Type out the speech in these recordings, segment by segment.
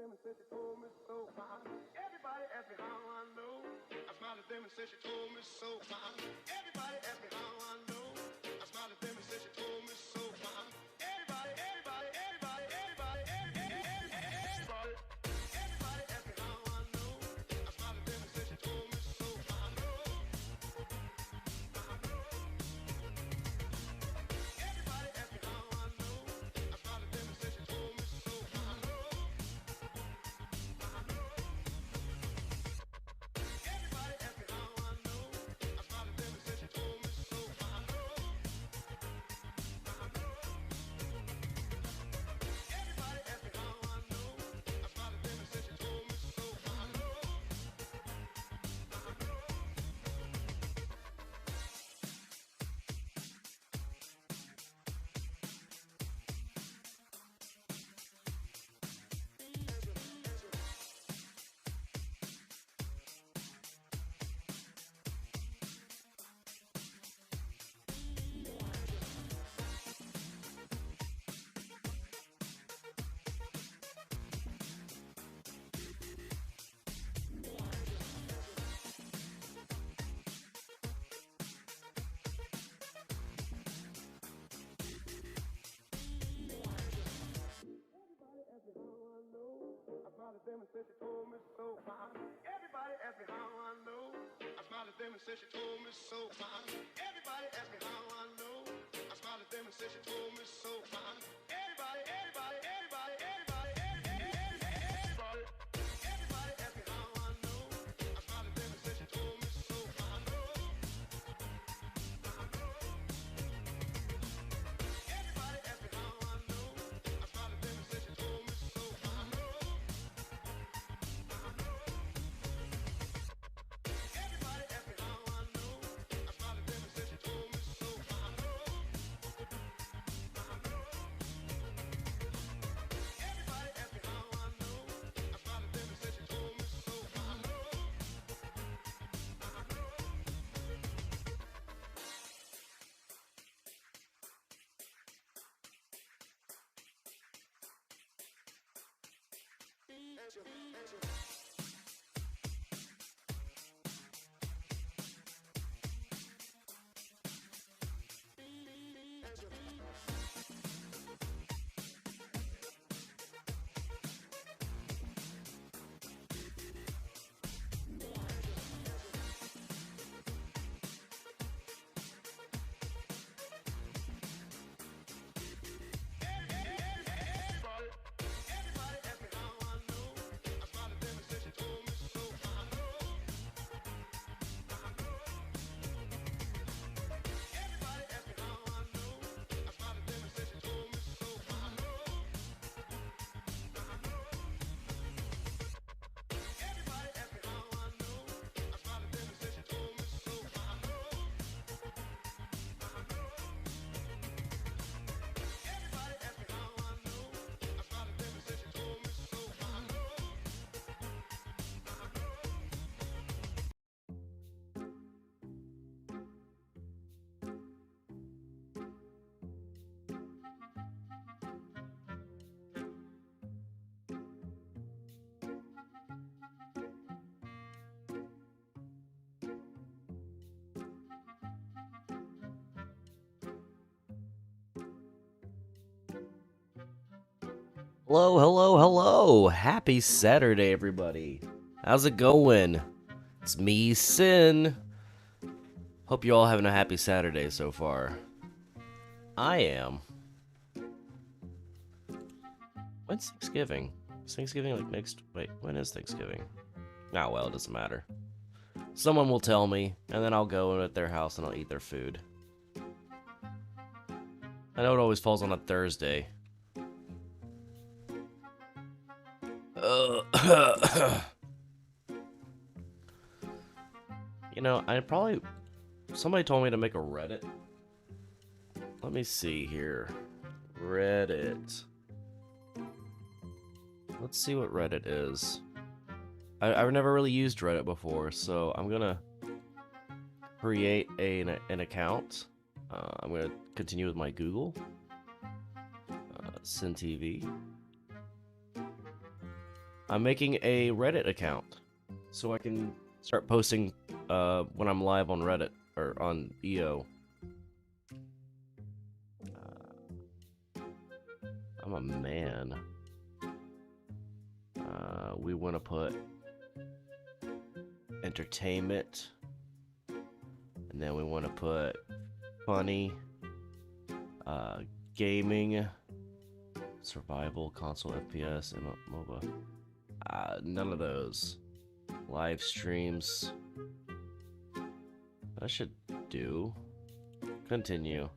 them and said she told me so. Everybody asked me how I know. I smiled at them and said she told me so. Everybody asked me how I know. I smiled at them and said she told me so. Everybody asked me how I know. I smiled at them and said she told me so. Everybody asked me how I know. I smiled at them and said she told me so. Everybody asked me how I know. I smiled at them and said she told me so. Everybody asked me how I know. I smiled at them and said she told me so. I smiled at them and said she told me so. Everybody asked me how I know. I smiled at them and said she told me so. Everybody asked me how I know. I smiled at them and said she told me so. Everybody asked me how I know. I smiled at them and said she told me so. Everybody asked me how I know. I smiled at them and said she told me so. Everybody asked me how I know. I smiled at them and said she told me so. Everybody asked me how I know. I smiled at them and said she told me so. Everybody asked me how I know. I smiled at them and said she told me so. Everybody asked me how I know. I smiled at them and said she told me so. Everybody asked me how I know. I smiled at them and said she told me so. Everybody asked me how I know. I smiled at them and said she told me so. Hello, hello, hello! Happy Saturday, everybody. How's it going? It's me, Siin. Hope you all having a happy Saturday so far. I am. When's Thanksgiving? Is Thanksgiving like next? Wait, when is Thanksgiving? Ah, well, it doesn't matter. Someone will tell me, and then I'll go at their house and I'll eat their food. I know it always falls on a Thursday. You know, somebody told me to make a Reddit. Let me see here. Reddit. Let's see what Reddit is. I've never really used Reddit before, so I'm gonna create an account. I'm gonna continue with my Google. Siin TV. I'm making a Reddit account so I can start posting when I'm live on Reddit or on EO. I'm a man. We want to put entertainment, and then we want to put funny, gaming, survival, console, FPS, and MOBA. None of those. Live streams. That should do. Continue.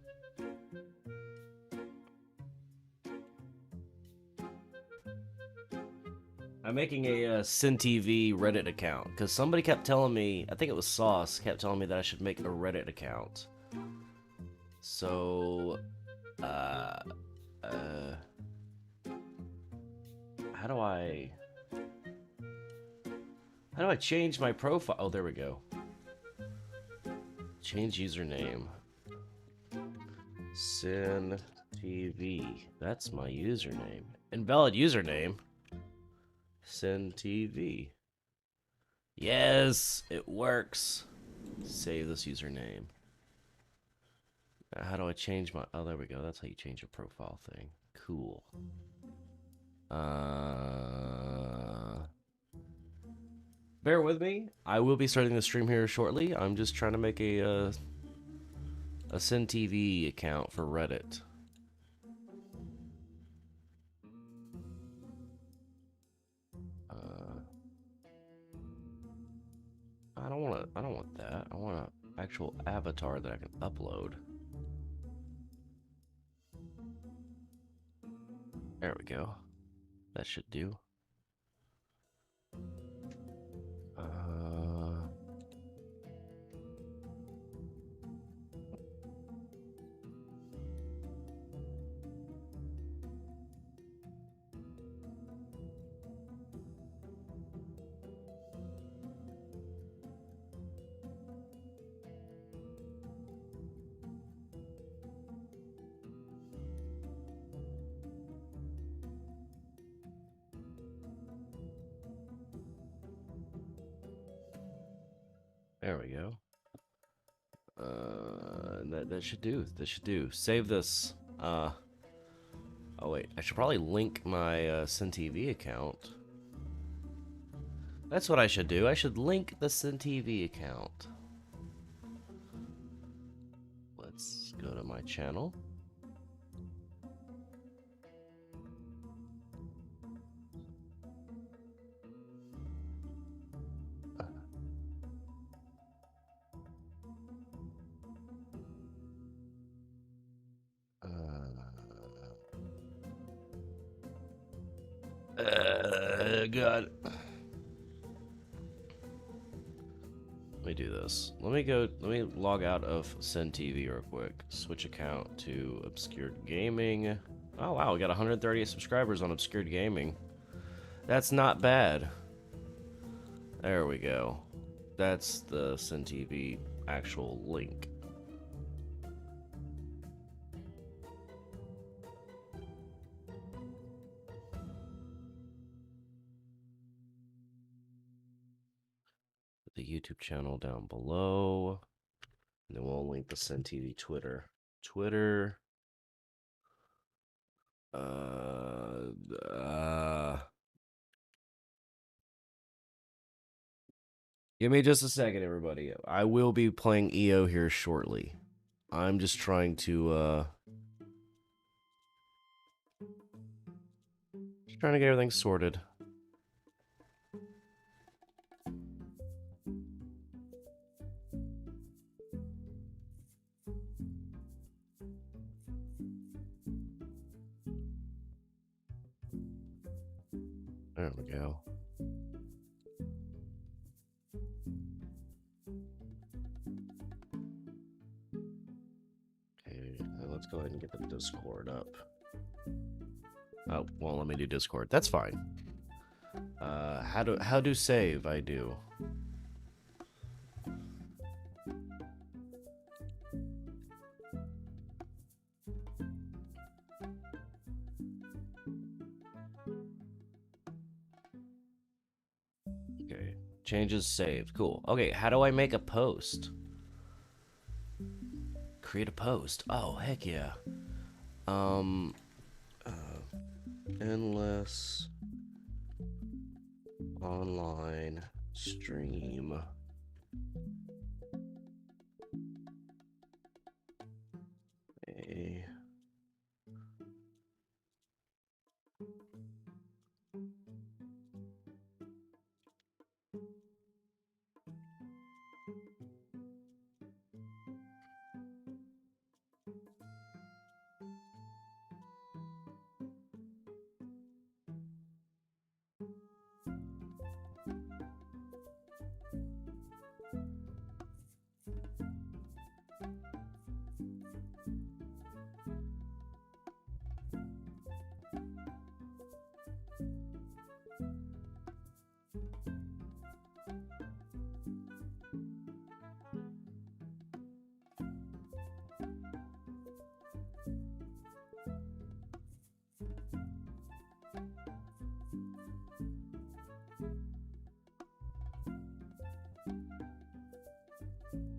I'm making a Siin TV Reddit account because somebody kept telling me, I think it was Sauce, kept telling me that I should make a Reddit account. So, how do I change my profile? Oh, there we go. Change username. Siin TV. That's my username. Invalid username. Siin TV. Yes, it works. Save this username. Now, how do I change my... Oh, there we go. That's how you change a profile thing. Cool. Bear with me. I will be starting the stream here shortly. I'm just trying to make a Siin TV account for Reddit. I don't want that. I want an actual avatar that I can upload. There we go. That should do. There we go. That should do. That should do. Save this. Oh wait, I should probably link my Siin TV account. That's what I should do. I should link the Siin TV account. Let's go to my channel. God. Let me do this. Let me log out of Siin TV real quick. Switch account to Obscured Gaming. Oh wow, we got 138 subscribers on Obscured Gaming. That's not bad. There we go. That's the Siin TV actual link. The YouTube channel down below. And then we'll link the Siin TV Twitter. Give me just a second, everybody. I will be playing EO here shortly. I'm just trying to get everything sorted. There we go. Okay, let's go ahead and get the Discord up. Oh, well, let me do Discord. That's fine. How do save? I do. Okay. Changes saved. Cool. Okay, how do I make a post? Create a post. Oh, heck yeah. Endless online stream. A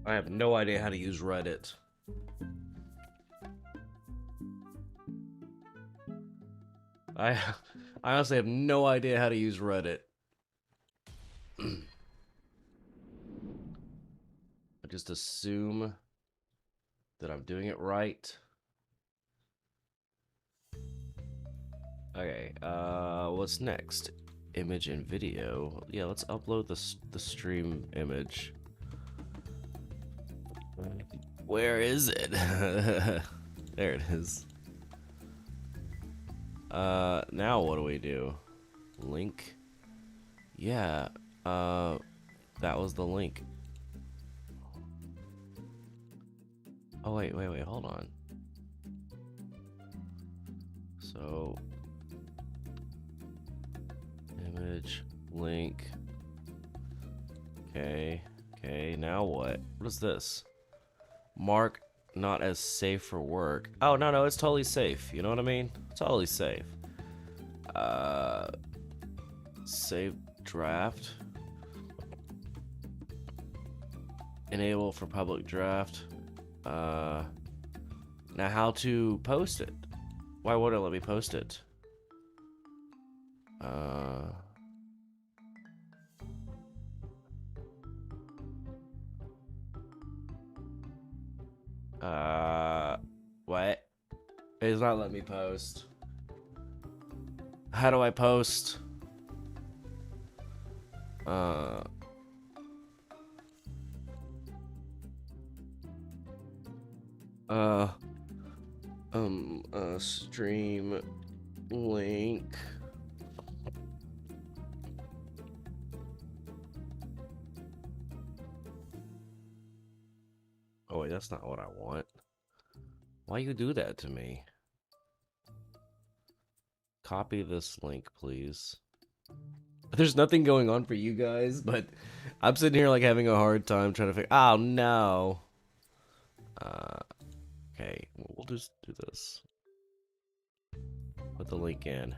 I have no idea how to use Reddit. I I honestly have no idea how to use Reddit. I just assume that I'm doing it right. Okay, what's next? Image and video. Yeah, let's upload the stream image. Where is it? There it is. Now what do we do? Link? Yeah, that was the link. Oh, wait, hold on. So, image, link. Okay, now what? What is this? Mark not as safe for work. Oh, no, it's totally safe. You know what I mean? Totally safe. Save draft. Enable for public draft. Now how to post it? Why won't it let me post it? What? It's not letting me post. How do I post? Stream link. Oh wait, that's not what I want. Why you do that to me? Copy this link, please. There's nothing going on for you guys, but I'm sitting here like having a hard time trying to figure. Oh no. Okay, we'll just do this. Put the link in.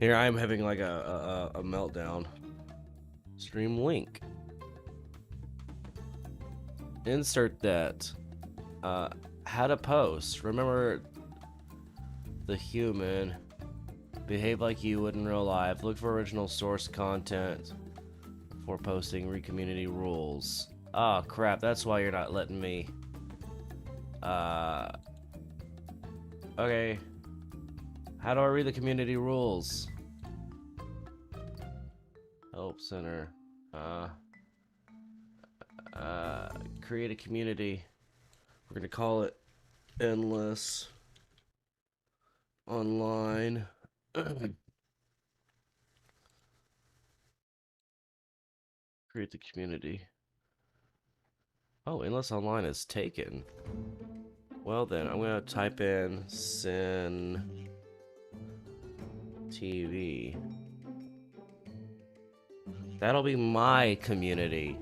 Here I am having like a meltdown. Stream link. Insert that. How to post. Remember the human. Behave like you would in real life. Look for original source content before posting. Read community rules. Oh crap, that's why you're not letting me. Okay. How do I read the community rules? Help center. Create a community. We're gonna call it endless online. Create the community. Oh, endless online is taken. Well then, I'm gonna type in Siin TV. That'll be my community.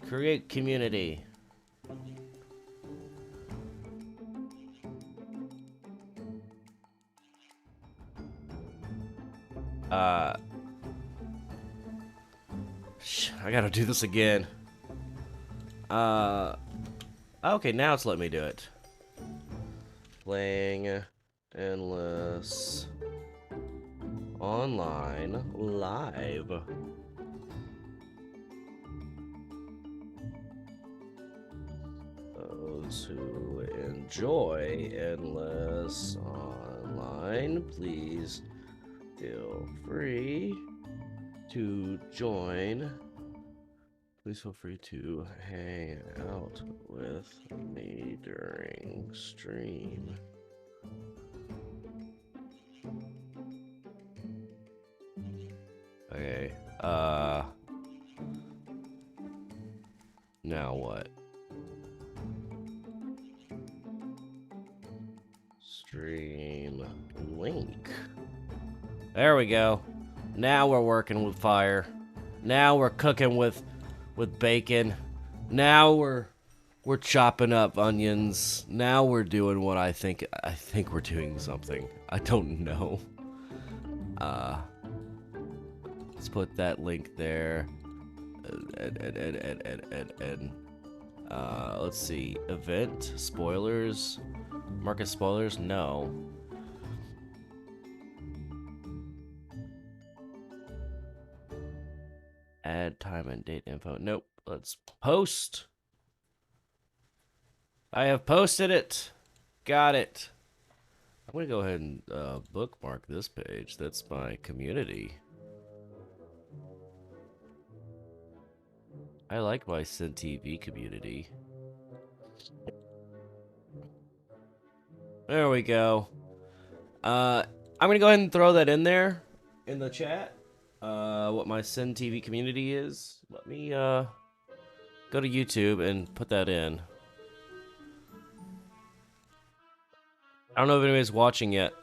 Create community. I gotta do this again. Okay, now it's letting me do it. Playing endless online live. Those who enjoy endless online, please feel free to join. Please feel free to hang out with me during stream. Okay, now what? Stream link. There we go. Now we're working with fire. Now we're cooking with bacon. Now we're chopping up onions. Now we're doing what I think we're doing something. I don't know. Let's put that link there. And let's see. Event spoilers. Market spoilers? No. Add time and date info. Nope. Let's post. I have posted it. Got it. I'm going to go ahead and bookmark this page. That's my community. I like my Siin TV community. There we go. I'm going to go ahead and throw that in there in the chat. What my Siin TV community is. Let me go to YouTube and put that in. I don't know if anybody's watching yet,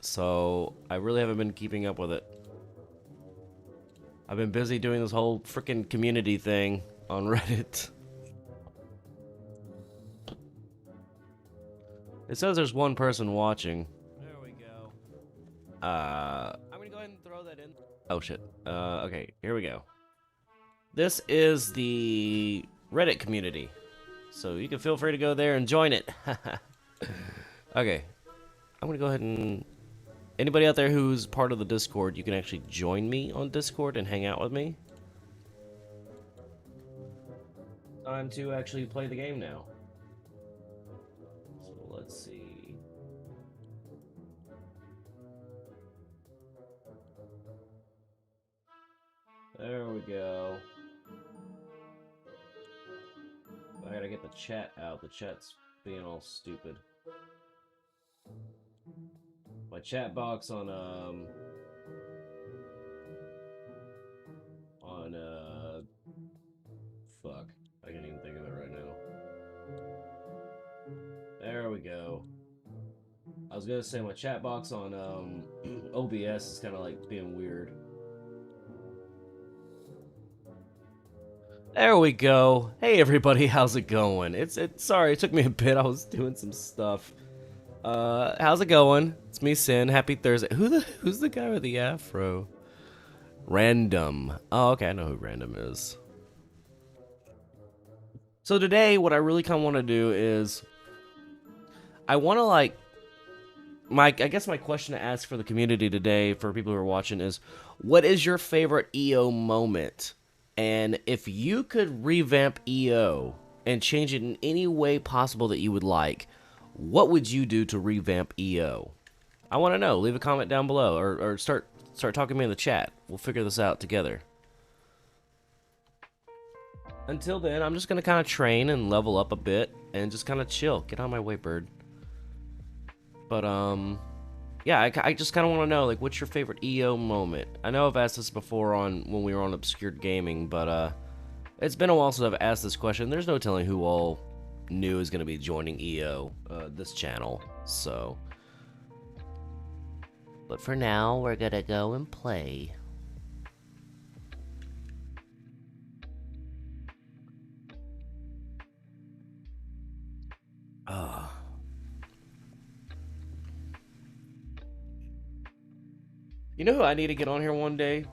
so I really haven't been keeping up with it. I've been busy doing this whole freaking community thing on Reddit. It says there's one person watching. There we go. I'm gonna go ahead and throw that in. Oh shit. Okay, here we go. This is the Reddit community, so you can feel free to go there and join it. Okay, I'm gonna go ahead and anybody out there who's part of the Discord, you can actually join me on Discord and hang out with me. Time to actually play the game now. So let's see. There we go. I gotta get the chat out. The chat's being all stupid. My chat box on fuck. I can't even think of it right now. There we go. I was gonna say my chat box on OBS is kind of like being weird. There we go. Hey everybody, how's it going? Sorry, it took me a bit. I was doing some stuff. How's it going? It's me, Siin. Happy Thursday. Who's the guy with the afro? Random. Oh, okay, I know who Random is. So today, what I really kind of want to do is, I want to like, I guess my question to ask for the community today, for people who are watching, is, what is your favorite EO moment? And if you could revamp EO and change it in any way possible that you would like, what would you do to revamp EO? I want to know. Leave a comment down below, or start talking to me in the chat. We'll figure this out together. Until then, I'm just going to kind of train and level up a bit and just kind of chill. Get on my way, bird. But, yeah, I just kind of want to know, like, what's your favorite EO moment? I know I've asked this before when we were on Obscured Gaming, but, it's been a while since I've asked this question. There's no telling who all new is going to be joining EO, this channel, so. But for now, we're going to go and play. You know who I need to get on here one day?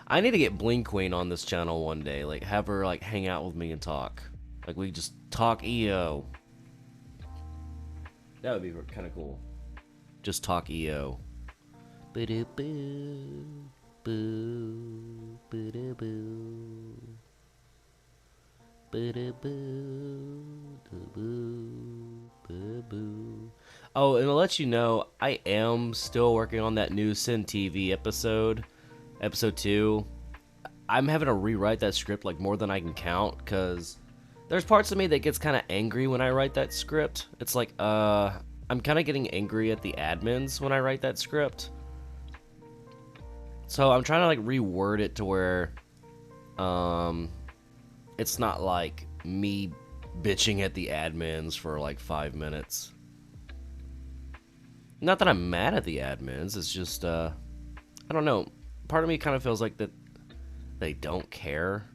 I need to get Bling Queen on this channel one day. Like, have her, like, hang out with me and talk. Like, we just talk EO. That would be kind of cool. Just talk EO. Boo-doo-boo. Boo. Boo-doo-boo. Oh, and to let you know, I am still working on that new Sin TV episode 2. I'm having to rewrite that script like more than I can count, because there's parts of me that gets kind of angry when I write that script. It's like, I'm kind of getting angry at the admins when I write that script. So I'm trying to like reword it to where, it's not like me bitching at the admins for like 5 minutes. Not that I'm mad at the admins, it's just, I don't know. Part of me kind of feels like that they don't care.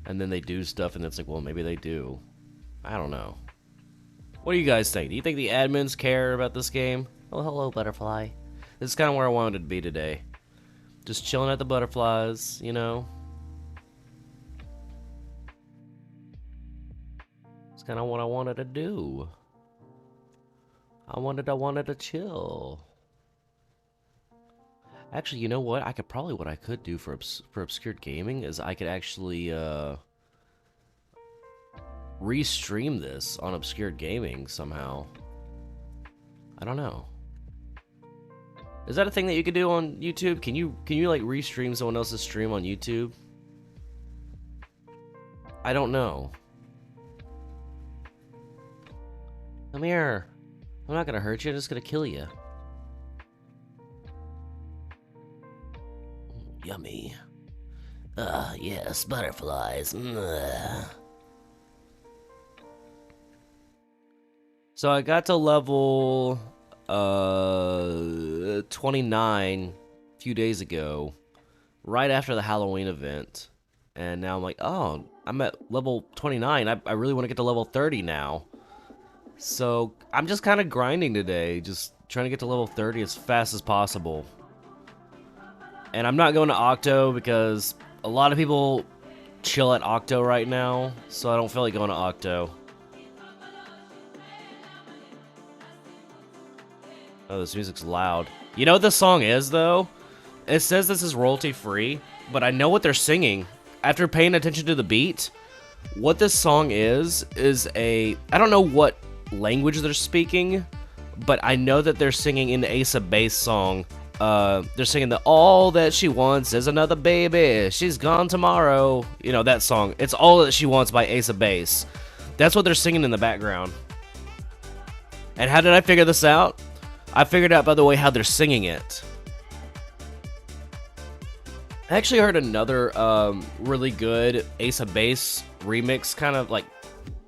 And then they do stuff and it's like, well, maybe they do. I don't know. What do you guys think? Do you think the admins care about this game? Oh, hello, butterfly. This is kind of where I wanted to be today. Just chilling at the butterflies, you know? It's kind of what I wanted to do. I wanted to chill. Actually, you know what? What I could do for Obscured Gaming is I could actually restream this on Obscured Gaming somehow. I don't know. Is that a thing that you could do on YouTube? Can you like restream someone else's stream on YouTube? I don't know. Come here. I'm not gonna hurt you, I'm just gonna kill you. Yummy. Yes, butterflies. So I got to level 29 a few days ago, right after the Halloween event. And now I'm like, oh, I'm at level 29. I really want to get to level 30 now. So I'm just kind of grinding today, just trying to get to level 30 as fast as possible. And I'm not going to Octo because a lot of people chill at Octo right now, so I don't feel like going to Octo. Oh, this music's loud. You know what this song is, though? It says this is royalty-free, but I know what they're singing. After paying attention to the beat, what this song is a... I don't know what language they're speaking, but I know that they're singing in the Ace of Base song. They're singing the all that she wants is another baby, she's gone tomorrow. You know, that song. It's All That She Wants by Ace of Base. That's what they're singing in the background. And how did I figure this out? I figured out by the way how they're singing it. I actually heard another really good Ace of Base remix kind of like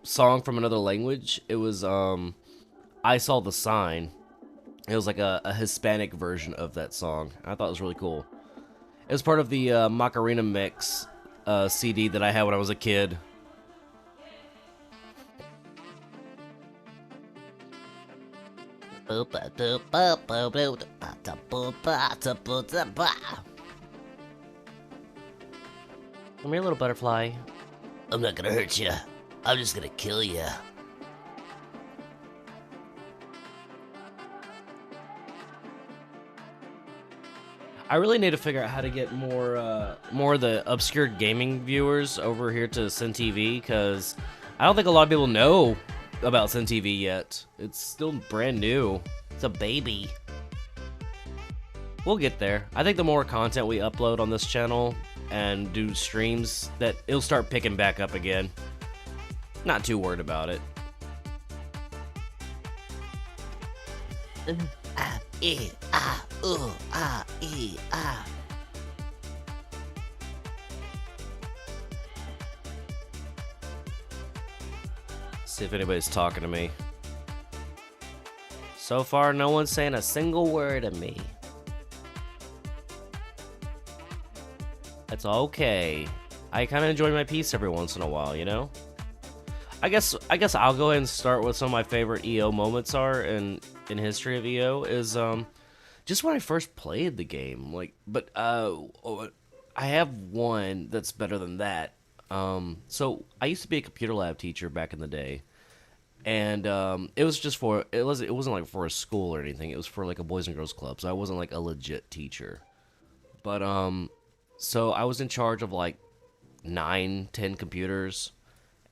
song from another language. It was I Saw the Sign. It was like a Hispanic version of that song. I thought it was really cool. It was part of the Macarena Mix CD that I had when I was a kid. Come here, little butterfly. I'm not gonna hurt you. I'm just gonna kill you. I really need to figure out how to get more of the obscured gaming viewers over here to Sin TV, because I don't think a lot of people know about Sin TV yet. It's still brand new. It's a baby. We'll get there. I think the more content we upload on this channel and do streams, that it'll start picking back up again. Not too worried about it. See if anybody's talking to me. So far, no one's saying a single word to me. That's okay. I kind of enjoy my peace every once in a while, you know? I guess I'll go ahead and start with some of my favorite EO moments are in history of EO is just when I first played the game, like, but I have one that's better than that. So I used to be a computer lab teacher back in the day, and it was just for it wasn't like for a school or anything. It was for like a boys and girls club, so I wasn't like a legit teacher. But so I was in charge of like 9, 10 computers,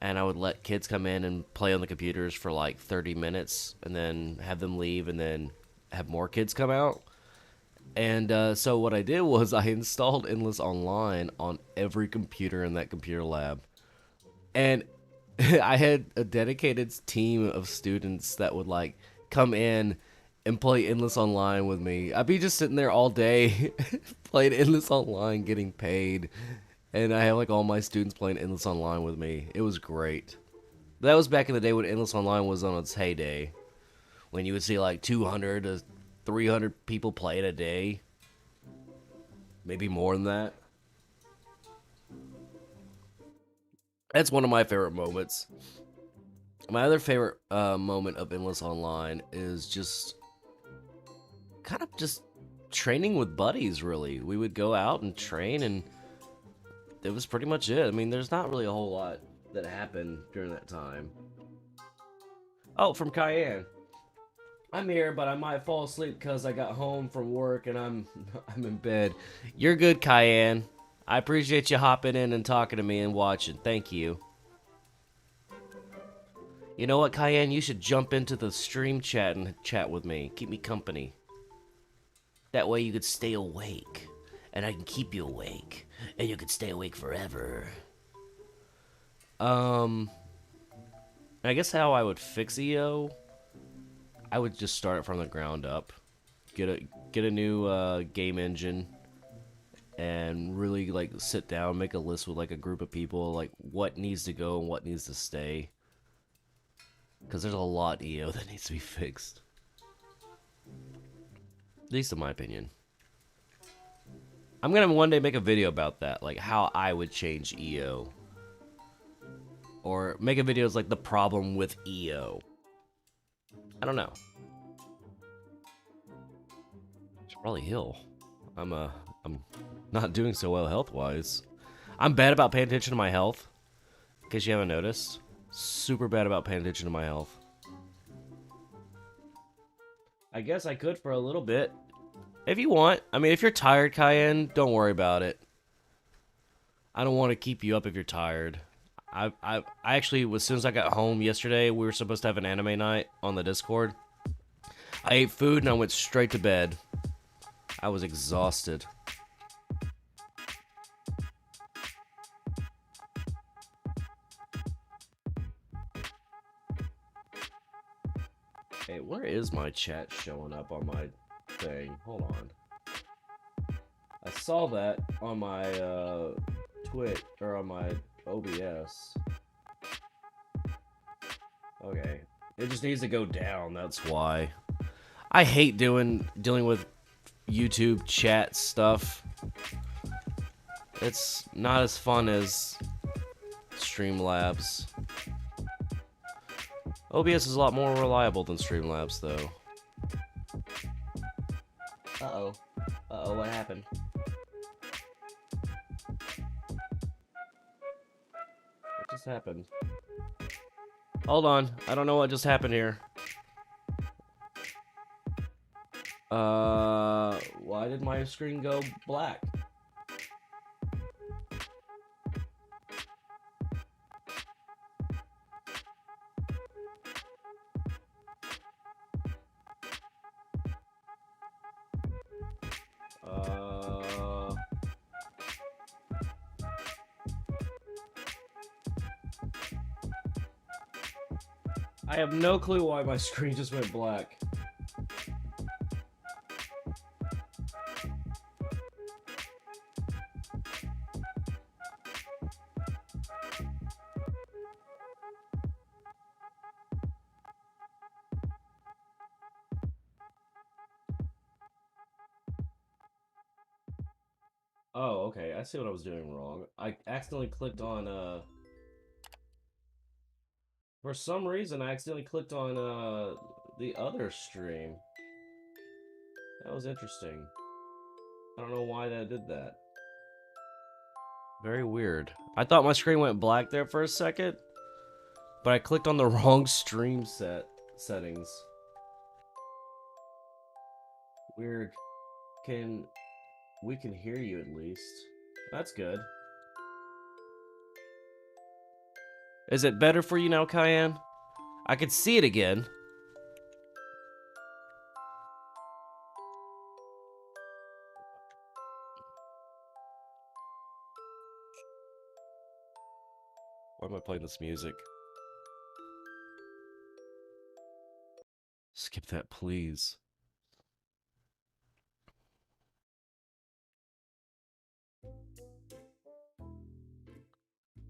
and I would let kids come in and play on the computers for like 30 minutes, and then have them leave, and then have more kids come out. And so what I did was I installed Endless Online on every computer in that computer lab. And I had a dedicated team of students that would like come in and play Endless Online with me. I'd be just sitting there all day playing Endless Online, getting paid. And I have like all my students playing Endless Online with me. It was great. That was back in the day when Endless Online was on its heyday. When you would see like 200 to 300 people play it a day. Maybe more than that. That's one of my favorite moments. My other favorite moment of Endless Online is just kind of just training with buddies, really. We would go out and train, and it was pretty much it. I mean, there's not really a whole lot that happened during that time. Oh, from Cayenne. I'm here, but I might fall asleep because I got home from work and I'm in bed. You're good, Cayenne. I appreciate you hopping in and talking to me and watching. Thank you. You know what, Cayenne? You should jump into the stream chat and chat with me. Keep me company. That way you could stay awake. And I can keep you awake. And you could stay awake forever. Um, I guess how I would fix EO, I would just start it from the ground up. Get a new game engine and really like sit down, make a list with like a group of people, like what needs to go and what needs to stay. Because there's a lot EO that needs to be fixed. At least in my opinion. I'm gonna one day make a video about that, like how I would change EO. Or make a video as like the problem with EO. I don't know. Should probably heal. I'm not doing so well health-wise. I'm bad about paying attention to my health. In case you haven't noticed. Super bad about paying attention to my health. I guess I could for a little bit. If you want. I mean, if you're tired, Cayenne, don't worry about it. I don't want to keep you up if you're tired. I actually, as soon as I got home yesterday, we were supposed to have an anime night on the Discord. I ate food and I went straight to bed. I was exhausted. Hey, where is my chat showing up on my thing? Hold on. I saw that on my Twitch or on my OBS. Okay. It just needs to go down, that's why. I hate dealing with YouTube chat stuff. It's not as fun as Streamlabs. OBS is a lot more reliable than Streamlabs, though. Uh-oh. Uh-oh, what happened? What just happened? Hold on. I don't know what just happened here. Why did my screen go black? I have no clue why my screen just went black. Oh, okay. I see what I was doing wrong. I accidentally clicked on, for some reason, I accidentally clicked on, the other stream. That was interesting. I don't know why that did that. Very weird. I thought my screen went black there for a second, but I clicked on the wrong stream settings. Weird. Can we can hear you at least? That's good. Is it better for you now, Cayenne? I could see it again. Why am I playing this music? Skip that, please.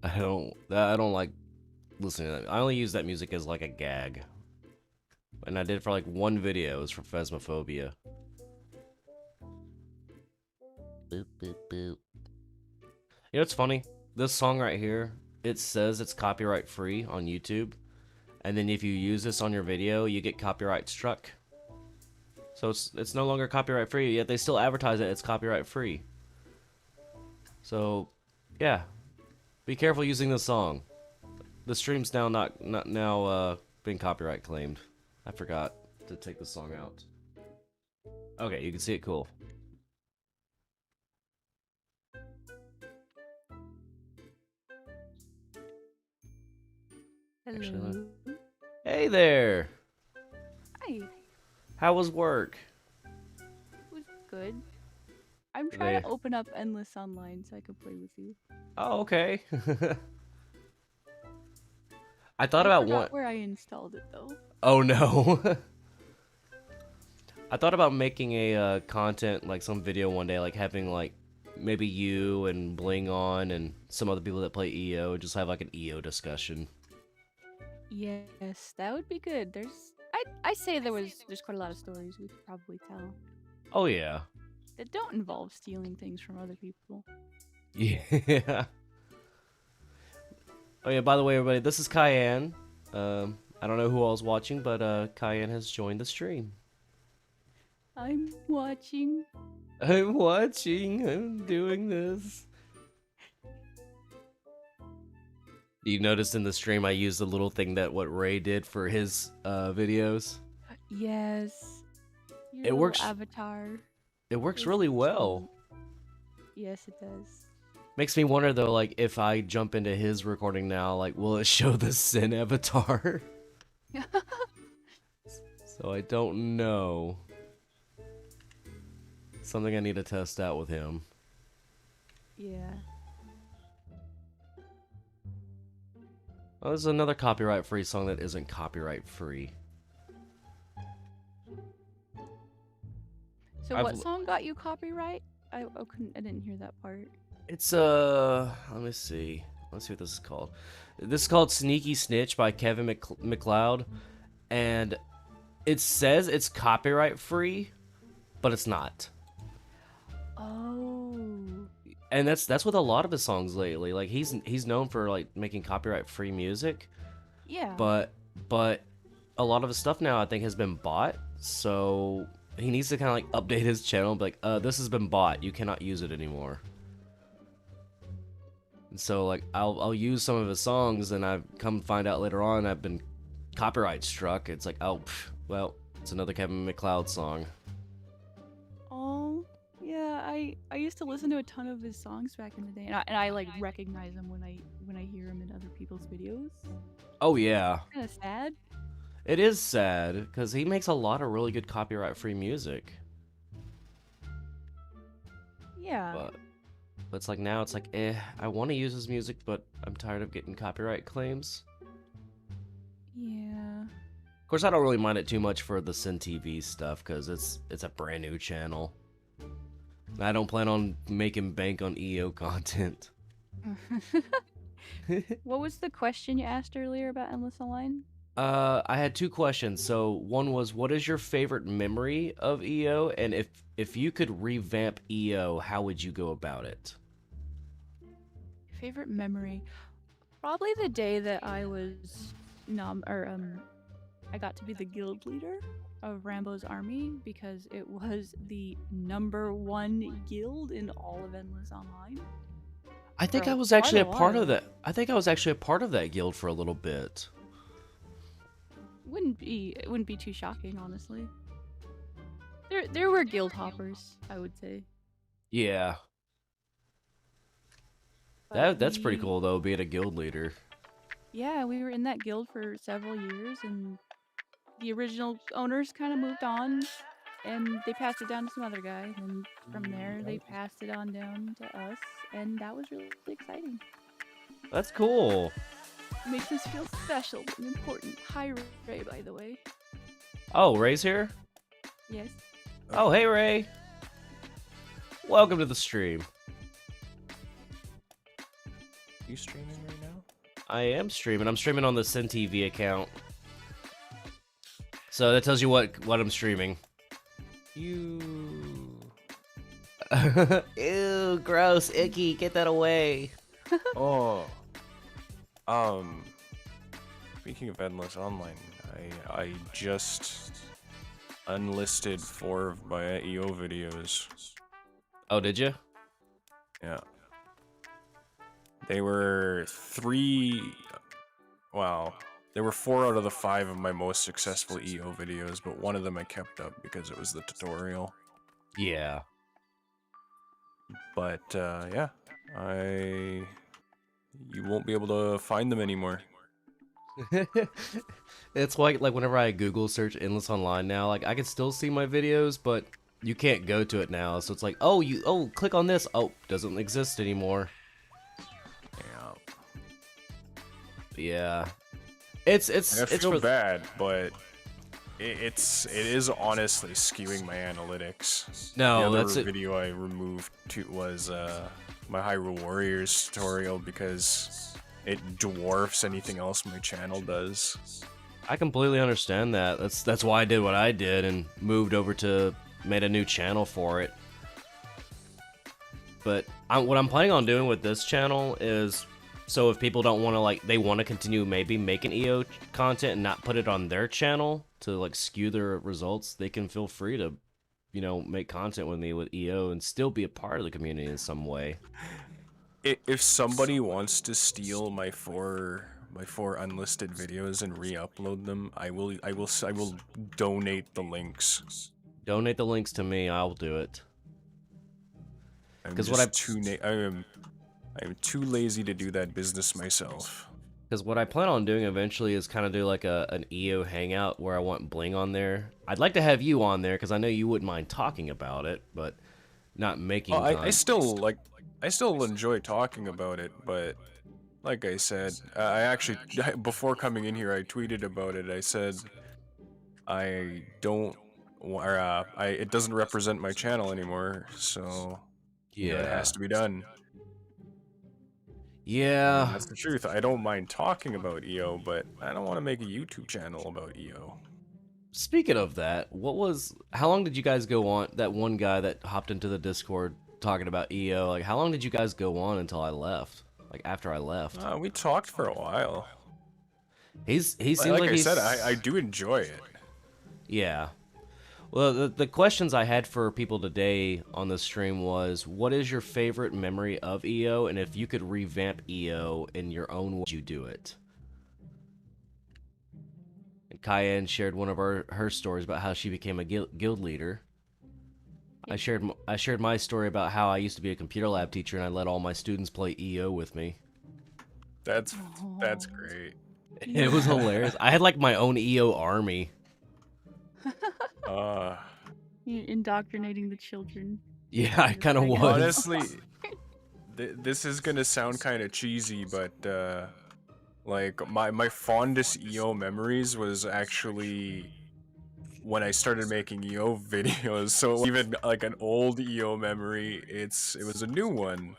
I don't like listening to that. I only use that music as like a gag. And I did it for like one video. It was for Phasmophobia. Boop, boop, boop. You know what's funny? This song right here, it says it's copyright free on YouTube. And then if you use this on your video, you get copyright struck. So it's no longer copyright free, yet they still advertise it it's copyright free. So, yeah. Be careful using this song. The stream's now not being copyright claimed. I forgot to take the song out. Okay, you can see it cool. Hello. Actually, hey there! Hi. How was work? It was good. I'm trying to open up Endless Online so I could play with you. Oh, okay. I thought about forgot where I installed it though. Oh no. I thought about making a content, like some video one day, like having like maybe you and Bling on and some other people that play EO, just have like an EO discussion. Yes, that would be good. I say there's quite a lot of stories we could probably tell. Oh yeah. That don't involve stealing things from other people. Yeah. Oh yeah, by the way everybody, this is Cayenne. I don't know who all's watching, but Cayenne has joined the stream. I'm watching. I'm watching. I'm doing this. You noticed in the stream I used the little thing that what Ray did for his videos? Yes. Your It works. Avatar. It works really well. Yes, it does. Makes me wonder though, like if I jump into his recording now, like will it show the Siin avatar? So I don't know. Something I need to test out with him. Yeah. Oh, there's another copyright-free song that isn't copyright-free. So what song got you copyright? I didn't hear that part. It's let me see. Let's see what this is called. This is called Sneaky Snitch by Kevin MacLeod, and it says it's copyright-free, but it's not. Oh. And that's with a lot of his songs lately. Like he's known for like making copyright-free music. Yeah. But a lot of his stuff now I think has been bought, so he needs to kind of like update his channel and be like, this has been bought. You cannot use it anymore. And so like I'll use some of his songs, and I've come to find out later on I've been copyright struck. It's like, oh, well, it's another Kevin MacLeod song. Oh, yeah. I used to listen to a ton of his songs back in the day, and I like recognize him when I hear him in other people's videos. Oh yeah. Kind of sad. It is sad because he makes a lot of really good copyright-free music. Yeah. But it's like now it's like, I want to use his music, but I'm tired of getting copyright claims. Yeah. Of course, I don't really mind it too much for the Siin TV stuff because it's a brand new channel. I don't plan on making bank on EO content. What was the question you asked earlier about Endless Online? I had two questions. So one was, what is your favorite memory of EO? And if you could revamp EO, how would you go about it? Favorite memory? Probably the day that I was I got to be the guild leader of Rambo's army, because it was the #1 guild in all of Endless Online. I think I for was quite actually a a part of while. that. I think I was actually a part of that guild for a little bit. It wouldn't be too shocking, honestly. There were guild hoppers, I would say. Yeah. But That's pretty cool though, being a guild leader. yeah, we were in that guild for several years, and the original owners kind of moved on, and they passed it down to some other guy. And from there, they passed it on down to us, and that was really exciting. That's cool. It makes us feel special and important. Hi, Ray, by the way. Oh, Ray's here? Yes. Oh, hey Ray. Welcome to the stream. You streaming right now? I am streaming. I'm streaming on the Siin TV account. So that tells you what I'm streaming. You. Ew, gross, icky, get that away. Oh. Speaking of endless online, I just unlisted 4 of my EO videos. Oh, did you? Yeah. They were 3. Wow. There were 4 out of the 5 of my most successful EO videos, but one of them I kept up because it was the tutorial. Yeah. But yeah, you won't be able to find them anymore. It's like whenever I Google search endless online now, like I can still see my videos, but you can't go to it now. So it's like, oh, click on this. Oh, doesn't exist anymore. Yeah. Yeah. It's I feel for bad, but it is honestly skewing my analytics. No, the that's other it. video I removed was my Hyrule Warriors tutorial because it dwarfs anything else my channel does. I completely understand that. That's why I did what I did and moved over to made a new channel for it. But what I'm planning on doing with this channel is, so if people don't want to they want to continue maybe making EO content and not put it on their channel to like skew their results, they can feel free to, make content with me with EO and still be a part of the community in some way. If somebody wants to steal my four unlisted videos and re-upload them, I will donate the links. Donate the links to me. I'll do it. I'm 'Cause just I am too lazy to do that business myself. Because what I plan on doing eventually is kind of do like an EO hangout where I want Bling on there. I'd like to have you on there because I know you wouldn't mind talking about it, but not making. Well, I still enjoy talking about it, but like I said, I actually before coming in here I tweeted about it. I said I don't, or it doesn't represent my channel anymore, so Yeah, it has to be done. Yeah. And that's the truth. I don't mind talking about EO, but I don't want to make a YouTube channel about EO. Speaking of that, how long did you guys go on? That one guy that hopped into the Discord talking about EO, like how long did you guys go on until I left? Like after I left? We talked for a while. He seems like I said, I do enjoy it. Yeah. Well, the questions I had for people today on the stream was, what is your favorite memory of EO, and if you could revamp EO in your own way, would you do it? And Cayenne shared one of her stories about how she became a guild leader. I shared my story about how I used to be a computer lab teacher and I let all my students play EO with me. That's great. It was hilarious. I had like my own EO army. You're indoctrinating the children. Yeah, I kind of was. Honestly, this is gonna sound kind of cheesy, but like my fondest EO memories was actually when I started making EO videos. So even like an old EO memory, it was a new one.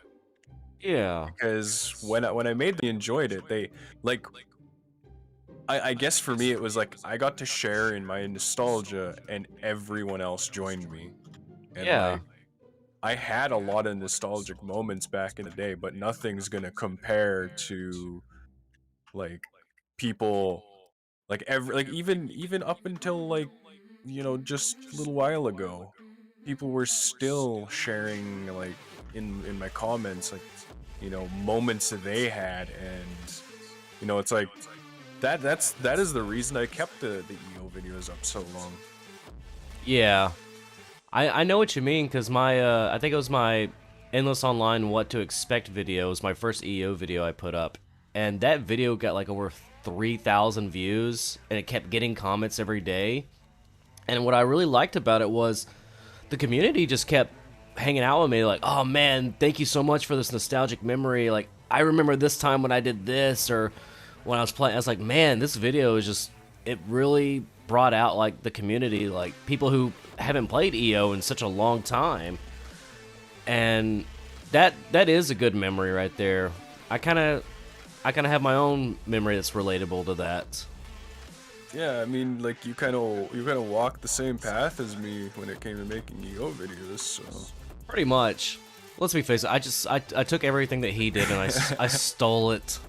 Yeah. Because when I made them, they enjoyed it. They like. I guess for me it was like I got to share in my nostalgia and everyone else joined me. And Yeah. like, I had a lot of nostalgic moments back in the day, but nothing's gonna compare to like people like even up until like just a little while ago, people were still sharing like in my comments like moments that they had, and it's like that is the reason I kept the EO videos up so long. Yeah, I know what you mean, because my I think it was my Endless Online What to Expect video was my first EO video I put up, and that video got like over 3,000 views, and it kept getting comments every day. And what I really liked about it was the community just kept hanging out with me, like, oh man, thank you so much for this nostalgic memory. Like, I remember this time when I did this, or when I was playing. I was like, man, this video is just, it really brought out like the community, like people who haven't played EO in such a long time. And that is a good memory right there. I kind of have my own memory that's relatable to that. Yeah, I mean, like you kind of walked the same path as me when it came to making EO videos. So Pretty much. Let's be face it. I took everything that he did and I stole it.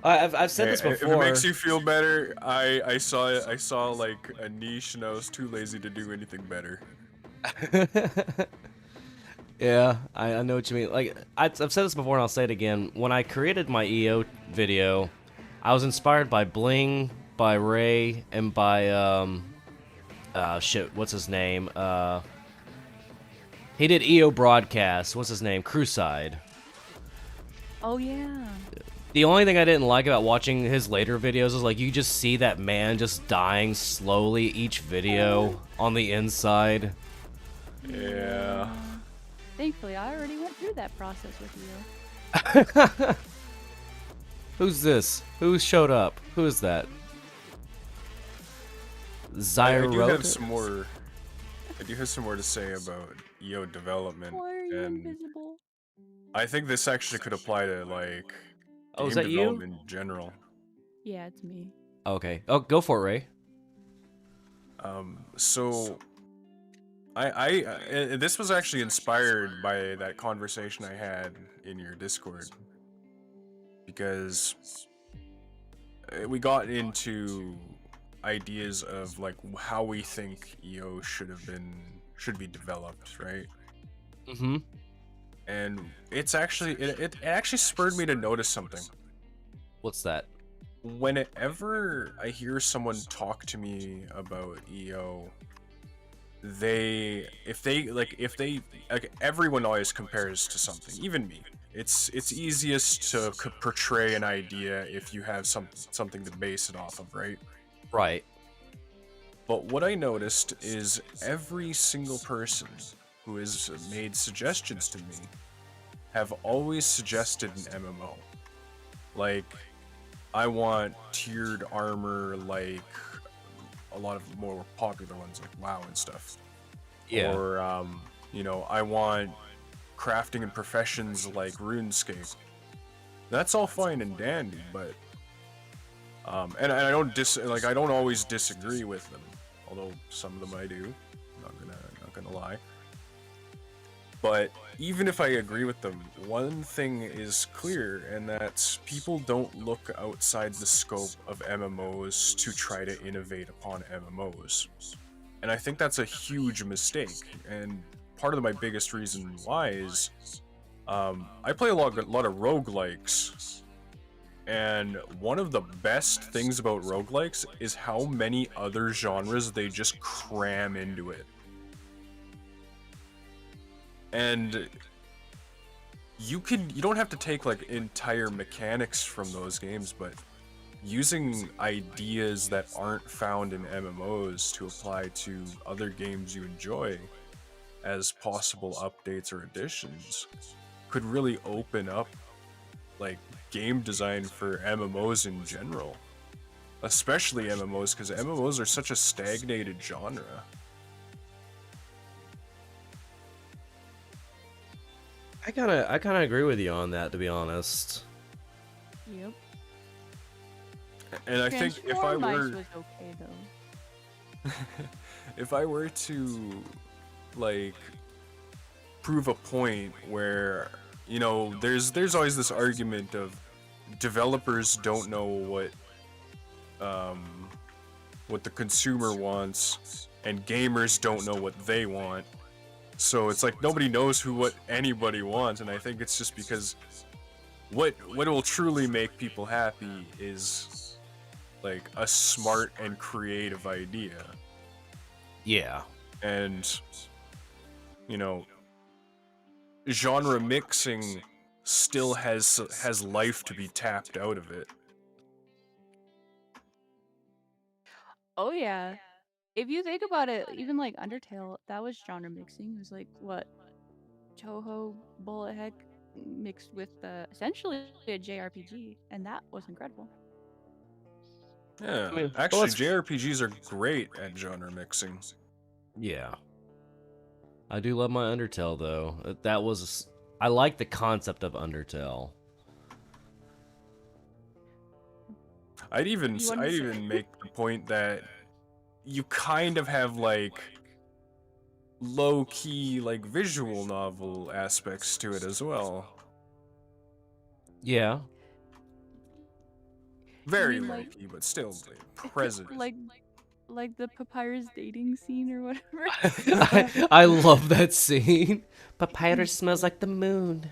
I've said this before. If it makes you feel better, I saw like a niche and I was too lazy to do anything better. Yeah, I know what you mean. Like, I've said this before and I'll say it again. When I created my EO video, I was inspired by Bling, by Ray, and by, shit, what's his name? He did EO broadcast. What's his name? Cruside. Oh yeah. The only thing I didn't like about watching his later videos is, like, you just see that man just dying slowly each video on the inside. Yeah. Thankfully, I already went through that process with you. Who's this? Who showed up? Who is that? Zyro? I do have some more. I do have some more to say about EO development, Why are you and invisible? I think this actually could apply to like Oh, game is that you? development in general. Yeah, it's me. Okay. Oh, go for it, Ray. So this was actually inspired by that conversation I had in your Discord, because we got into ideas of like how we think EO should be developed, right? Mm-hmm. And it's actually it actually spurred me to notice something. What's that? Whenever I hear someone talk to me about EO, if they everyone always compares to something, even me. It's easiest to portray an idea if you have something to base it off of, right? Right. But what I noticed is every single person who has made suggestions to me have always suggested an MMO. Like, I want tiered armor like a lot of more popular ones like WoW and stuff. Yeah. Or, I want crafting and professions like RuneScape. That's all fine and dandy, but and I don't always disagree with them, although some of them I do. Not gonna lie. But even if I agree with them, one thing is clear, and that's people don't look outside the scope of MMOs to try to innovate upon MMOs. And I think that's a huge mistake, and part of my biggest reason why is I play a lot of roguelikes, and one of the best things about roguelikes is how many other genres they just cram into it. And you don't have to take like entire mechanics from those games, but using ideas that aren't found in MMOs to apply to other games you enjoy as possible updates or additions could really open up like game design for MMOs in general, especially MMOs, because MMOs are such a stagnated genre. I kind of agree with you on that, to be honest. Yep. And I think if I were was okay though. if I were to like prove a point where, there's always this argument of developers don't know what the consumer wants, and gamers don't know what they want. So it's like nobody knows what anybody wants, and I think it's just because what will truly make people happy is like a smart and creative idea. Yeah. And you know, genre mixing still has life to be tapped out of it. Oh yeah. If you think about it, even like Undertale, that was genre mixing. It was like what Toho bullet heck mixed with essentially a JRPG, and that was incredible. Yeah, I mean, well, actually, let's- JRPGs are great at genre mixing. Yeah. I do love my Undertale though. That was I like the concept of Undertale. I'd even You wanted I'd to say- even make the point that you kind of have like low key like visual novel aspects to it as well. Yeah. Very mean, low like- key, but still present. like the papyrus dating scene or whatever. I love that scene. Papyrus smells like the moon.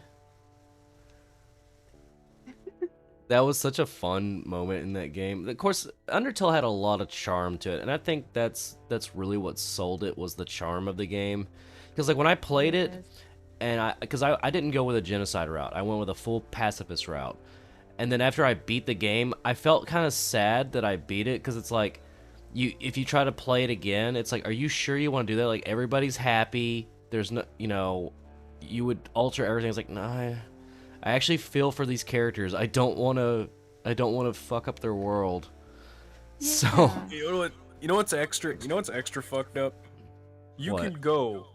That was such a fun moment in that game. Of course, Undertale had a lot of charm to it, and I think that's really what sold it was the charm of the game. Because like when I played it, Yes. and I didn't go with a genocide route. I went with a full pacifist route. And then after I beat the game, I felt kind of sad that I beat it because it's like if you try to play it again, it's like, are you sure you want to do that? Like everybody's happy. There's no, you would alter everything. It's like, nah, I actually feel for these characters. I don't want to fuck up their world. So Yeah. You know what's extra fucked up? You What? can go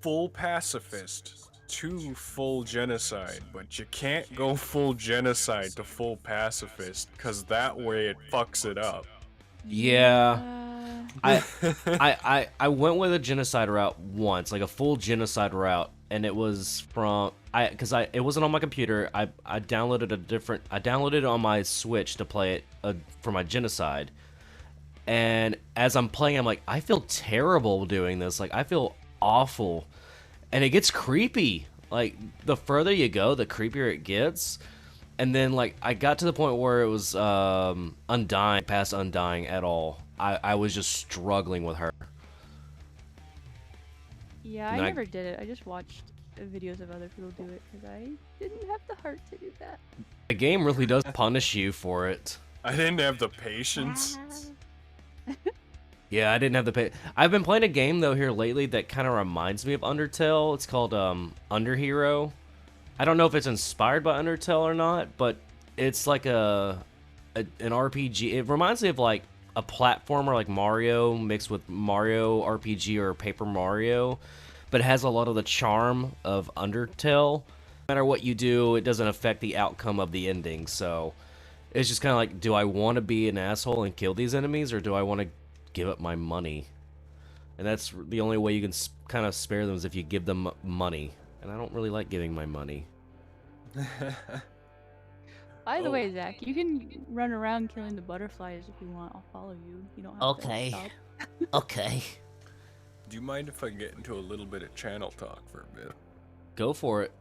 full pacifist to full genocide, but you can't go full genocide to full pacifist, cause that way it fucks it up. Yeah. Yeah. I went with a genocide route once, like a full genocide route, and it was from it wasn't on my computer. I downloaded it on my Switch to play it for my genocide. And as I'm playing, I'm like, I feel terrible doing this. Like I feel awful. And it gets creepy. Like the further you go, the creepier it gets. And then like I got to the point where it was undying, past undying at all. I was just struggling with her. Yeah, And I I- never did it. I just watched videos of other people do it because I didn't have the heart to do that. The game really does punish you for it. I didn't have the patience. Yeah, I didn't have the pay. I've been playing a game though here lately that kind of reminds me of Undertale. It's called Underhero. I don't know if it's inspired by Undertale or not, but it's like an RPG. It reminds me of like a platformer like Mario mixed with Mario RPG or Paper Mario, but it has a lot of the charm of Undertale. No matter what you do, it doesn't affect the outcome of the ending. So it's just kind of like, do I want to be an asshole and kill these enemies, or do I want to give up my money? And that's the only way you can kind of spare them is if you give them money. And I don't really like giving my money. By the Oh. way, Zach, you can run around killing the butterflies if you want. I'll follow you. You don't have Okay. to stop. Okay. Do you mind if I get into a little bit of channel talk for a bit? Go for it.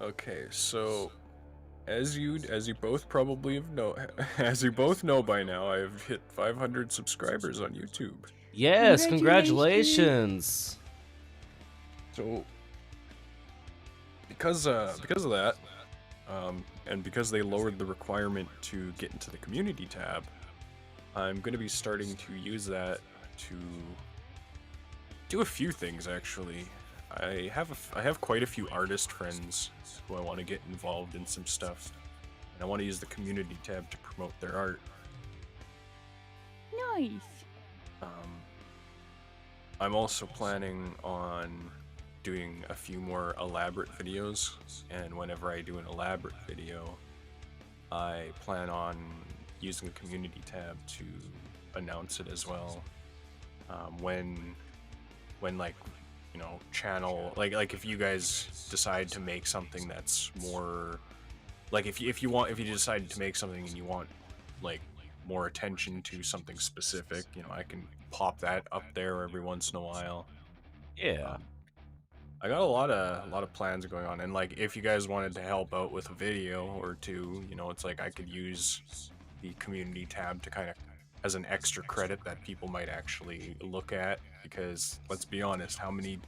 Okay, so as you both probably as you both know by now, I've hit 500 subscribers on YouTube. Yes, Congratulations. congratulations. So because of that, and because they lowered the requirement to get into the community tab, I'm going to be starting to use that to do a few things actually. I have quite a few artist friends who I want to get involved in some stuff, and I want to use the community tab to promote their art. Nice. I'm also planning on doing a few more elaborate videos, and whenever I do an elaborate video, I plan on using the community tab to announce it as well. When like, you know, channel like if you guys decide to make something that's more like if you decide to make something and you want like more attention to something specific, you know, I can pop that up there every once in a while. Yeah. I got a lot of plans going on, and like if you guys wanted to help out with a video or two, you know, it's like I could use the community tab to kind of as an extra credit that people might actually look at, because let's be honest, how many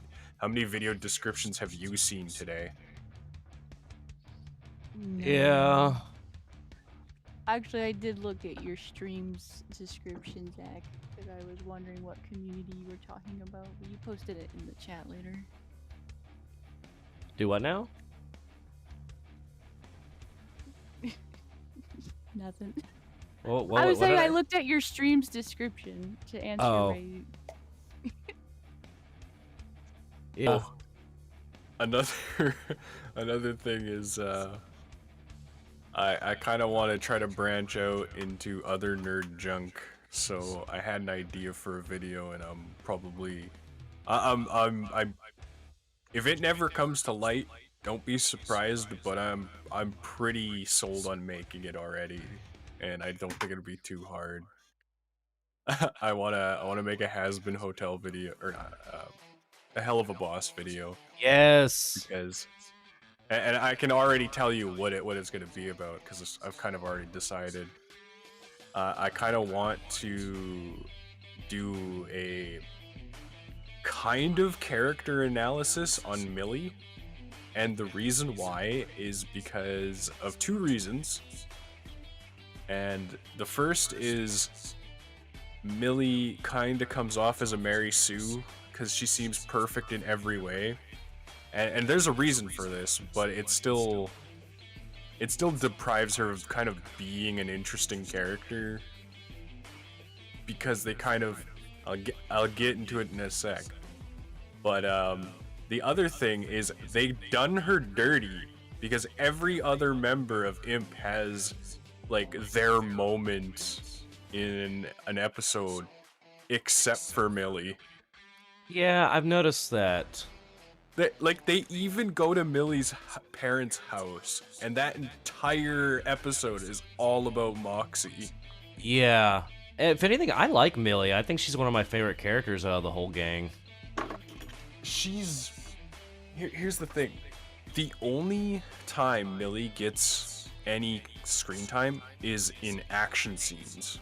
video descriptions have you seen today? Yeah. Actually, I did look at your stream's description, Zach, because I was wondering what community you were talking about, but you posted it in the chat later. Do what now? Nothing. Well, I was what saying did I looked at your stream's description to answer Oh. Ray. Yeah. Oh, another thing is I kind of want to try to branch out into other nerd junk. So I had an idea for a video, and I'm probably I'm if it never comes to light, don't be surprised, but I'm pretty sold on making it already, and I don't think it'll be too hard. I wanna make a has-been hotel video, or not, a hell of a boss video, Yes. because and I can already tell you what it's gonna be about, because I've kind of already decided. I kind of want to do a kind of character analysis on Millie, and the reason why is because of two reasons. And the first is Millie kind of comes off as a Mary Sue because she seems perfect in every way, and there's a reason for this, but it still deprives her of kind of being an interesting character, because they kind of I'll get into it in a sec. But the other thing is they've done her dirty, because every other member of Imp has like their moment in an episode except for Millie. Yeah, I've noticed that. They even go to Millie's parents' house, and that entire episode is all about Moxie. Yeah. If anything, I like Millie. I think she's one of my favorite characters out of the whole gang. Here's the thing. The only time Millie gets any screen time is in action scenes,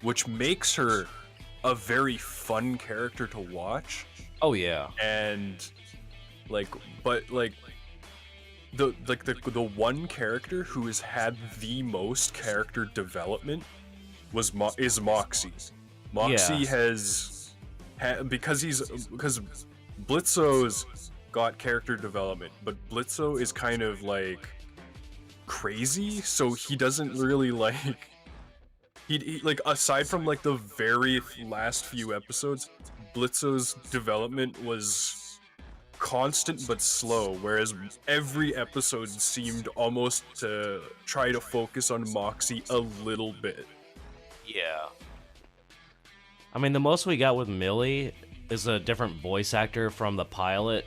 which makes her a very fun character to watch. Oh yeah. And the one character who has had the most character development is Moxie. Moxie has because Blitzo's got character development, but Blitzo is kind of like crazy, so he doesn't really like he like, aside from like the very last few episodes, Blitzo's development was constant but slow, whereas every episode seemed almost to try to focus on Moxie a little bit. Yeah. I mean, the most we got with Millie is a different voice actor from the pilot,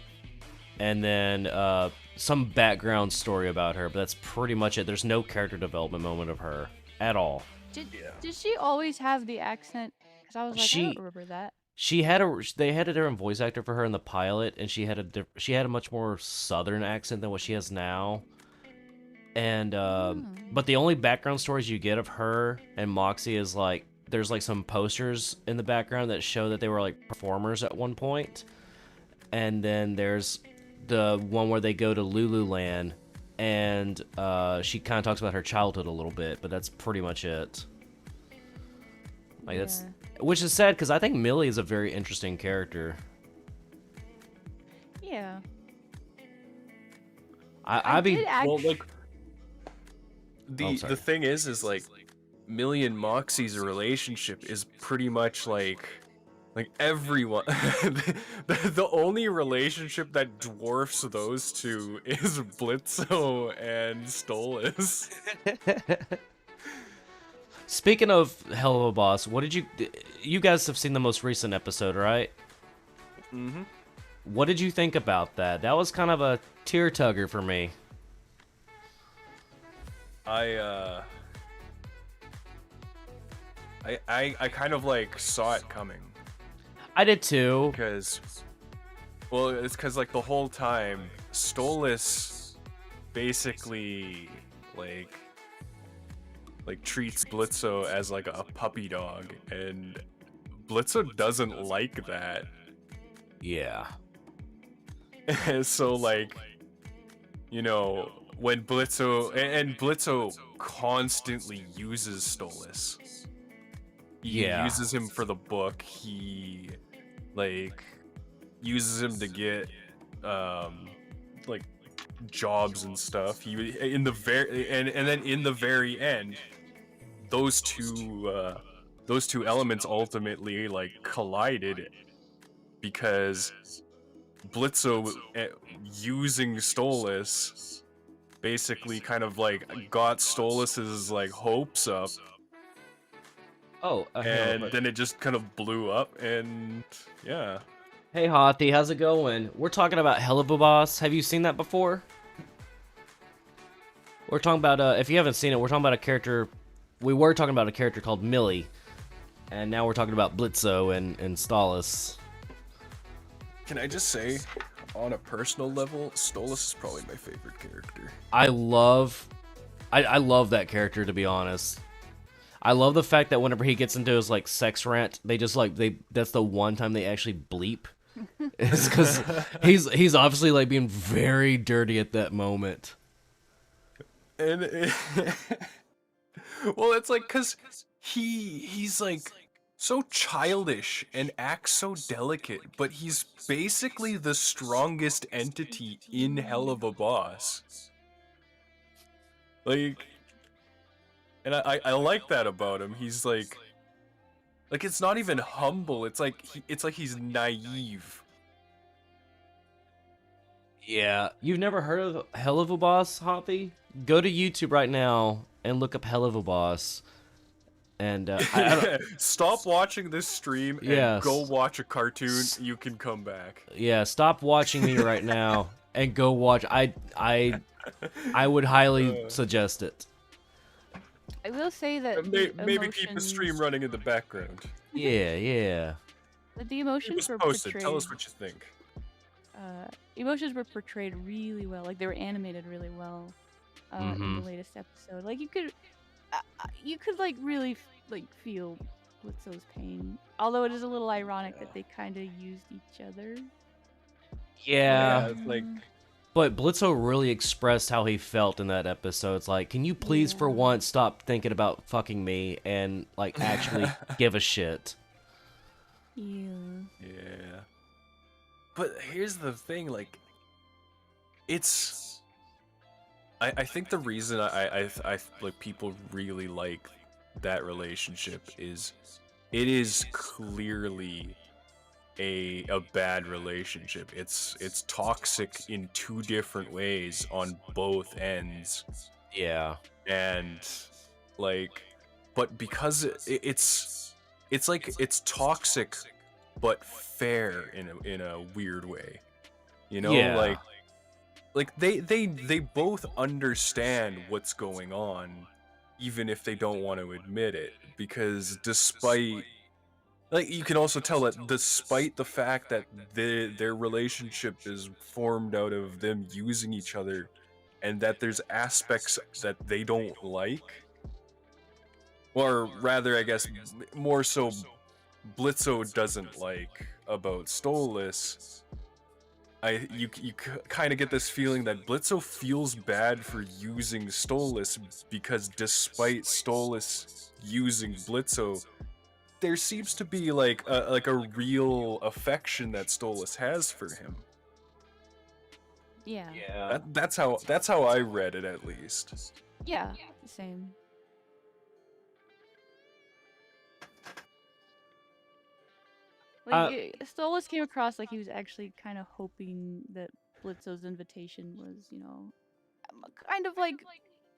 and then some background story about her, but that's pretty much it. There's no character development moment of her at all. Did she always have the accent? Because I was like, I don't remember that. They had a different voice actor for her in the pilot, and she had a much more southern accent than what she has now. And but the only background stories you get of her and Moxie is like there's like some posters in the background that show that they were like performers at one point, and then there's the one where they go to Lululand, and she kind of talks about her childhood a little bit, but that's pretty much it. Like that's, which is sad because I think Millie is a very interesting character. Yeah. Well, like the thing is like Millie and Moxie's relationship is pretty much like everyone. the only relationship that dwarfs those two is Blitzo and Stolas. Speaking of Hell of a Boss, what did you guys have seen the most recent episode, right? Mm-hmm. What did you think about that? That was kind of a tear tugger for me. I kind of like saw it coming. I did too. Because Well, it's because like the whole time, Stolas basically like treats Blitzo as like a puppy dog, and Blitzo doesn't like that. Yeah. So like, you know, when Blitzo and Blitzo constantly uses Stolas. He Yeah. uses him for the book. He like uses him to get like jobs and stuff. He in the very and then in the very end, those two elements ultimately like collided because Blitzo using Stolas basically kind of like got Stolas's like hopes up, Oh, and then it just kind of blew up, and yeah. hey Hothi, how's it going? We're talking about Hell of a Boss. Have you seen that before? We're talking about, if you haven't seen it, we're talking about a character. We were talking about a character called Millie, and now we're talking about Blitzo and Stolas. Can I just say, on a personal level, Stolas is probably my favorite character. I love that character, to be honest. I love the fact that whenever he gets into his like sex rant, they just like that's the one time they actually bleep. It's because he's obviously like being very dirty at that moment. And well, it's like because he's like so childish and acts so delicate, but he's basically the strongest entity in Hell of a Boss. Like, and I like that about him. He's like it's not even humble. It's like he's naive. Yeah, you've never heard of Hell of a Boss, Hoppy? Go to YouTube right now and look up Hell of a Boss. And stop watching this stream and go watch a cartoon. You can come back. Yeah, stop watching me right now and go watch. I would highly suggest it. I will say that Maybe keep the stream running in the background. Yeah. That the emotions were posted. portrayed. Tell us what you think. Emotions were portrayed really well. Like they were animated really well in the latest episode. Like you could like really like feel Blitzo's pain. Although it is a little ironic that they kind of used each other. Yeah, it's like. But Blitzo really expressed how he felt in that episode. It's like, can you please for once stop thinking about fucking me and like actually give a shit? Yeah. But here's the thing, like, it's. I think the reason I like people really like that relationship is it is clearly a bad relationship. It's toxic in two different ways on both ends. Yeah. And like, but because it's like it's toxic but fair in a weird way. You know, Yeah. like they both understand what's going on even if they don't want to admit it, because despite like you can also tell that despite the fact that their relationship is formed out of them using each other and that there's aspects that they don't like, or rather I guess more so Blitzo doesn't like about Stolas, you kind of get this feeling that Blitzo feels bad for using Stolas because despite Stolas using Blitzo, there seems to be like a real affection that Stolas has for him. Yeah. That's how I read it, at least. Yeah. Same. Like Stolas came across like he was actually kind of hoping that Blitzo's invitation was, kind of like,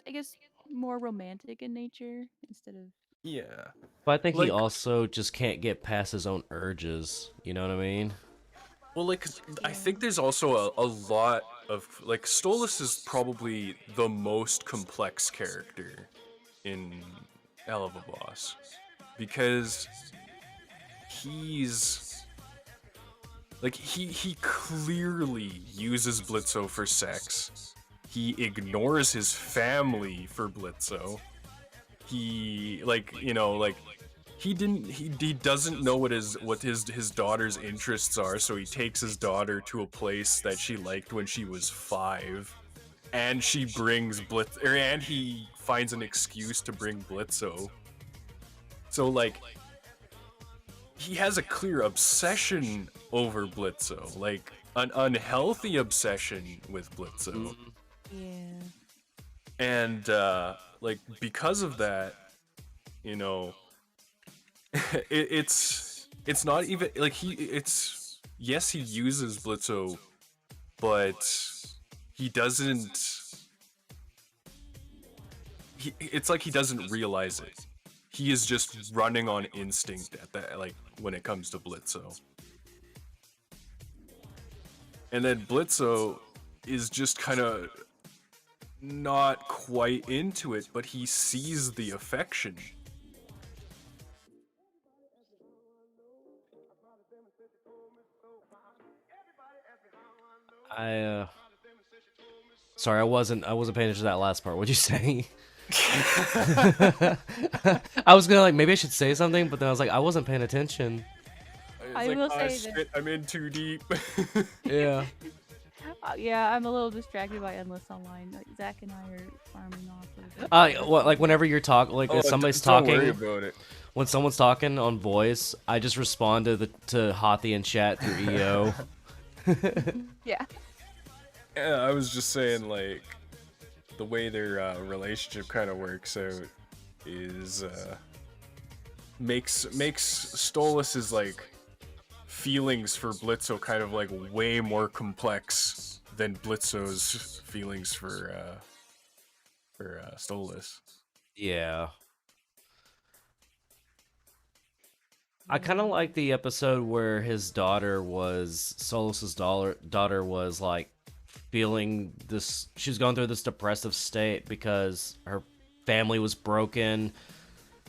I guess, more romantic in nature instead of. Yeah. But I think he Like- also just can't get past his own urges. You know what I mean? Well, like, I think there's also a lot of, like, Stolas is probably the most complex character in Hell of a Boss. Because he's Like, he clearly uses Blitzo for sex. He ignores his family for Blitzo. He, like, you know, like, he doesn't know what his daughter's interests are, so he takes his daughter to a place that she liked when she was 5, and she brings and he finds an excuse to bring Blitzo. So, like, he has a clear obsession over Blitzo, like an unhealthy obsession with Blitzo. Yeah. And like, because of that, you know, it's not even like yes, he uses Blitzo, but he doesn't. It's like he doesn't realize it. He is just running on instinct at that, like, when it comes to Blitzo. And then Blitzo is just kind of not quite into it, but he sees the affection. Sorry, I wasn't paying attention to that last part. What'd you say? I was gonna, like, maybe I should say something, but then I was like, I wasn't paying attention. I will say that. I'm in too deep. Yeah. Yeah, I'm a little distracted by endless online. Like, Zach and I are farming off of it. What, like, whenever you're talking, like, if somebody's don't talking, worry about it. when someone's talking on voice, I just respond to Hothi in chat through EO. Yeah. Yeah, I was just saying, like, the way their relationship kind of works out is makes Stolas's, like, feelings for Blitzo kind of, like, way more complex than Blitzo's feelings for Stolas. Yeah. I kind of like the episode where his daughter was Solus's daughter was, like, feeling this. She was going through this depressive state because her family was broken.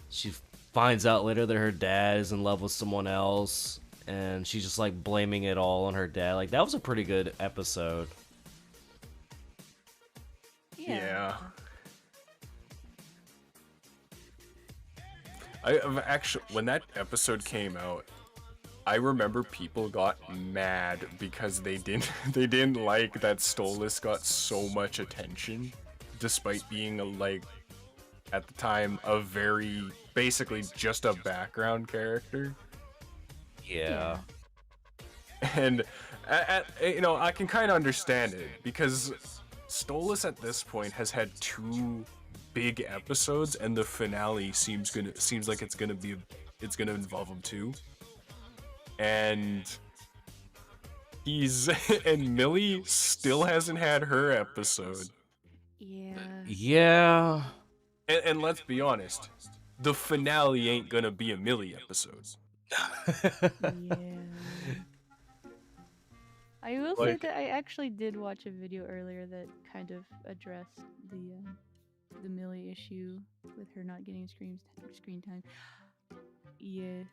She finds out later that her dad is in love with someone else, and she's just, like, blaming it all on her dad. Like, that was a pretty good episode. Yeah. I've actually, when that episode came out, I remember people got mad because they didn't like that Stolas got so much attention, despite being like, at the time, a very, basically just a background character. Yeah. And you know, I can kind of understand it, because Stolas at this point has had 2 big episodes, and the finale seems like it's gonna involve him too. And and Millie still hasn't had her episode. Yeah. Yeah. And let's be honest, the finale ain't gonna be a Millie episode. Yeah. I will say that I actually did watch a video earlier that kind of addressed the Millie issue with her not getting screen time. Yeah.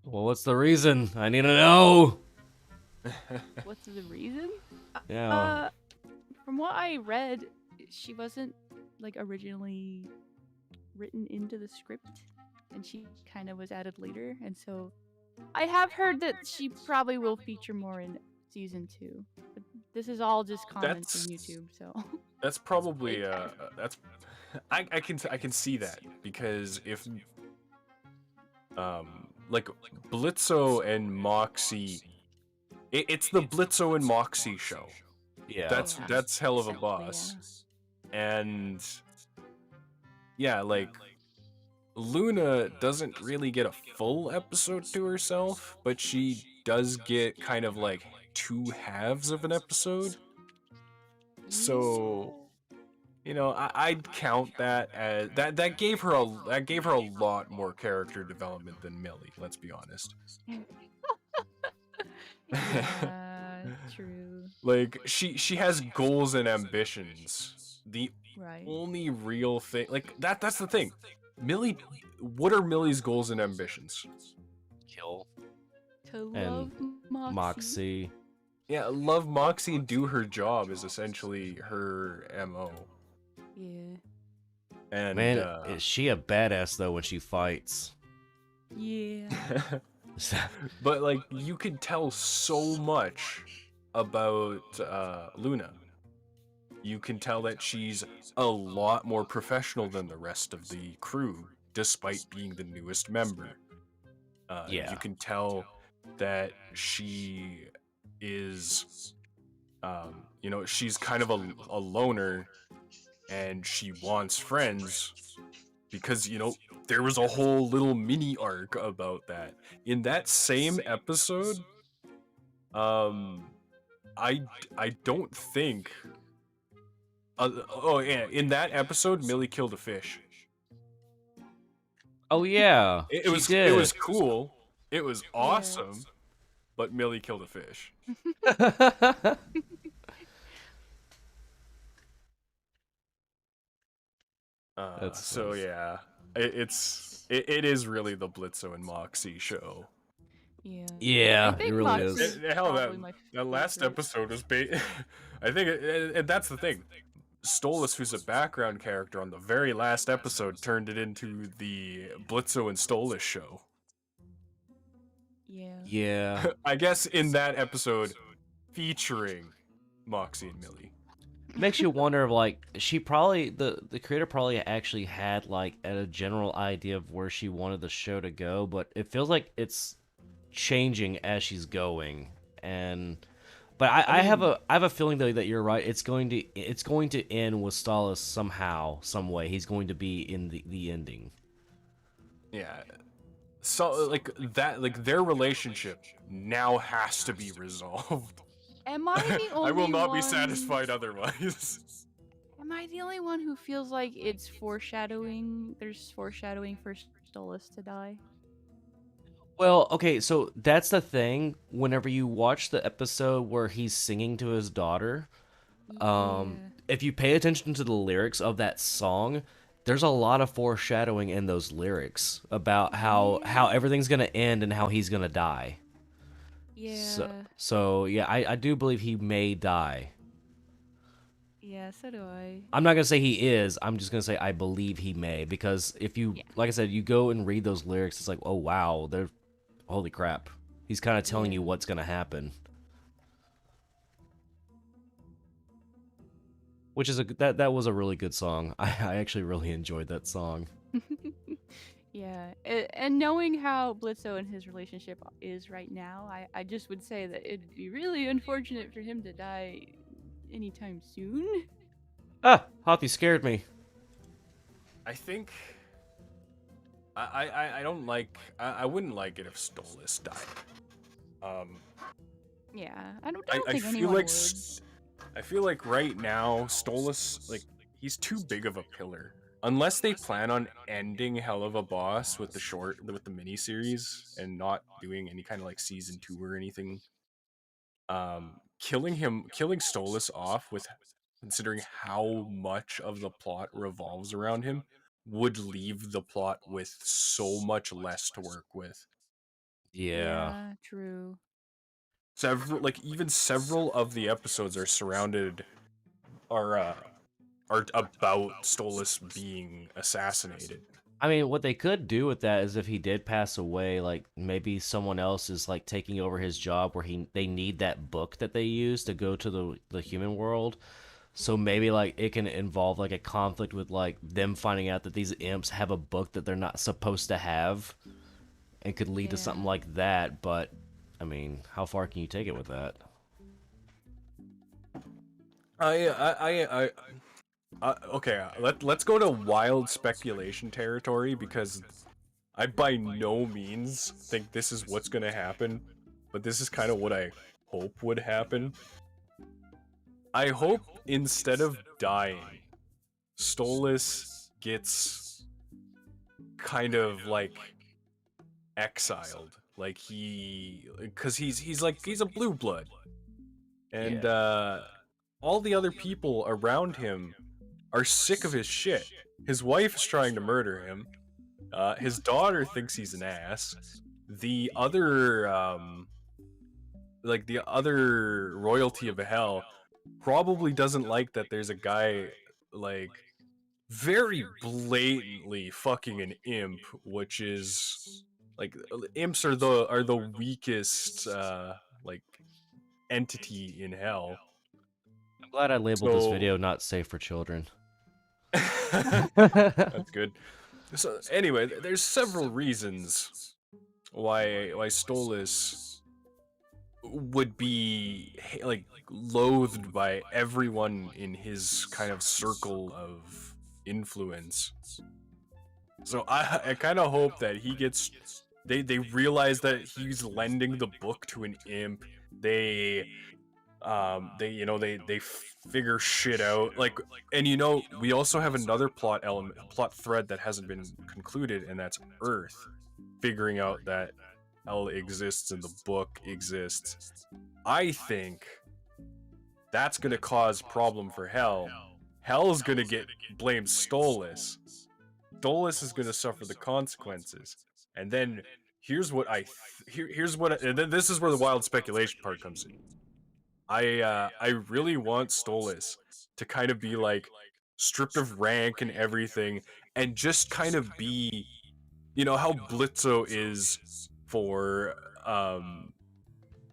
Well, what's the reason? I need to know. What's the reason? Yeah. From what I read, she wasn't, like, originally written into the script, and she kind of was added later, and so I have heard that she probably will feature more in season 2. But this is all just comments on YouTube, so that's probably I can see that, because if like, Blitzo and Moxie, it's the Blitzo and Moxie show. Yeah. That's hell of a boss. And yeah, like, Luna doesn't really get a full episode to herself, but she does get kind of like 2 halves of an episode. So, you know, I'd count that as that gave her a lot more character development than Millie, let's be honest. Yeah, true. Like, she has goals and ambitions. The Right. only real thing, like, that's the thing. Millie, what are Millie's goals and ambitions? Kill. To and love Moxie. Moxie. Yeah, love Moxie and do her job is essentially her MO. Yeah. And Man, is she a badass though when she fights? Yeah. but like you could tell so much about Luna. You can tell that she's a lot more professional than the rest of the crew, despite being the newest member. Yeah. You can tell that she is, she's kind of a loner, and she wants friends because, there was a whole little mini arc about that. In that same episode, I don't think. Oh yeah, in that episode, Millie killed a fish. Oh yeah, It she was did. it was cool. It was Yeah. awesome, but Millie killed a fish. That's So funny. yeah, it is really the Blitzo and Moxie show. Yeah. I Yeah, it think really Moxie's is. Hell, that probably my that last favorite. episode was I think, and that's the thing. Stolas, who's a background character on the very last episode, turned it into the Blitzo and Stolas show. Yeah. Yeah. I guess in that episode, featuring Moxie and Millie. Makes you wonder if like she probably the creator probably actually had like a general idea of where she wanted the show to go, but it feels like it's changing as she's going. But I have a feeling though that you're right. It's going to end with Stalos somehow, some way. He's going to be in the ending. Yeah. So like that, like their relationship now has to be resolved. Am I the only I will not be one- satisfied otherwise. Am I the only one who feels like it's foreshadowing? There's foreshadowing for Stolas to die. Well, okay, so that's the thing. Whenever you watch the episode where he's singing to his daughter, Yeah. if you pay attention to the lyrics of that song, there's a lot of foreshadowing in those lyrics about how everything's gonna end and how he's gonna die. Yeah. So yeah, I do believe he may die. Yeah, so do I. I'm not gonna say he is. I'm just gonna say I believe he may, because if you, like I said, you go and read those lyrics, it's like, oh wow, they're, holy crap. He's kind of telling you Yeah. what's gonna happen. Which is that was a really good song. I actually really enjoyed that song. Yeah, and knowing how Blitzo and his relationship is right now, I just would say that it'd be really unfortunate for him to die anytime soon. Ah, Hoppy scared me. I think I don't like I wouldn't like it if Stolas died. Yeah, I don't think feel anyone like would. I feel like right now Stolas, like, he's too big of a pillar. Unless they plan on ending Hell of a Boss with the mini series and not doing any kind of like season 2 or anything. Killing Stolas off, with considering how much of the plot revolves around him, would leave the plot with so much less to work with. Yeah. True. Even several of the episodes are about Stolas being assassinated. I mean, what they could do with that is if he did pass away, like maybe someone else is like taking over his job where they need that book that they use to go to the human world. So maybe like it can involve like a conflict with like them finding out that these imps have a book that they're not supposed to have, and could lead to something like that. But I mean, how far can you take it with that? Okay, let's go to wild speculation territory, because I by no means think this is what's gonna happen, but this is kind of what I hope would happen. I hope instead of dying, Stolas gets kind of like exiled, like because he's a blue blood, and all the other people around him are sick of his shit. His wife is trying to murder him. His daughter thinks he's an ass. the other like the other royalty of hell probably doesn't like that there's a guy like very blatantly fucking an imp, which is like imps are the weakest like entity in hell. I'm glad I labeled this So video not safe for children. that's good. So anyway, there's several reasons why Stolas would be like loathed by everyone in his kind of circle of influence. So I kind of hope that he gets they realize that he's lending the book to an imp. They they figure shit out, like, and we also have another plot thread that hasn't been concluded, and that's Earth figuring out that hell exists and the book exists. I think that's gonna cause problem for hell. Hell's gonna get blamed Stolas. Stolas is gonna suffer the consequences, and then here's what and then this is where the wild speculation part comes in. I really want Stolas to kind of be like stripped of rank and everything, and just kind of be, how Blitzo is for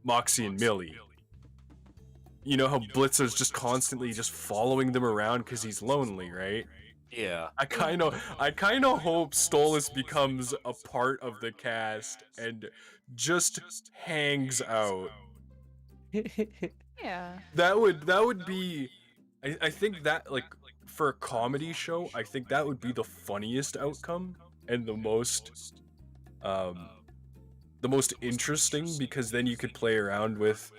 Moxie and Millie. You know how Blitzo's just constantly just following them around because he's lonely, right? Yeah. I kind of hope Stolas becomes a part of the cast and just hangs out. Yeah. That would be, I think that, like, for a comedy show, I think that would be the funniest outcome and the most interesting, because then you could play around with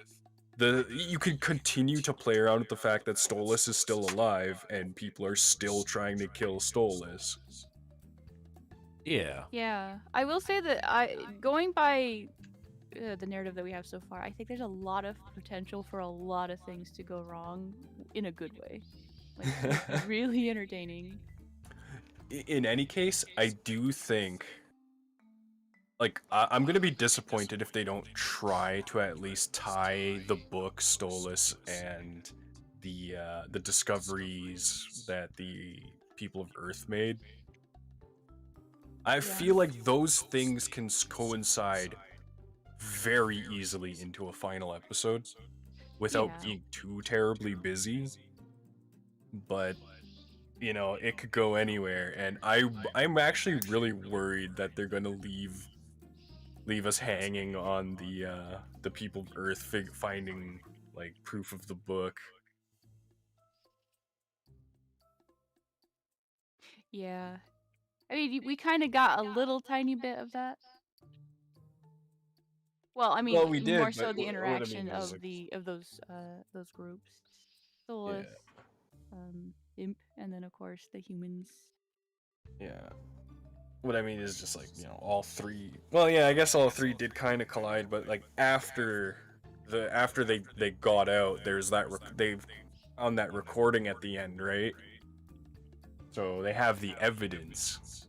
you could continue to play around with the fact that Stolas is still alive and people are still trying to kill Stolas. Yeah. Yeah. I will say that going by the narrative that we have so far, I think there's a lot of potential for a lot of things to go wrong in a good way. Like, really entertaining. In any case, I do think, like, I'm gonna be disappointed if they don't try to at least tie the book Stolas and the discoveries that the people of Earth made. I feel like those things can coincide very easily into a final episode without being too terribly busy. But it could go anywhere, and I'm actually really worried that they're gonna leave us hanging on the people of Earth finding like proof of the book. Yeah. I mean, we kind of got a little tiny bit of that. Well, I mean, Well, we did, more so but the what I interaction mean is, of those groups. Solus, Imp, and then of course the humans. yeah. What I mean is just like, all three. Well, yeah, I guess all three did kind of collide, but like after they got out, there's that they've on that recording at the end, right? So they have the evidence.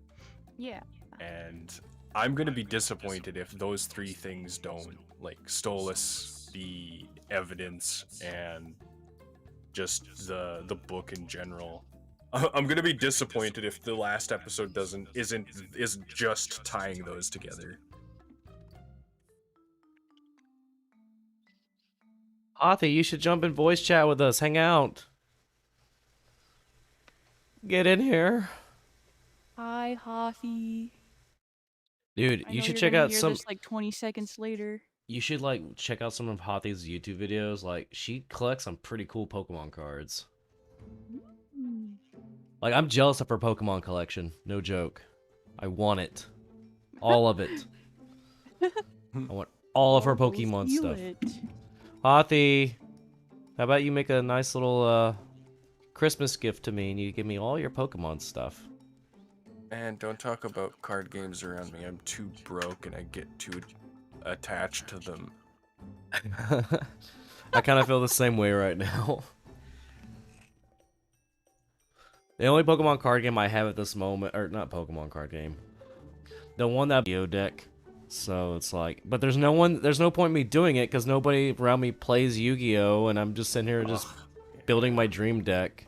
Yeah. And I'm gonna be disappointed if those three things don't, like Stolas, the evidence, and just the book in general. I'm gonna be disappointed if the last episode isn't just tying those together. Hothy, you should jump in voice chat with us. Hang out. Get in here. Hi, Hoffy. Dude, you should check out some. This, like 20 seconds later. You should check out some of Hothy's YouTube videos. Like, she collects some pretty cool Pokemon cards. Like, I'm jealous of her Pokemon collection. No joke. I want it. All of it. I want all of her Pokemon stuff. Hothy, how about you make a nice little Christmas gift to me and you give me all your Pokemon stuff? And don't talk about card games around me. I'm too broke and I get too attached to them. I kind of feel the same way right now. The only Pokemon card game I have at this moment, or not Pokemon card game, the one that video deck, So it's like, but there's no point in me doing it because nobody around me plays Yu-Gi-Oh, and I'm just sitting here just building my dream deck.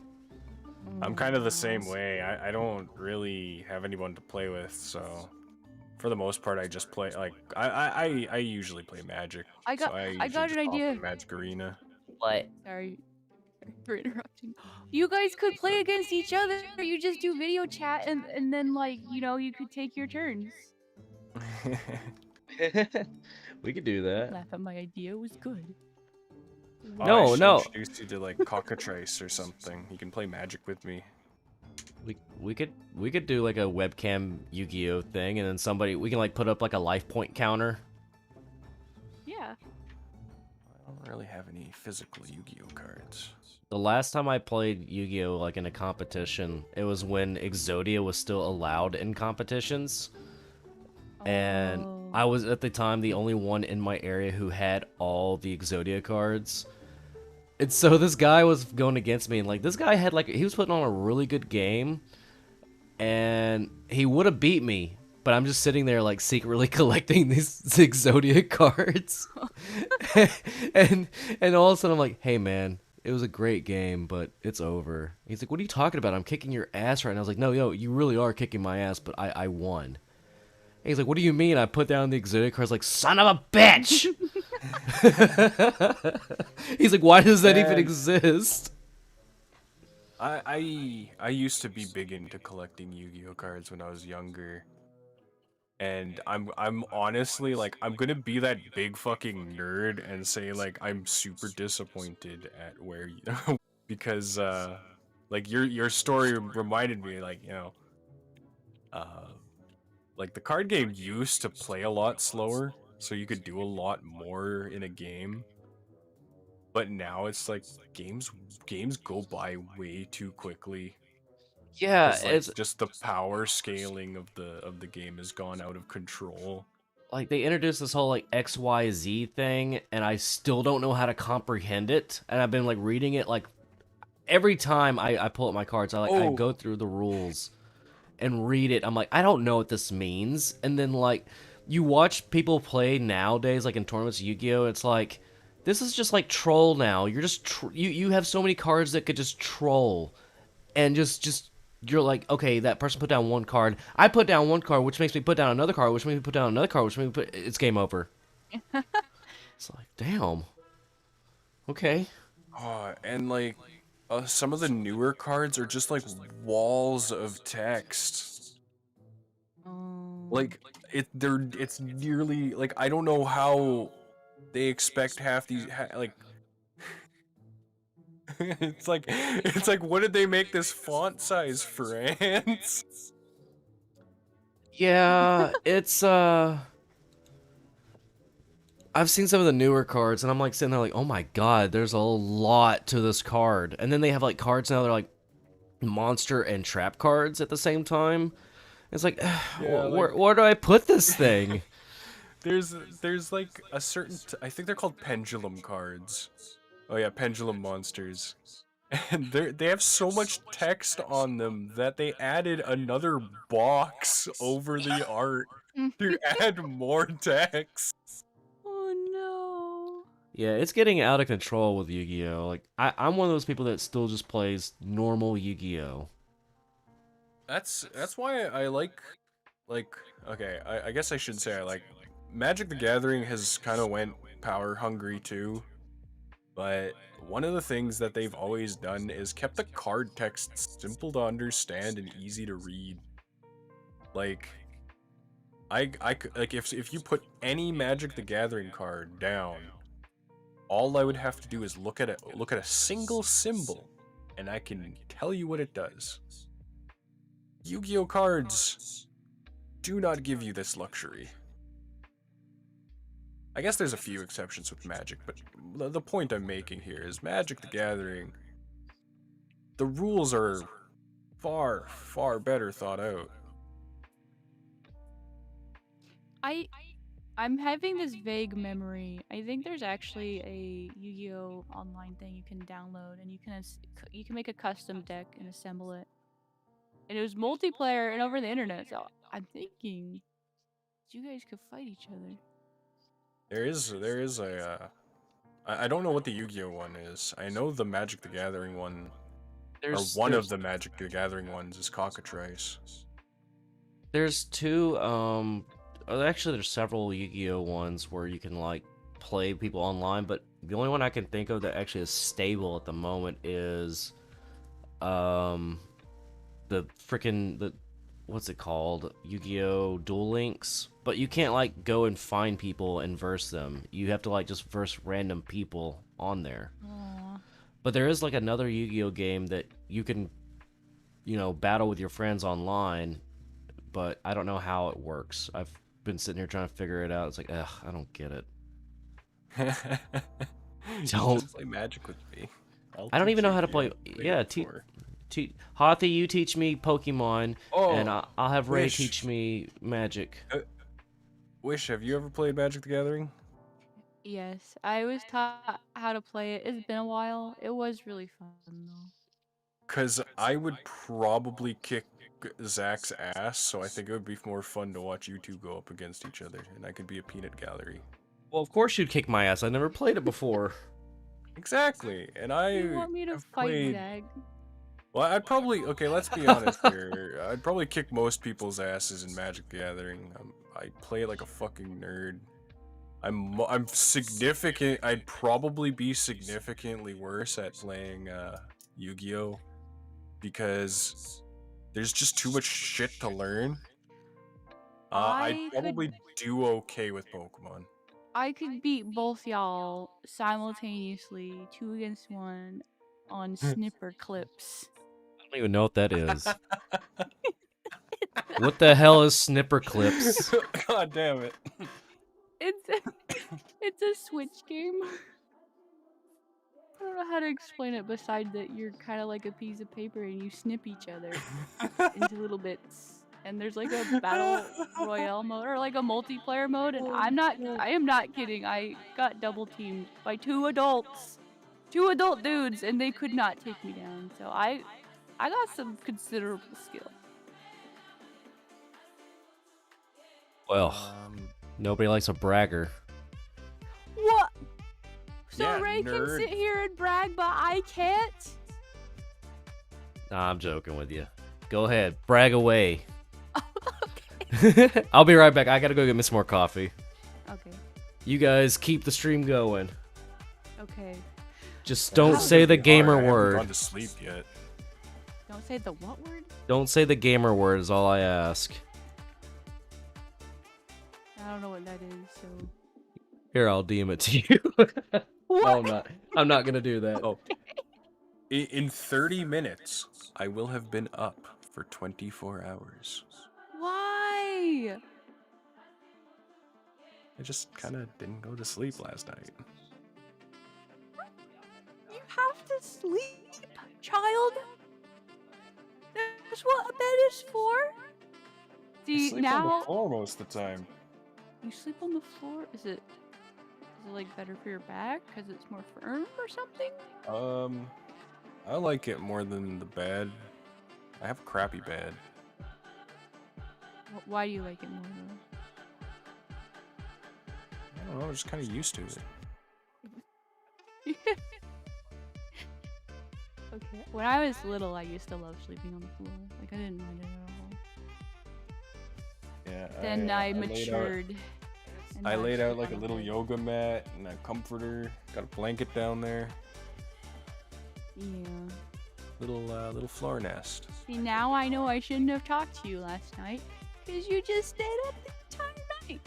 I'm kind of the same way. I don't really have anyone to play with, so for the most part, I just play like I usually play Magic. I got So I I usually got an just hop idea. on Magic Arena. What? Sorry for interrupting. You guys could play against each other. You just do video chat and then like, you know, you could take your turns. We could do that. Laugh at my idea. It was good. Oh, I No, should no. introduce you to like Cockatrice or something. You can play Magic with me. We could do like a webcam Yu-Gi-Oh thing, and then we can like put up like a life point counter. Yeah. I don't really have any physical Yu-Gi-Oh cards. The last time I played Yu-Gi-Oh like in a competition, it was when Exodia was still allowed in competitions. And I was at the time the only one in my area who had all the Exodia cards. And so this guy was going against me, and like this guy had like he was putting on a really good game, and he would have beat me, but I'm just sitting there like secretly collecting these Exodia cards. and all of a sudden I'm like, "Hey man, it was a great game, but it's over." He's like, "What are you talking about? I'm kicking your ass right now." I was like, "No, yo, you really are kicking my ass, but I won." He's like, "What do you mean?" I put down the Exodia cards, like, son of a bitch! He's like, "Why does that even exist?" I used to be big into collecting Yu-Gi-Oh cards when I was younger. And I'm honestly like I'm gonna be that big fucking nerd and say like I'm super disappointed at where you because like your story reminded me like uh like the card game used to play a lot slower, so you could do a lot more in a game. But now it's like games go by way too quickly. Yeah, Because like it's just the power scaling of the game has gone out of control. like they introduced this whole like XYZ thing, and I still don't know how to comprehend it. And I've been like reading it like every time I pull up my cards, I Oh, go through the rules and read it. I'm like, I don't know what this means. And then like you watch people play nowadays, like in tournaments of Yu-Gi-Oh, it's like this is just like troll now. You're just you have so many cards that could just troll, and just you're like, okay, that person put down one card. I put down one card, which makes me put down another card, which makes me put down another card, which makes me put. It's game over. It's like, damn. Okay. and like some of the newer cards are just like walls of text. Like it's nearly like I don't know how they expect half these like it's like what did they make this font size for ants? Yeah, it's I've seen some of the newer cards, and I'm like sitting there like, oh my god, there's a lot to this card. And then they have like cards now that are like monster and trap cards at the same time. It's like, Yeah, like where do I put this thing? there's like a certain I think they're called pendulum cards. Oh yeah, pendulum monsters. And they have so much text on them that they added another box over the art to add more text. Oh no. Yeah, it's getting out of control with Yu-Gi-Oh. Like, I'm one of those people that still just plays normal Yu-Gi-Oh. That's why I like okay, I guess I should say I like Magic the Gathering has kind of went power hungry too. But one of the things that they've always done is kept the card text simple to understand and easy to read. Like like if you put any Magic the Gathering card down, all I would have to do is look at a single symbol, and I can tell you what it does. Yu-Gi-Oh cards do not give you this luxury. I guess there's a few exceptions with Magic, but the point I'm making here is Magic the Gathering, the rules are far, far better thought out. I'm having this vague memory. I think there's actually a Yu-Gi-Oh online thing you can download, and you can make a custom deck and assemble it. And it was multiplayer and over the internet. So I'm thinking You guys could fight each other. There is a. I don't know what the Yu-Gi-Oh one is. I know the Magic the Gathering one, or one of the Magic the Gathering ones is Cockatrice. There's two. Actually, there's several Yu-Gi-Oh ones where you can like play people online, but the only one I can think of that actually is stable at the moment is the freaking what's it called? Yu-Gi-Oh! Duel Links. But you can't like go and find people and verse them. You have to like just verse random people on there. Aww. But there is like another Yu-Gi-Oh! Game that you can, battle with your friends online. But I don't know how it works. I've been sitting here trying to figure it out. It's like, ugh, I don't get it. Don't just play Magic with me. I don't even know how to play. Yeah, Hothy, you teach me Pokemon, and I'll have Ray teach me Magic. Wish, have you ever played Magic the Gathering? Yes, I was taught how to play it. It's been a while. It was really fun though. Cause I would probably kick Zach's ass, so I think it would be more fun to watch you two go up against each other, and I could be a peanut gallery. Well, of course you'd kick my ass. I never played it before. Exactly, and I You want me to have fight played... Zag? Well, I'd probably... Okay, let's be honest here. I'd probably kick most people's asses in Magic the Gathering. I play like a fucking nerd. I'm significant... I'd probably be significantly worse at playing Yu-Gi-Oh! Because there's just too much shit to learn. I'd probably do okay with Pokemon. I could beat both y'all simultaneously, 2 against 1, on snipper clips. I don't even know what that is. What the hell is snipper clips? God damn it. It's a Switch game. I don't know how to explain it besides that you're kind of like a piece of paper and you snip each other into little bits. And there's like a battle royale mode or like a multiplayer mode, and I am not kidding. I got double teamed by 2 adult dudes, and they could not take me down. So I got some considerable skill. Well, nobody likes a bragger. What? So Yeah, Ray nerd. can sit here and brag, but I can't? Nah, I'm joking with you. Go ahead, brag away. Okay. I'll be right back. I gotta go get me some more coffee. Okay. You guys keep the stream going. Okay. Just don't say the gamer I haven't word. gone to sleep yet. Don't say the what word? Don't say the gamer word is all I ask. I don't know what that is, so... Here, I'll DM it to you. What? No, I'm not. I'm not gonna do that. Oh. In 30 minutes, I will have been up for 24 hours. Why? I just kind of didn't go to sleep last night. You have to sleep, child? That's what a bed is for? See, now... on the floor most of the time. You sleep on the floor? Is it like better for your back because it's more firm or something? I like it more than the bed. I have a crappy bed. Why do you like it more though? I don't know, I'm just kind of used to it. Okay. When I was little, I used to love sleeping on the floor. Like, I didn't mind it at all. Yeah. Then I matured. I laid out like a little yoga mat and a comforter. Got a blanket down there. Yeah. Little floor nest. See, now I know I shouldn't have talked to you last night, because you just stayed up the entire night.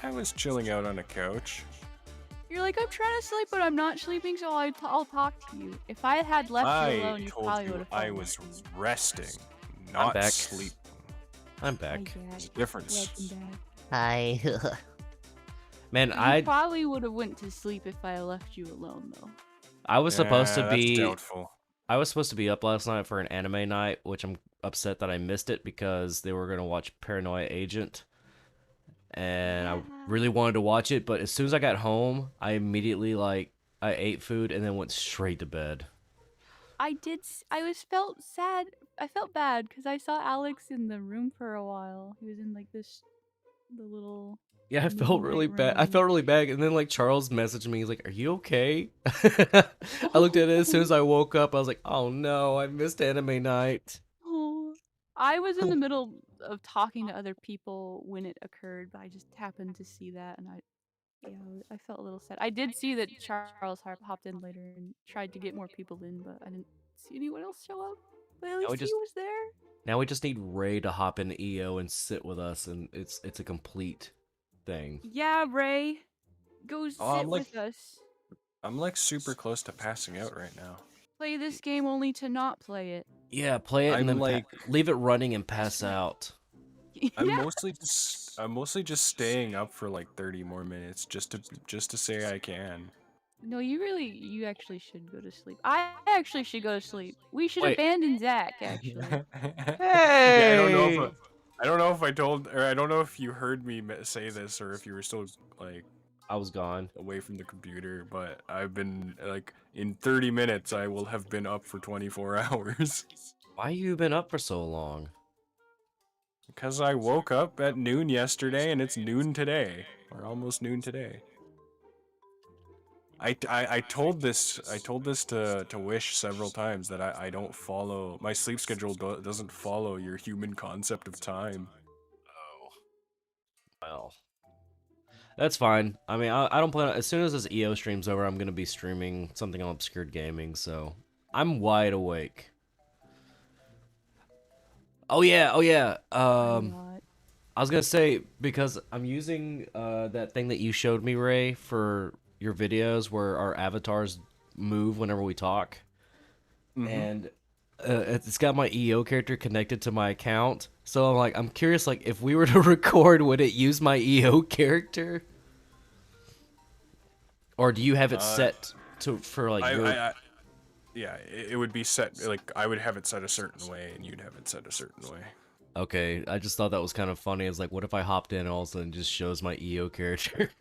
I was chilling out on a couch. You're like, I'm trying to sleep, but I'm not sleeping, so I'll talk to you. If I had left you alone, you probably would have I was resting, not back. sleeping. I'm back. There's a difference. Hi. Man, You probably would have went to sleep if I left you alone, though. I was supposed to That's be. doubtful. I was supposed to be up last night for an anime night, which I'm upset that I missed it because they were gonna watch Paranoia Agent, and I really wanted to watch it. But as soon as I got home, I immediately I ate food and then went straight to bed. I felt sad. I felt bad because I saw Alex in the room for a while. He was in like this The little Yeah, I felt really midnight bad. I rain. felt really bad, and then like Charles messaged me. He's like, "Are you okay?" I looked at it as soon as I woke up. I was like, "Oh no, I missed anime night." Oh. I was in the middle of talking to other people when it occurred, but I just happened to see that, and I felt a little sad. I did see that Charles hopped in later and tried to get more people in, but I didn't see anyone else show up. But at Now we least he just was there. now we just need Ray to hop in EO and sit with us, and it's a complete thing. Yeah, Ray, go Oh, sit with us. I'm like super close to passing out right now. Play this game only to not play it. Yeah, play it and I'm then like leave it running and That's pass right. out. Yeah. I'm mostly just staying up for like 30 more minutes just to say I can. No, you actually should go to sleep. I actually should go to sleep. We should Wait. abandon Zach, actually. Yeah, Hey! I don't know if I told, or I don't know if you heard me say this, or if you were still like I was gone. away from the computer. But I've been like in 30 minutes, I will have been up for 24 hours. Why you been up for so long? Because I woke up at noon yesterday, and it's noon today, or almost noon today. I told this to Wish several times that I don't follow my sleep schedule doesn't follow your human concept of time. Oh. Well. That's fine. I mean, I don't plan. As soon as this EO stream's over, I'm gonna be streaming something on Obscured Gaming, so I'm wide awake. Oh yeah, oh yeah. I'm not. I was gonna say because I'm using that thing that you showed me, Ray, for your videos where our avatars move whenever we talk, and it's got my EO character connected to my account. So I'm curious, like if we were to record, would it use my EO character? Or do you have it set for like your... Yeah, it would be set, like, I would have it set a certain way, and you'd have it set a certain way. Okay, I just thought that was kind of funny. It's like, what if I hopped in and all of a sudden it just shows my EO character?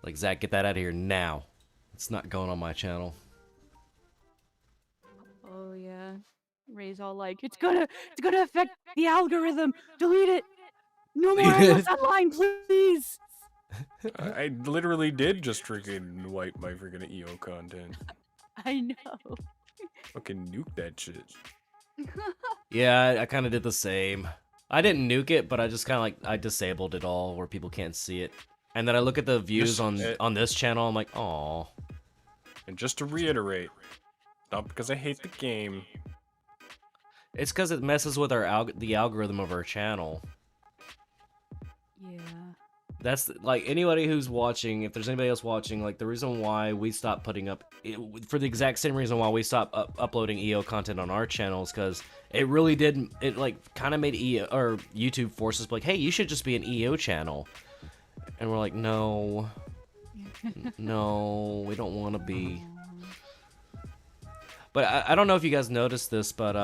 Like, Zach, get that out of here now. It's not going on my channel. Oh yeah. Ray's all like, it's gonna affect the algorithm. Delete it. No more endless online, please. I literally did just freaking wipe my freaking EO content. I know. Fucking nuke that shit. Yeah, I kind of did the same. I didn't nuke it, but I just kind of like, I disabled it all where people can't see it. And then I look at the views on this channel, I'm like, aw. And just to reiterate, not because I hate the game. It's because it messes with our the algorithm of our channel. Yeah. That's like anybody who's watching, if there's anybody else watching, like the reason why we stopped putting up, for the exact same reason why we stopped uploading EO content on our channel is because it really did, it like kind of made EO, or YouTube force us like, hey, you should just be an EO channel. And we're like, no, no, we don't want to be. But I don't know if you guys noticed this, but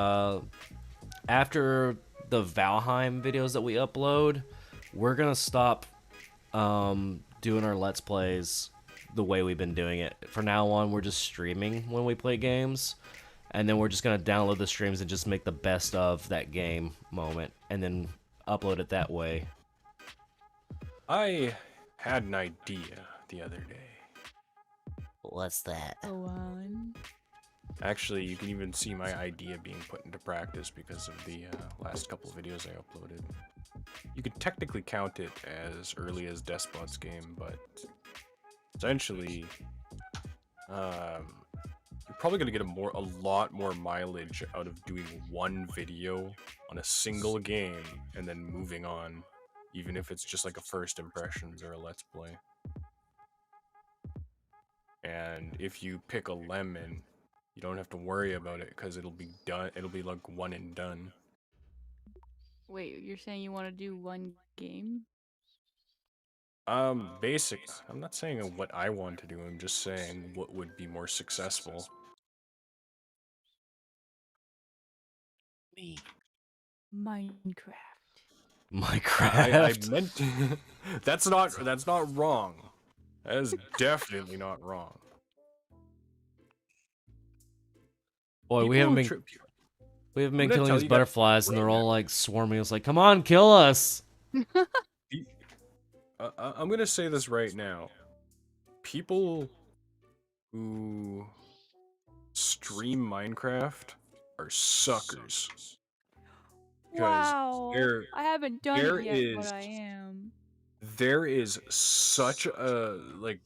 after the Valheim videos that we upload, we're gonna stop doing our Let's Plays the way we've been doing it. For now on, we're just streaming when we play games, and then we're just gonna download the streams and just make the best of that game moment, and then upload it that way. I had an idea the other day. What's that? Go on. Actually, you can even see my idea being put into practice because of the last couple of videos I uploaded. You could technically count it as early as Despot's game, but essentially, you're probably gonna get a lot more mileage out of doing one video on a single game and then moving on, even if it's just like a first impressions or a Let's Play. And if you pick a lemon, you don't have to worry about it because it'll be done. It'll be like one and done. Wait, you're saying you want to do one game? Basic. I'm not saying what I want to do. I'm just saying what would be more successful. Me. Minecraft. Minecraft. I meant to, that's not wrong. That is definitely not wrong. Boy, we haven't been. We have I'm been gonna killing tell these you guys butterflies, and right they're all now. like swarming. It's like, come on, kill us. I'm gonna say this right now. People who stream Minecraft are suckers. Because Wow. there I haven't done it there yet, but is I am. there is such a like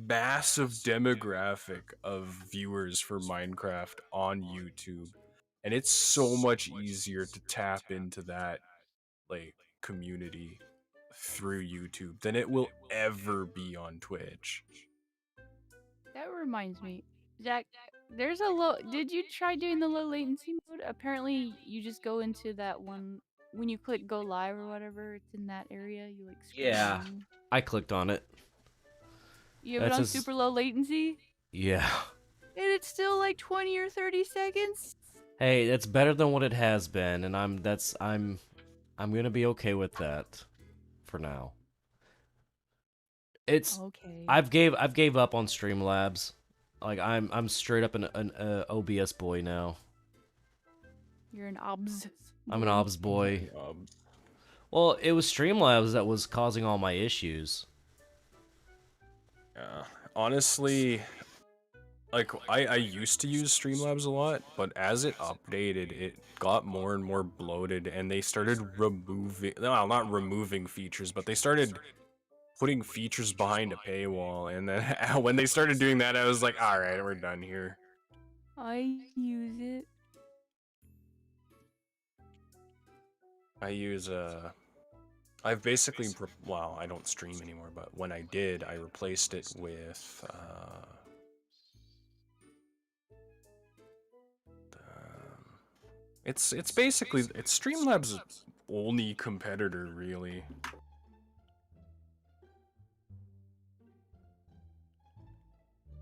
massive demographic of viewers for Minecraft on YouTube. And it's so much easier to tap into that like community through YouTube than it will ever be on Twitch. That reminds me, Zach. There's a low. Did you try doing the low latency mode? Apparently, you just go into that one when you click go live or whatever. It's in that area. You like scroll Yeah, down. I clicked on it. You have it That's on just super low latency, yeah. and it's still like 20 or 30 seconds. Hey, it's better than what it has been, and I'm gonna be okay with that for now. It's Okay. I've gave up on Streamlabs. Like I'm straight up an OBS boy now. You're an obs. I'm an boy. OBS boy. Um, Well, it was Streamlabs that was causing all my issues. honestly, like I used to use Streamlabs a lot, but as it updated, it got more and more bloated, and they started removing, well, not removing features, but they started putting features behind a paywall, and then when they started doing that, I was like, all right, we're done here. I use it. I use I've basically well, I don't stream anymore, but when I did, I replaced it with it's basically it's Streamlabs' only competitor, really.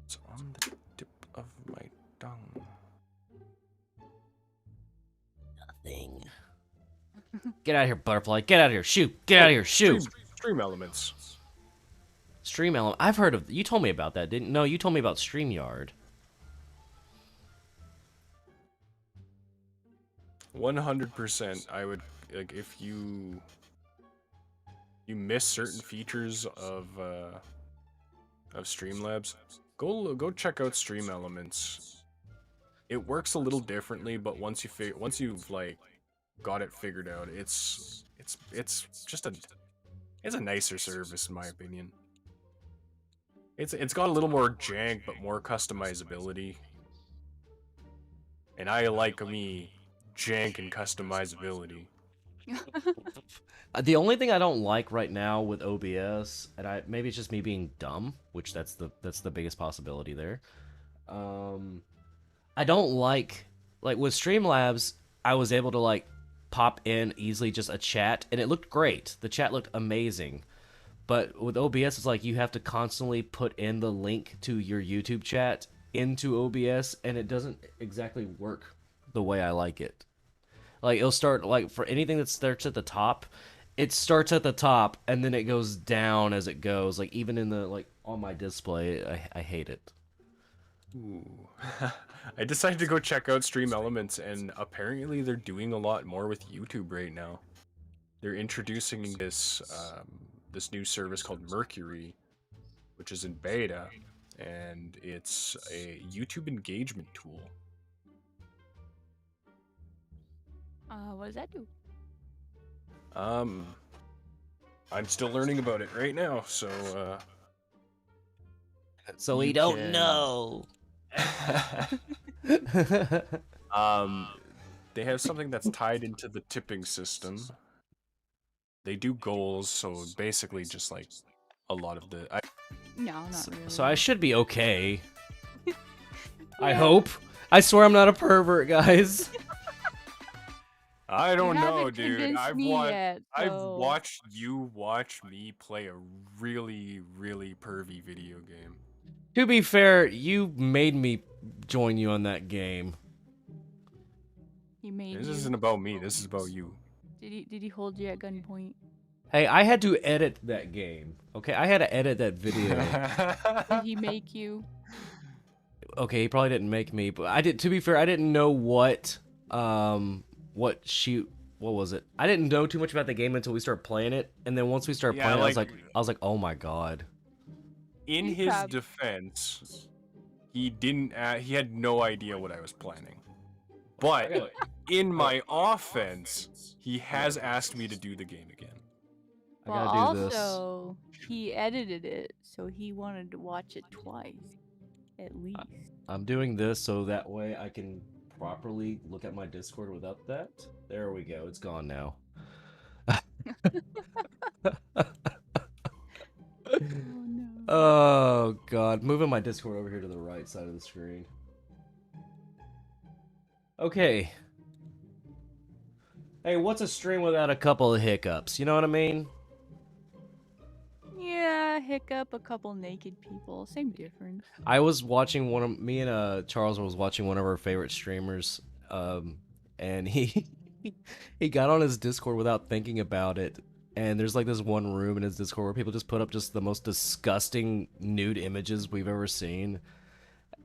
It's on the tip of my tongue. Nothing. Get out of here, butterfly. Get out of here. Shoot. Get out of here. Shoot. Stream elements. Stream element. I've heard of. You told me about that, didn't? No, you told me about StreamYard. 100%. I would like if you miss certain features of Streamlabs, go check out Stream Elements. It works a little differently, but once you've like got it figured out, it's just it's a nicer service in my opinion. It's got a little more jank, but more customizability. And I like me jank and customizability. The only thing I don't like right now with OBS, and maybe it's just me being dumb, which that's the biggest possibility there. I don't like with Streamlabs, I was able to like pop in easily just a chat, and it looked great. The chat looked amazing. But with OBS, it's like you have to constantly put in the link to your YouTube chat into OBS, and it doesn't exactly work the way I like it. Like, it'll start, like, for anything that starts at the top, it starts at the top, and then it goes down as it goes. Like, even in the, like, on my display, I hate it. Ooh. I decided to go check out Stream Elements, and apparently they're doing a lot more with YouTube right now. They're introducing this this new service called Mercury, which is in beta, and it's a YouTube engagement tool. What does that do? I'm still learning about it right now, so So we you don't can- know. They have something that's tied into the tipping system. They do goals, so basically just like a lot of the. No, not really. So I should be okay. I Yeah. hope. I swear I'm not a pervert, guys. I don't You know, haven't dude. convinced I've me watched. yet, I've so- watched you watch me play a really, really pervy video game. To be fair, you made me join you on that game. He made This you. isn't about me. This is about you. Did he hold you at gunpoint? Hey, I had to edit that game. Okay, I had to edit that video. Did he make you? Okay, he probably didn't make me, but I did. To be fair, I didn't know what what was it? I didn't know too much about the game until we started playing it, and then once we started Yeah, playing, like- I was like, oh my god. In You his prob- defense, he didn't. He had no idea what I was planning. But in my offense, he has asked me to do the game again. I Well, gotta do this. also, he edited it, so he wanted to watch it twice, at least. I'm doing this so that way I can properly look at my Discord without that. There we go. It's gone now. Oh no. Oh god, moving my Discord over here to the right side of the screen. Okay. Hey, what's a stream without a couple of hiccups? You know what I mean? Yeah, hiccup, a couple naked people, same difference. I was watching me and Charles was watching one of our favorite streamers, and he got on his Discord without thinking about it. And there's like this one room in his Discord where people just put up just the most disgusting nude images we've ever seen.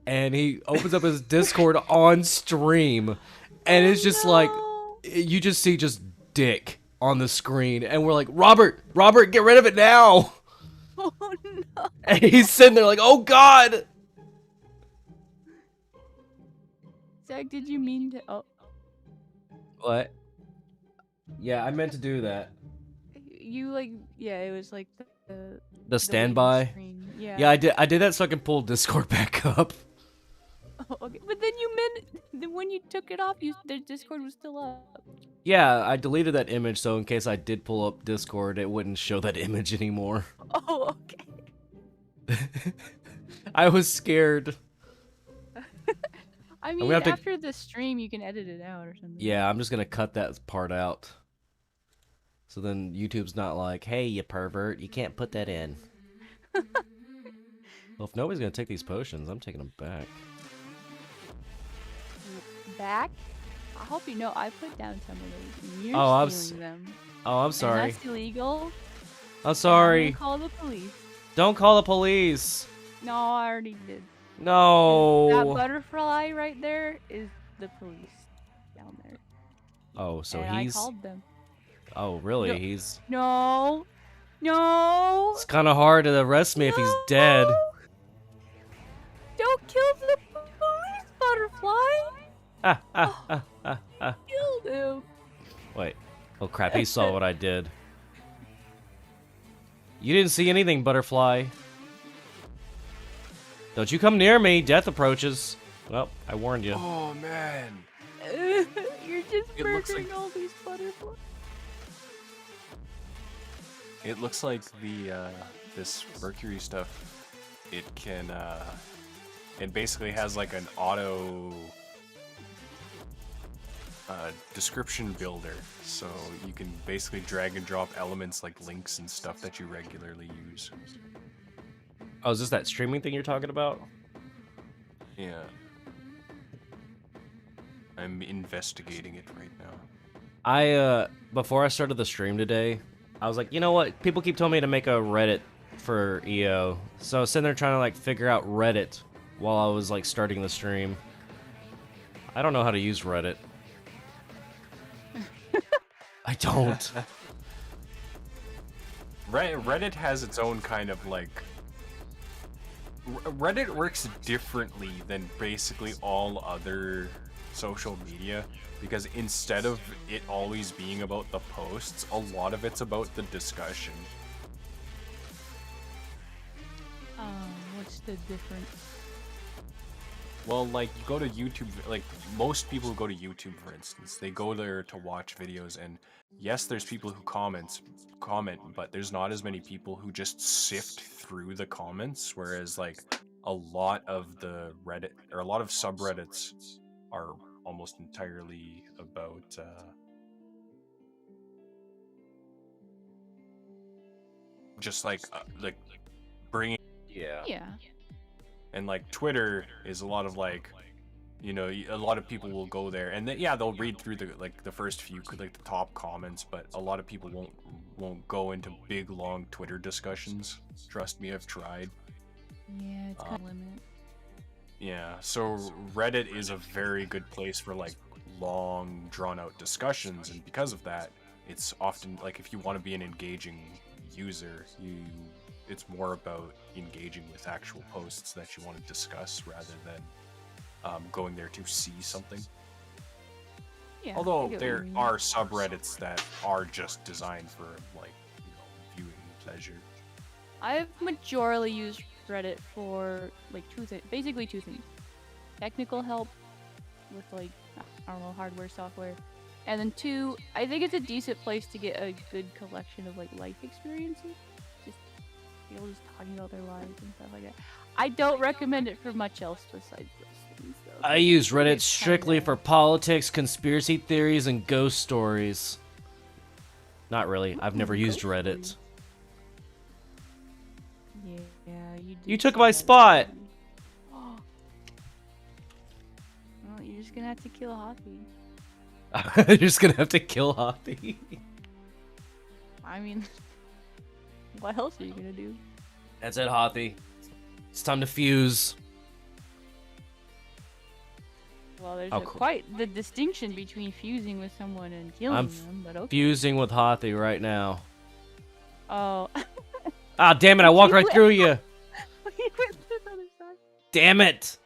And he opens up his Discord on stream, and it's just like, you just see just dick on the screen, and we're like, Robert, get rid of it now. Oh no. And he's sitting there like, oh god. Zach, did you mean to? Oh, What? Yeah, I meant to do that. you like? Yeah, it was like the The standby. screen. Yeah. Yeah, I did that so I can pull Discord back up. Oh, okay, but then you meant then when you took it off, the Discord was still up. Yeah, I deleted that image so in case I did pull up Discord, it wouldn't show that image anymore. Oh, okay. I was scared. I gonna mean, have to- after the stream, you can edit it out or something. Yeah, I'm just gonna cut that part out. So then YouTube's not like, hey, you pervert, you can't put that in. Well, if nobody's gonna take these potions, I'm taking them back. Back. I hope you know I put down some of those. And you're Oh, I'm stealing them. Oh, I'm And sorry. that's illegal. I'm and sorry. I'm gonna call the police. Don't call the police. No, I already did. That No. butterfly right there is the police down there. Oh, so and he's. I called them. Oh, really? No. He's. No. No. It's kind of hard to arrest me if he's dead. No. Don't kill the police butterfly. Killed him. Wait. Oh crap, he saw what I did. You didn't see anything, butterfly. Don't you come near me, death approaches. Well, I warned you. Oh man. You're just It looks murdering like- all these butterflies. It looks like the this Mercury stuff. It can it basically has like an auto description builder, so you can basically drag and drop elements like links and stuff that you regularly use. Oh, is this that streaming thing you're talking about? Yeah. I'm investigating it right now. Before I started the stream today, I was like, you know what? People keep telling me to make a Reddit for EO. So I was sitting there trying to like figure out Reddit while I was like starting the stream. I don't know how to use Reddit. I don't. Reddit has its own kind of like... Reddit works differently than basically all other social media, because instead of it always being about the posts, a lot of it's about the discussion. What's the difference? Well, like, you go to YouTube, like, most people who go to YouTube, for instance, they go there to watch videos, and yes, there's people who comment, but there's not as many people who just sift through the comments, whereas, like, a lot of the Reddit, or a lot of subreddits are almost entirely about, just, like bringing... Yeah. Yeah. And like Twitter is a lot of like, you know, a lot of people will go there and yeah, they'll read through the first few, like the top comments, but a lot of people won't go into big long Twitter discussions. Trust me, I've tried. Yeah, it's kind of limit. Yeah, so Reddit is a very good place for like long, drawn-out discussions, and because of that, it's often like if you want to be an engaging user, it's more about engaging with actual posts that you want to discuss rather than going there to see something. Yeah, I Although get what you there mean. are subreddits that are just designed for like viewing pleasure. I've majorly used Reddit for like basically two things: technical help with like I don't know, hardware, software, and then two, I think it's a decent place to get a good collection of like life experiences. Just people just talking about their lives and stuff like that. I don't recommend it for much else besides those things, though. I use Reddit It's strictly for kinda- politics, conspiracy theories, and ghost stories. Not really. I've never used ghost Reddit. stories. Yeah, you. You did took say my that spot. already. Well, you're just gonna have to kill Hoppy. You're just gonna have to kill Hoppy. I mean, what else are you gonna do? That's it, Hoppy. It's time to fuse. Well, there's Oh, cool. quite the distinction between fusing with someone and killing I'm them, but okay. Fusing with Hoppy right now. Oh. Ah, damn it! I walked right through you. We went to the other side. Damn it!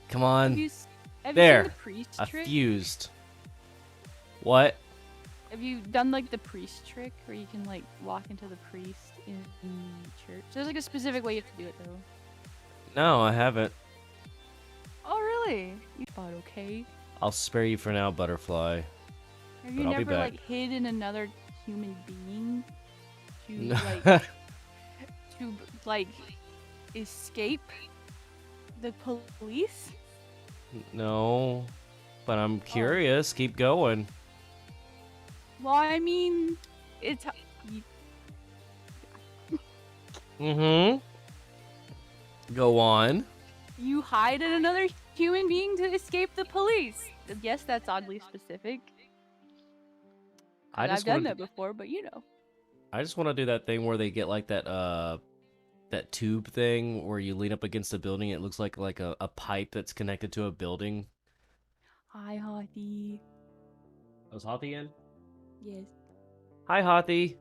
Come Have on. you, have you There. seen the priest I trick? fused. What? Have you done like the priest trick where you can like walk into the priest in church? There's like a specific way you have to do it though. No, I haven't. Oh really? You thought okay? I'll spare you for now, Butterfly. Have you But I'll be never back. like hid in another human being to No. like escape the police? No, but I'm curious. Keep going. Well, I mean, it's Mm-hmm. Go on. you hide in another human being to escape the police. Yes, that's oddly specific. I I've just done wanna that before, but you know. I just want to do that thing where they get like that tube thing where you lean up against a building. It looks like a pipe that's connected to a building. Hi, Hottie. Was Hothy in? Yes. Hi, Hothy.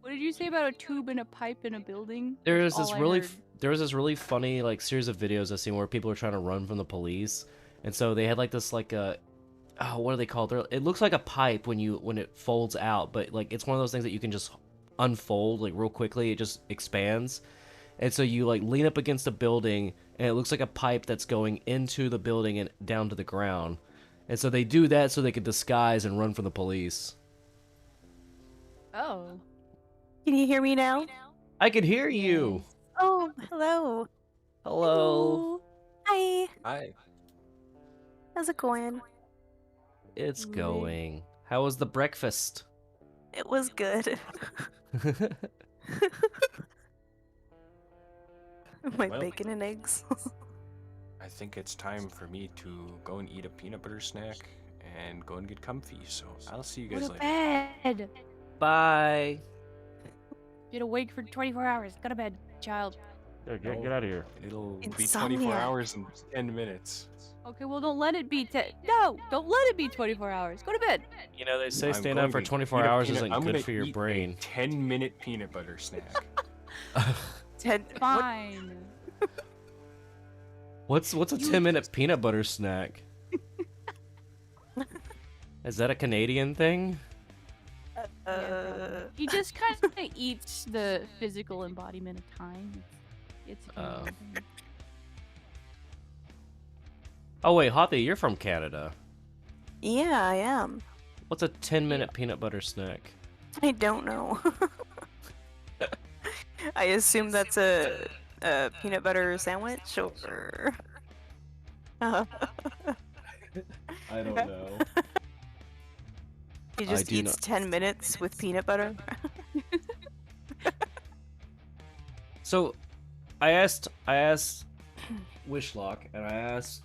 What did you say about a tube and a pipe in a building? There's That's this all I really heard. there was this really funny like series of videos I've seen where people are trying to run from the police, and so they had like this like a what are they called? It looks like a pipe when it folds out, but like it's one of those things that you can just unfold like real quickly. It just expands, and so you like lean up against a building, and it looks like a pipe that's going into the building and down to the ground, and so they do that so they can disguise and run from the police. Oh. Can you hear me now? I could hear you. Oh, hello. Hello. Hi. Hi. How's it going? It's Good. going. How was the breakfast? It was good. My Well. bacon and eggs. I think it's time for me to go and eat a peanut butter snack and go and get comfy. So I'll see you Go guys to later. bed. Bye. Get awake for 24 hours. Go to bed, child. Get out of here. It'll be 24 Insomnia. hours and 10 minutes. Okay, well, don't let it be No, don't let it be 24 hours. Go to bed. You know, they say I'm staying going up for to 24 eat a hours peanut- isn't I'm good gonna for your eat a brain. 10-minute peanut butter snack. 10. What? Fine. What's a 10-minute peanut butter snack? Is that a Canadian thing? He just kind of eats the physical embodiment of time. It's a Oh. thing. Oh wait, Hothy, you're from Canada. Yeah, I am. What's a 10-minute peanut butter snack? I don't know. I assume that's a peanut butter sandwich or. I don't know. He I just do eats not- 10 minutes with peanut butter. So, I asked Wishlock and I asked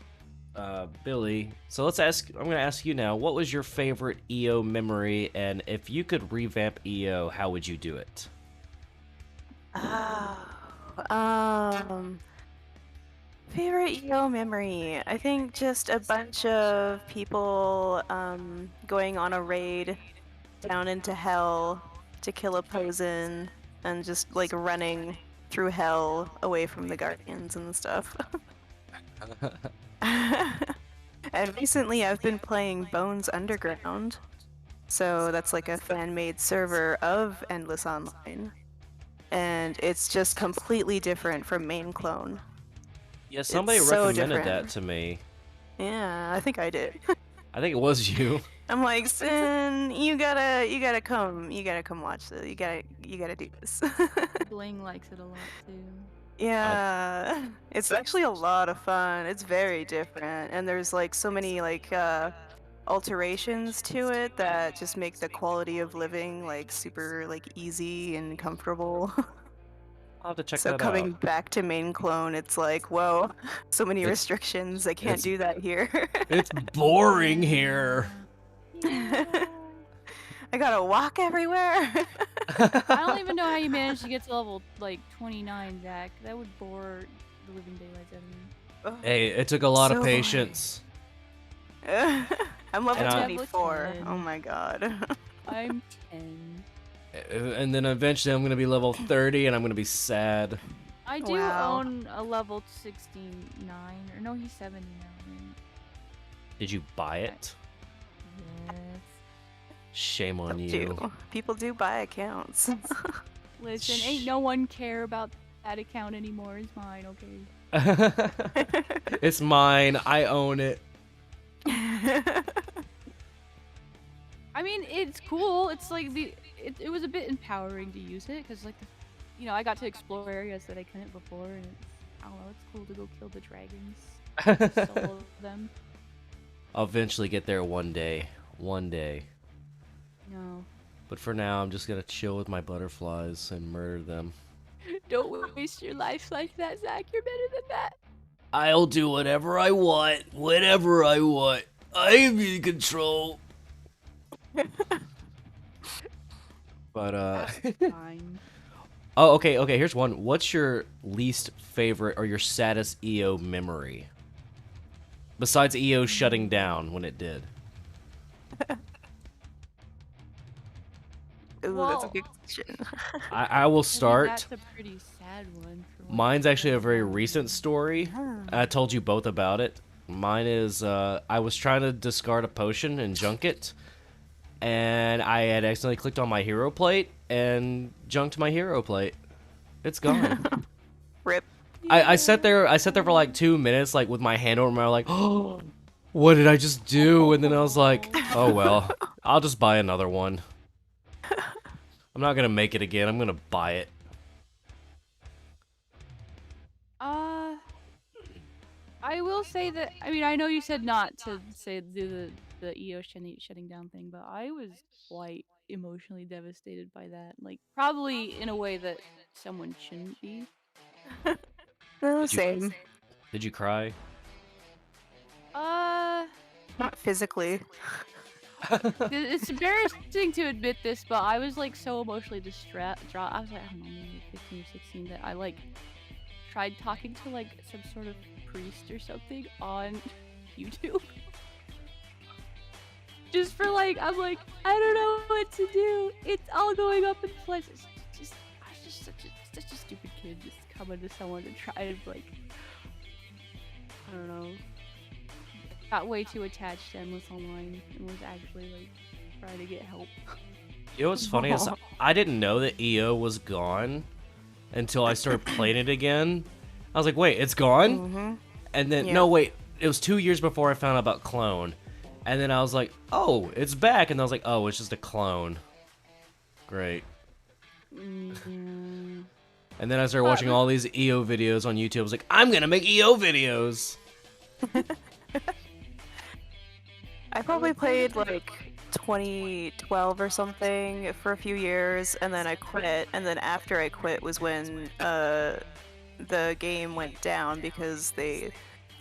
Billy. So I'm gonna ask you now. What was your favorite EO memory, and if you could revamp EO, how would you do it? Oh, favorite EO memory? I think just a bunch of people going on a raid down into hell to kill a Posen and just like running through hell away from the Guardians and stuff. And recently I've been playing Bones Underground. So that's like a fan-made server of Endless Online. And it's just completely different from main clone. Yeah, somebody so recommended different. that to me. Yeah, I think I did. I think it was you. I'm like, Sin, you gotta come watch this. You gotta do this. Bling likes it a lot too. Yeah, it's actually a lot of fun. It's very different, and there's like so many like alterations to it that just make the quality of living like super like easy and comfortable. I'll have to check So that coming out. back to main clone, it's like, whoa, so many It's- restrictions. I can't it's- do that here. It's boring here. I gotta walk everywhere. I don't even know how you managed to get to level like 29, Zach. That would bore the living daylights out of me. Hey, it took a lot of So patience. I'm level And I- 24. Level Oh 10. my god. I'm 10. And then eventually I'm gonna be level 30 and I'm gonna be sad. I do Wow. own a level 69, or no, he's 70 now. Did you buy it? Yes. Shame on you. People do buy accounts. Listen, ain't no one care about that account anymore. It's mine, okay? It's mine. I own it. I mean, it's cool. It's like it was a bit empowering to use it because like, I got to explore areas that I couldn't before, and I don't know, it's cool to go kill the dragons, solo them. I'll eventually get there one day. One day. No, But for now, I'm just gonna chill with my butterflies and murder them. don't waste your life like that, Zach. You're better than that. I'll do whatever I want. Whatever I want. I'm in control. But Fine. Oh, okay, here's one. What's your least favorite or your saddest EO memory? Besides EO shutting down when it did. Ooh, that's a Well- good question. I will I mean, start. that's a pretty sad one. For one Mine's actually a to very go down. recent story. I told you both about it. Mine is, I was trying to discard a potion and junk it. And I had accidentally clicked on my hero plate and junked my hero plate. It's gone. Rip. I sat there for like 2 minutes, like with my hand over my like, oh, what did I just do? And then I was like, oh well, I'll just buy another one. I'm not gonna make it again. I'm gonna buy it. I will say that. I mean, I know you said not to do the EO shutting down thing, but I was quite emotionally devastated by that. Like, probably in a way that someone shouldn't be. No, Did you- same. Did you cry? Not physically. It's embarrassing to admit this, but I was like so emotionally distraught. I was like, I don't know, maybe 15 or 16, that I like tried talking to like some sort of priest or something on YouTube. Just for like, I'm like, I don't know what to do. It's all going up in flames. I was just such a stupid kid, just coming to someone to try and like, I don't know. Got way too attached to Endless Online and was actually like trying to get help. You know what's funny is I didn't know that EO was gone until I started playing it again. I was like, wait, it's gone? Mm-hmm. And then, Yeah. no, wait, it was 2 years before I found out about Clone. And then I was like, oh, it's back. And I was like, oh, it's just a clone. Great. Mm, And then I started watching all these EO videos on YouTube. I was like, I'm gonna make EO videos. I probably played like 2012 or something for a few years, and then I quit. And then after I quit was when the game went down because they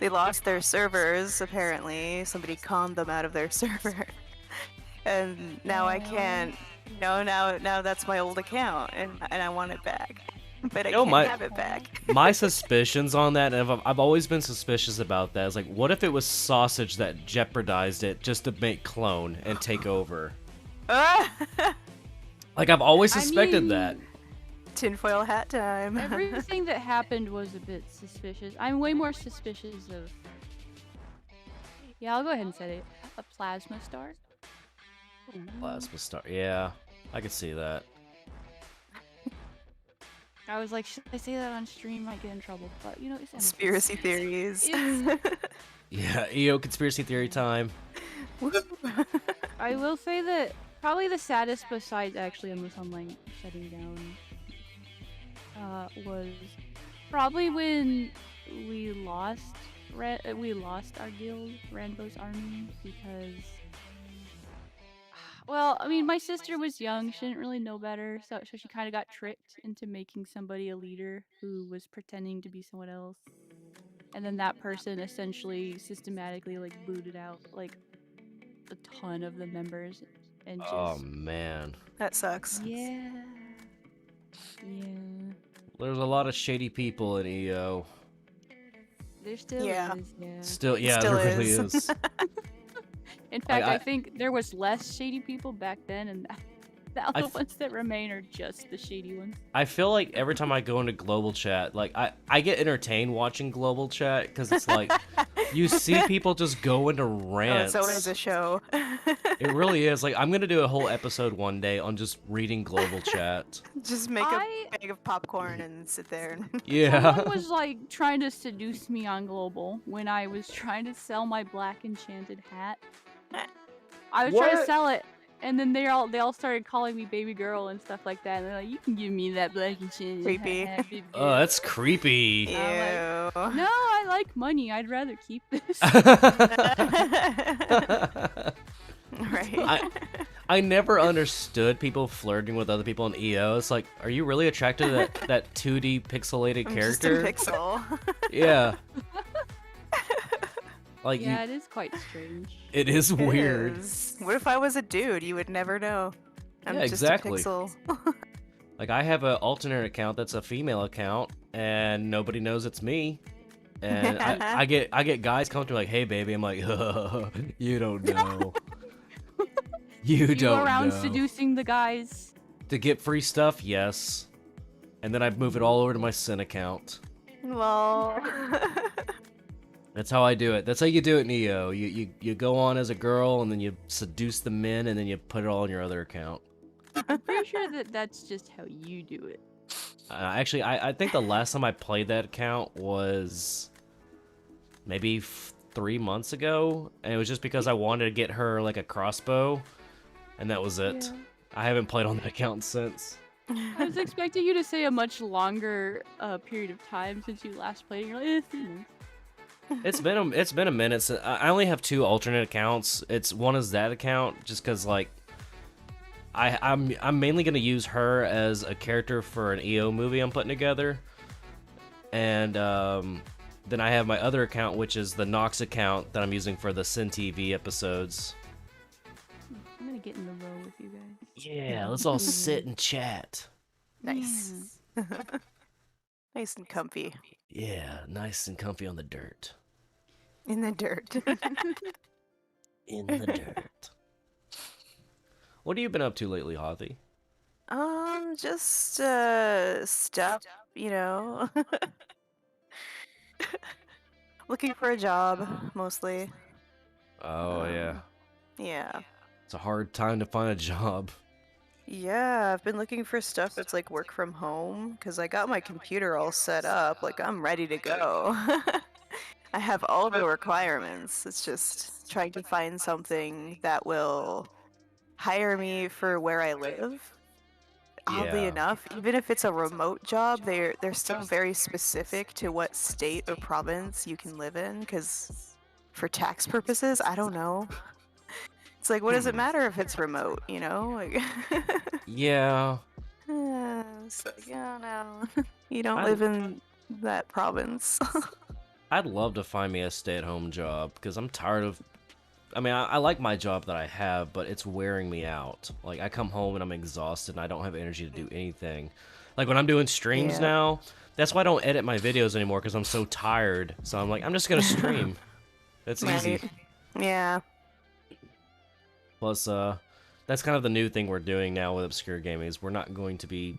lost their servers. Apparently, somebody conned them out of their server, and now I can't. No, now that's my old account, and I want it back. but I You know, can't have it back. my suspicions on that, and I've always been suspicious about that, is like, what if it was sausage that jeopardized it just to make clone and take over? Like, I've always suspected that. Tinfoil hat time. Everything that happened was a bit suspicious. I'm way more suspicious of... Yeah, I'll go ahead and say it. A plasma star? Ooh. Plasma star. Yeah, I could see that. I was like, should I say that on stream? Might get in trouble. But, you know, it's Conspiracy theories. Yeah, EO conspiracy theory time. I will say that probably the saddest, besides actually Endless Online shutting down, was probably when we lost our guild, Ranbo's army, because, well, I mean, my sister was young, she didn't really know better, so she kind of got tricked into making somebody a leader who was pretending to be someone else, and then that person essentially systematically like booted out like a ton of the members, and just... Oh man, that sucks. Yeah. There's a lot of shady people in EO. There still is, yeah. Still, Still there really is. In fact, I think there was less shady people back then, and now the ones that remain are just the shady ones. I feel like every time I go into global chat, like I get entertained watching global chat because it's like you see people just go into rants. Oh, it's always a show. It really is. Like, I'm gonna do a whole episode one day on just reading global chat. Just make a bag of popcorn and sit there. Yeah. Someone was like trying to seduce me on global when I was trying to sell my black enchanted hat. I was trying to sell it, and then they all started calling me baby girl and stuff like that. And they're like, "You can give me that black enchanted Creepy. hat." Oh, that's creepy. Ew. Like, no, I like money. I'd rather keep this. Right. I never understood people flirting with other people in EO. It's like, are you really attracted to that 2D pixelated character? Just a pixel. Yeah. Like, yeah, it is quite strange. It is weird. What if I was a dude? You would never know. I'm just exactly. a pixel. Like, I have an alternate account that's a female account, and nobody knows it's me. And I get guys come to me like, "Hey, baby," I'm like, "You don't know. You don't go around know." seducing the guys To get free stuff, yes. And then I move it all over to my Siin account. Well. That's how I do it. That's how you do it in EO. You go on as a girl, and then you seduce the men, and then you put it all on your other account. I'm pretty sure that's just how you do it. Actually, I think the last time I played that account was maybe 3 months ago, and it was just because I wanted to get her like a crossbow, and that was it. Yeah. I haven't played on that account since. I was expecting you to say a much longer period of time since you last played. You're like, 3 months. It's been a minute. I only have 2 alternate accounts. One is that account, just because like I'm mainly gonna use her as a character for an EO movie I'm putting together, and then I have my other account, which is the Nox account that I'm using for the Siin TV episodes. I'm gonna get in the row with you guys. Yeah, let's all sit and chat. Nice. Nice and comfy. Yeah, nice and comfy on the dirt. In the dirt. In the dirt. What have you been up to lately, Hothy? Just stuff, you know. Looking for a job, mostly. Oh, yeah. Yeah. It's a hard time to find a job. Yeah, I've been looking for stuff that's like work from home, because I got my computer all set up, like I'm ready to go. I have all the requirements. It's just trying to find something that will hire me for where I live. Oddly Yeah. enough, even if it's a remote job, they're still very specific to what state or province you can live in, because for tax purposes, I don't know. It's like, what does it matter if it's remote, you know? Like, Yeah. it's like, yeah, no. You don't live in that province. I'd love to find me a stay-at-home job, because I'm tired of... I mean, I like my job that I have, but it's wearing me out. Like, I come home and I'm exhausted and I don't have energy to do anything. Like when I'm doing streams Yeah. now, that's why I don't edit my videos anymore because I'm so tired. So I'm like, I'm just gonna stream. That's easy. Right. Yeah. Plus, that's kind of the new thing we're doing now with Obscure Gaming is we're not going to be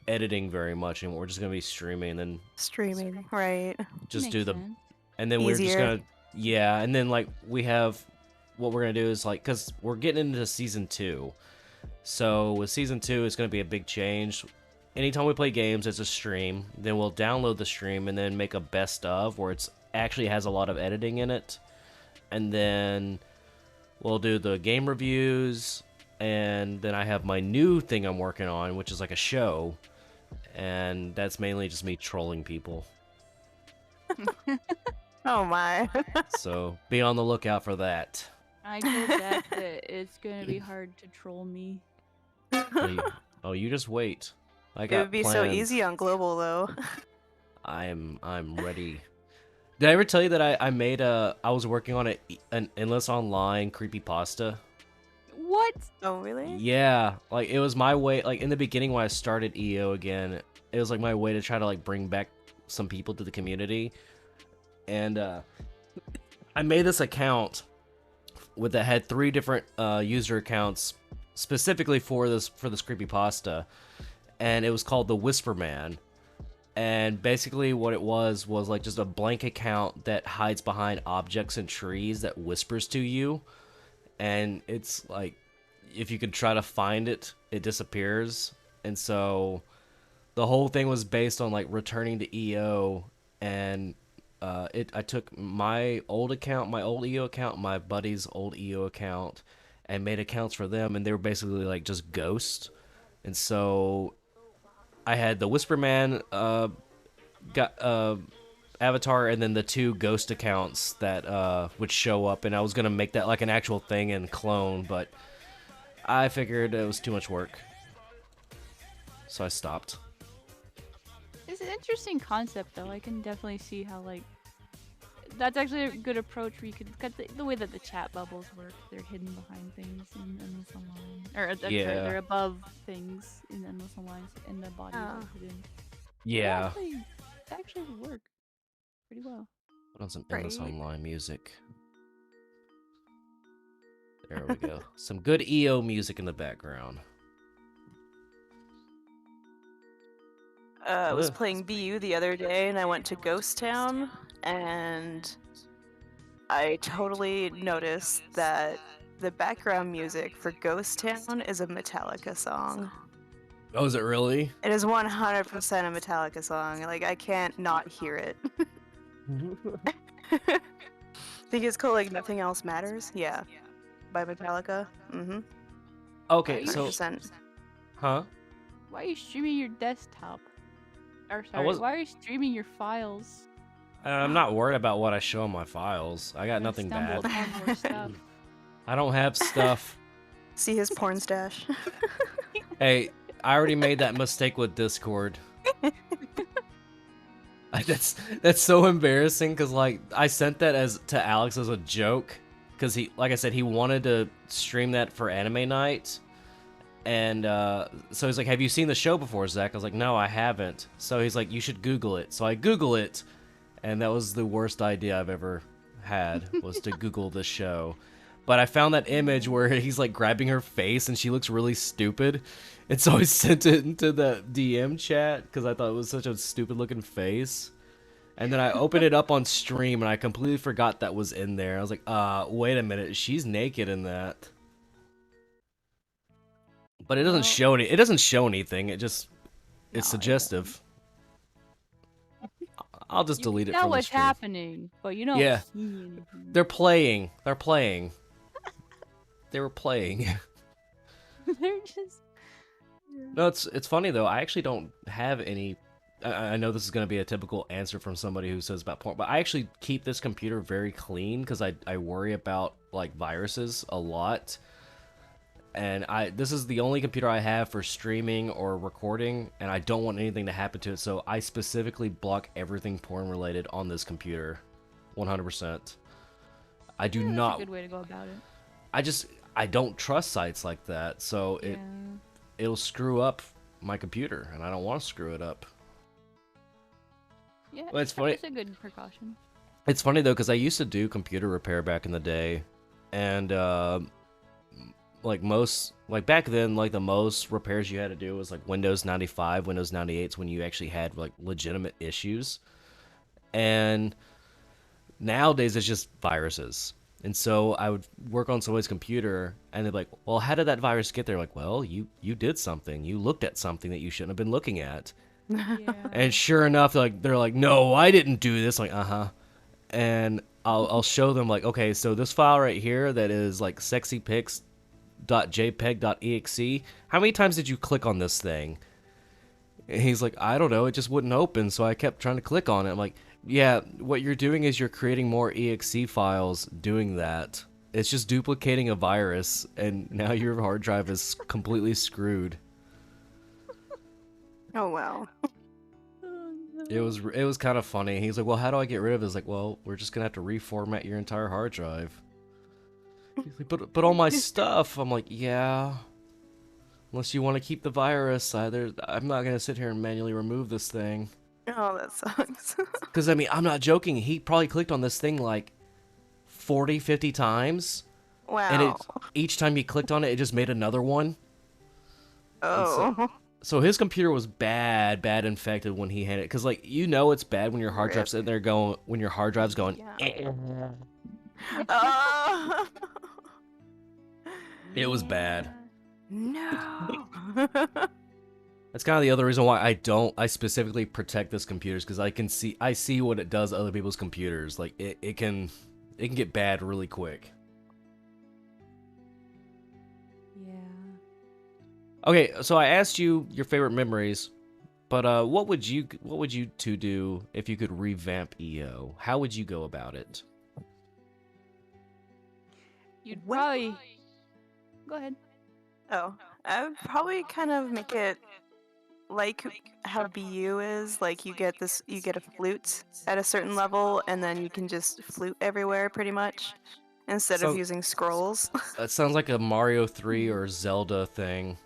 editing very much anymore. We're just gonna be streaming and then Streaming. Right. just Makes do the, sense. and then we're just Easier. gonna, yeah, and then like we have, what we're gonna do is like, cause we're getting into season 2. So with season 2, it's gonna be a big change. Anytime we play games, it's a stream. Then we'll download the stream and then make a best of where it's actually has a lot of editing in it. And then we'll do the game reviews. And then I have my new thing I'm working on, which is like a show. And that's mainly just me trolling people. Oh my. So be on the lookout for that. I told Zach that it's gonna be hard to troll me. Oh, you just wait. I It got would be plans. so easy on global though. I'm ready. Did I ever tell you that I made I was working on an endless online creepypasta? What? Oh really? Yeah, like it was my way, like in the beginning when I started EO again, it was like my way to try to like bring back some people to the community. And I made this account that had 3 different user accounts specifically for this creepypasta, and it was called the Whisper Man. And basically what it was like just a blank account that hides behind objects and trees that whispers to you. And it's like, if you could try to find it, it disappears. And so the whole thing was based on like returning to EO. And I took my old account, my old EO account, my buddy's old EO account, and made accounts for them. And they were basically like just ghosts. And so I had the Whisper Man avatar, and then the 2 ghost accounts that would show up, and I was gonna make that like an actual thing in Clone, but I figured it was too much work, so I stopped. It's an interesting concept, though. I can definitely see how, like, that's actually a good approach where you could cut the way that the chat bubbles work. They're hidden behind things in Endless Online. Or, sorry, Yeah. they're above things in Endless Online, and the bodies are hidden. Yeah. It actually would work pretty well. Put on some Endless Right. Online music. There we go. Some good EO music in the background. I was Ugh. playing BU the other day and I went to Ghost Town and I totally noticed that the background music for Ghost Town is a Metallica song. Oh, is it really? It is 100% a Metallica song. Like, I can't not hear it. Think it's called, like, Nothing Else Matters? Yeah. By Metallica. Mm-hmm. Okay, so 100%. huh? Why are you streaming your desktop? Or sorry, wasn't- why are you streaming your files? I'm not worried about what I show on my files. I got I nothing stumbled bad. upon more stuff. I don't have stuff. See his porn stash. Hey, I already made that mistake with Discord. That's so embarrassing because like I sent that to Alex as a joke because he, like I said, he wanted to stream that for anime night, and so he's like, "Have you seen the show before, Zach?" I was like, "No, I haven't." So he's like, "You should Google it." So I Google it, and that was the worst idea I've ever had was to Google the show. But I found that image where he's like grabbing her face and she looks really stupid. And so I sent it into the DM chat because I thought it was such a stupid looking face. And then I opened it up on stream and I completely forgot that was in there. I was like, wait a minute, she's naked in that. But it doesn't show anything. It's suggestive. I'll just delete You it know from the what's stream. happening, but you don't Yeah. see anything. They're playing. They were playing. They're just. No, it's funny though. I actually don't have any. I know this is going to be a typical answer from somebody who says about porn, but I actually keep this computer very clean because I worry about like viruses a lot. And this is the only computer I have for streaming or recording, and I don't want anything to happen to it. So I specifically block everything porn related on this computer, 100%. I do That's not. a good way to go about it. I don't trust sites like that, so Yeah. it'll screw up my computer, and I don't want to screw it up. Yeah, Well, it's funny. It's a good precaution. It's funny though, because I used to do computer repair back in the day, and like back then, like the most repairs you had to do was like Windows 95, Windows 98s when you actually had like legitimate issues, and nowadays it's just viruses. And so I would work on somebody's computer, and they'd be like, "Well, how did that virus get there?" Like, "Well, you did something. You looked at something that you shouldn't have been looking at." Yeah. And sure enough, they're like, "No, I didn't do this." Like, uh-huh. And I'll show them like, okay, so this file right here that is like sexypics.jpeg.exe, how many times did you click on this thing? And he's like, I don't know, it just wouldn't open, so I kept trying to click on it. I'm like, yeah, what you're doing is you're creating more exe files doing that. It's just duplicating a virus, and now your hard drive is completely screwed. Oh wow. It was kind of funny. He's like, well, how do I get rid of it? It's like, well, we're just gonna have to reformat your entire hard drive. He's like, but all my stuff. I'm like, yeah. Unless you want to keep the virus, I'm not gonna sit here and manually remove this thing. Oh, that sucks. Because I mean, I'm not joking. He probably clicked on this thing like 40, 50 times, Wow. and each time he clicked on it, it just made another one. Oh. So his computer was bad infected when he had it, because like it's bad when your hard drive's sitting there going, when your hard drive's going. Yeah. It was bad. No. That's kind of the other reason why I specifically protect this computer, because I see what it does to other people's computers. Like it can get bad really quick. Yeah. Okay, so I asked you your favorite memories, but what would you two do if you could revamp EO? How would you go about it? You'd probably go ahead. Oh, I would probably kind of make it like how BU is. Like you get a flute at a certain level, and then you can just flute everywhere pretty much, instead of using scrolls. That sounds like a Mario 3 or Zelda thing.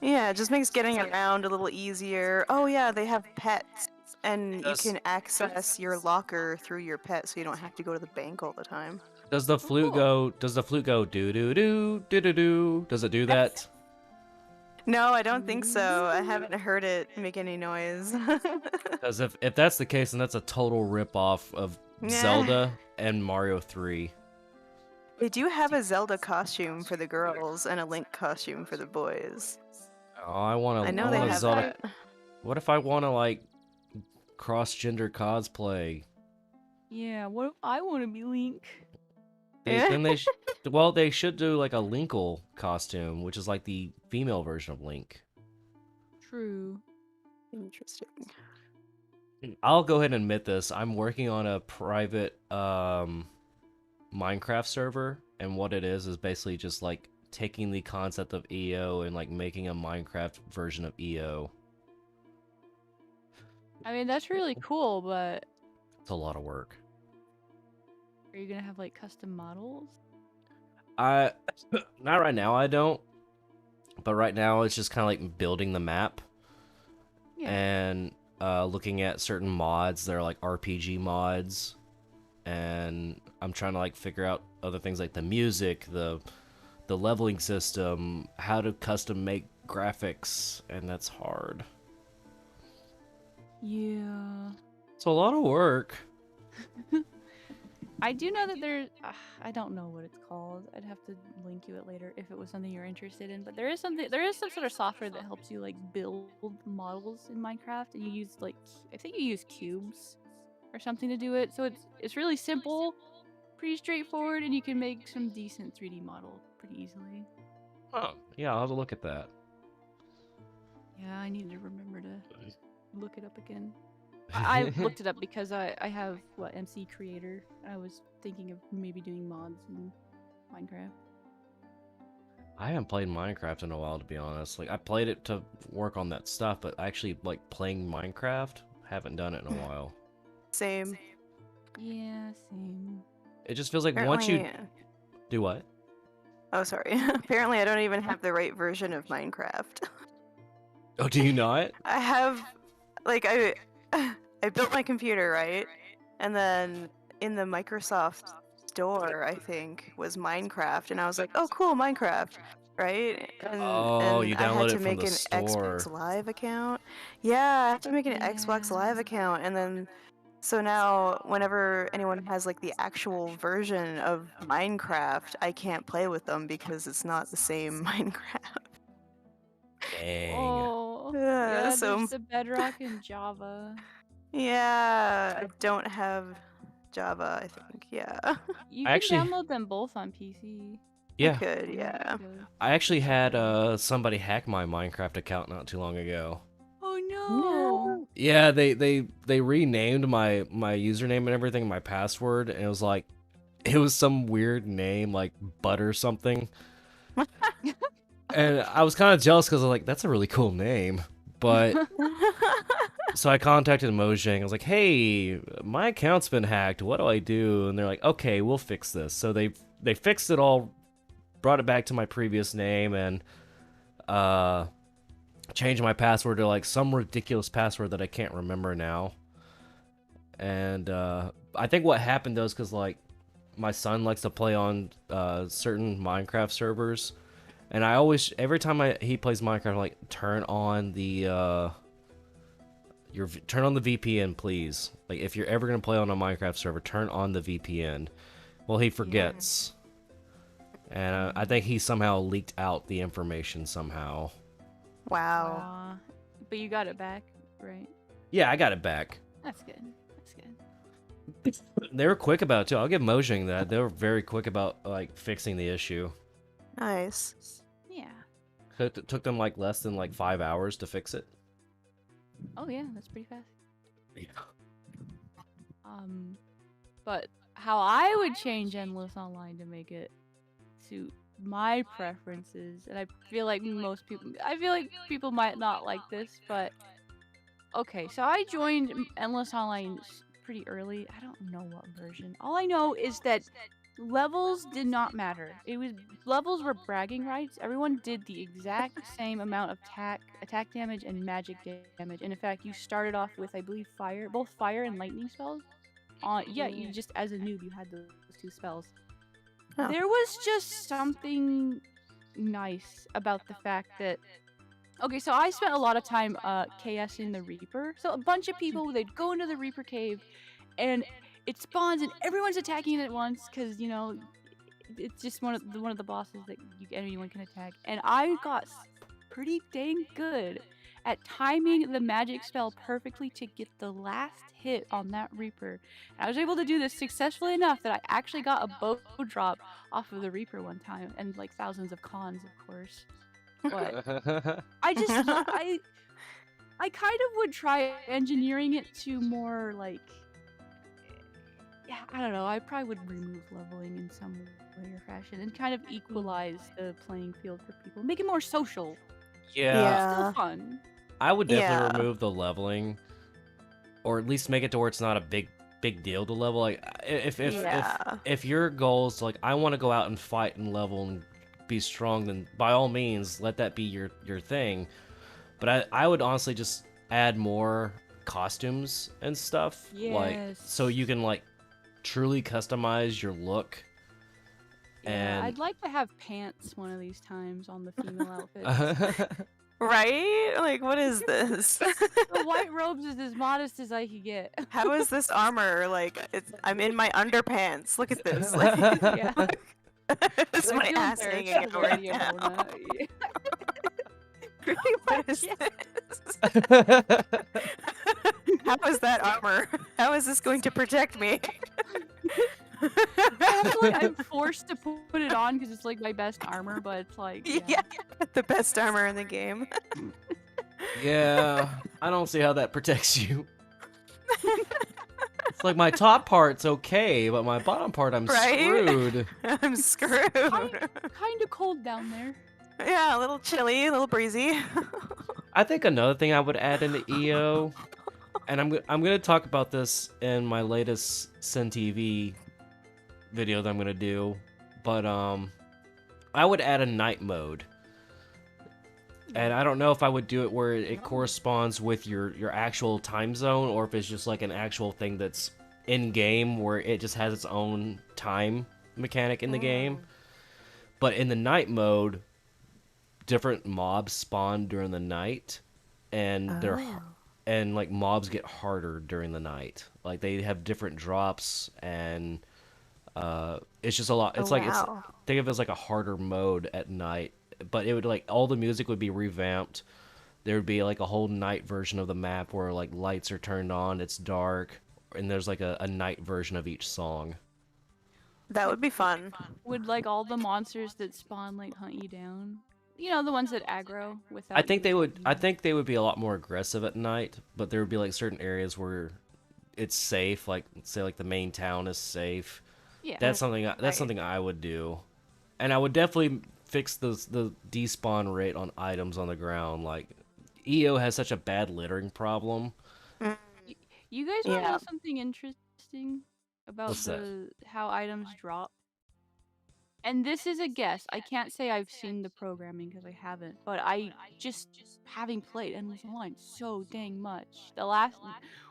Yeah, it just makes getting around a little easier. Oh yeah, they have pets, and you can access your locker through your pet, so you don't have to go to the bank all the time. Does the flute go do do do do do do? Does it do that? No, I don't think so. I haven't heard it make any noise. Because if that's the case, then that's a total rip-off of Zelda and Mario 3. They do have a Zelda costume for the girls and a Link costume for the boys. Oh, I want I know they have Zelda. that. What if I want to like cross-gender cosplay? Yeah, what if I want to be Link? Then they they should do like a Linkle costume, which is like the female version of Link. True. Interesting. I'll go ahead and admit this. I'm working on a private Minecraft server, and what it is basically just like taking the concept of EO and like making a Minecraft version of EO. I mean, that's really cool, but It's a lot of work. are you gonna have like custom models? Not right now, I don't. But right now it's just kind of like building the map and looking at certain mods. They're like RPG mods, and I'm trying to like figure out other things like the music, the leveling system, how to custom make graphics, and that's hard. Yeah. It's a lot of work. I do know that there's, I don't know what it's called. I'd have to link you it later if it was something you're interested in. But there is some sort of software that helps you like build models in Minecraft, and you use like, I think you use cubes or something to do it. So it's really simple, pretty straightforward, and you can make some decent 3D model pretty easily. Oh, yeah, I'll have to look at that. Yeah, I need to remember to look it up again. I looked it up because I have MC Creator. I was thinking of maybe doing mods in Minecraft. I haven't played Minecraft in a while, to be honest. Like, I played it to work on that stuff, but actually, like, playing Minecraft, haven't done it in a while. Same. Yeah, same. It just feels like once you... Apparently- Do what? Oh, sorry. Apparently I don't even have the right version of Minecraft. Oh, do you not? I have, like, I built my computer, right? And then in the Microsoft store, I think, was Minecraft, and I was like, oh, cool, Minecraft, right? Oh, And you I had download to it from make the an store. Xbox Live account. Yeah, I have to make an Xbox Yeah. Live account, and then so now whenever anyone has like the actual version of Minecraft, I can't play with them because it's not the same Minecraft. Dang. Oh, Yeah, yeah. There's so the Bedrock and Java. yeah, I don't have Java, I think. Yeah. You I can actually, download them both on PC. I yeah, could, yeah. I actually had somebody hack my Minecraft account not too long ago. Oh no. No. Yeah, they renamed my username and everything, my password, and it was like, it was some weird name like Butter something. And I was kind of jealous because I was like, that's a really cool name. But so I contacted Mojang. I was like, hey, my account's been hacked. What do I do? And they're like, okay, we'll fix this. So they fixed it all, brought it back to my previous name, and changed my password to like some ridiculous password that I can't remember now. And I think what happened though is because like my son likes to play on certain Minecraft servers. And I always, every time he plays Minecraft, I'm like, turn on the turn on the VPN, please. Like, if you're ever gonna play on a Minecraft server, turn on the VPN. Well, he forgets, and I think he somehow leaked out the information somehow. Wow. Aw. But you got it back, right? Yeah, I got it back. That's good. That's good. They were quick about it too. I'll give Mojang that. They were very quick about like fixing the issue. Nice. Yeah. It took them like less than like 5 hours to fix it. Oh yeah, that's pretty fast. Yeah. But how I would change Endless Online to make it suit my preferences, and I feel like people might not like this, but okay, so I joined Endless Online pretty early. I don't know what version. All I know is that levels did not matter. Levels were bragging rights. Everyone did the exact same amount of attack damage and magic damage. And in fact, you started off with, I believe, both fire and lightning spells. You just as a noob you had those two spells. Oh. There was just something nice about the fact that okay, so I spent a lot of time KSing the Reaper. So a bunch of people, they'd go into the Reaper cave and it spawns and everyone's attacking it at once because, you know, it's just one of the bosses that anyone can attack. And I got pretty dang good at timing the magic spell perfectly to get the last hit on that Reaper. And I was able to do this successfully enough that I actually got a bow drop off of the Reaper one time, and like thousands of cons, of course. But I kind of would try engineering it to more like, yeah, I don't know. I probably would remove leveling in some way or fashion and kind of equalize the playing field for people, make it more social. Yeah. Still fun. I would definitely Yeah. remove the leveling, or at least make it to where it's not a big deal to level. Like if your goal is like, I want to go out and fight and level and be strong, then by all means let that be your thing. But I would honestly just add more costumes and stuff, like Yes. so you can like truly customize your look. Yeah, And I'd like to have pants one of these times on the female outfit. Right? Like, what is this? The white robes is as modest as I could get. How is this armor? Like, I'm in my underpants. Look at this. Yeah. This is I my feel ass embarrassed hanging as out a right lady now. Owner. Yeah. What is this? How is that armor? How is this going to protect me? Actually, I'm forced to put it on because it's like my best armor, but it's like Yeah, the best armor in the game. yeah, I don't see how that protects you. It's like my top part's okay, but my bottom part, I'm Right? screwed. I'm screwed. kind of cold down there. Yeah, a little chilly, a little breezy. I think another thing I would add into EO, and I'm gonna talk about this in my latest Sin TV video that I'm gonna do, but I would add a night mode. And I don't know if I would do it where it corresponds with your actual time zone, or if it's just like an actual thing that's in game where it just has its own time mechanic in the game. But in the night mode, different mobs spawn during the night, and and like mobs get harder during the night. Like they have different drops, and it's just a lot. It's like it's wow. think of it as like a harder mode at night. But it would like all the music would be revamped. There would be like a whole night version of the map where like lights are turned on, it's dark, and there's like a night version of each song. That would be fun. Would like all the monsters that spawn like hunt you down? You know, the ones that aggro I without think you they would. attacking I them? think they would be a lot more aggressive at night, but there would be like certain areas where it's safe. Like say like the main town is safe. Yeah. That's something. That's Right. something I would do, and I would definitely fix the despawn rate on items on the ground. Like EO has such a bad littering problem. You guys want to Yeah. know something interesting about What's that? how items drop? And this is a guess. I can't say I've seen the programming because I haven't, but I just having played Endless Online so dang much.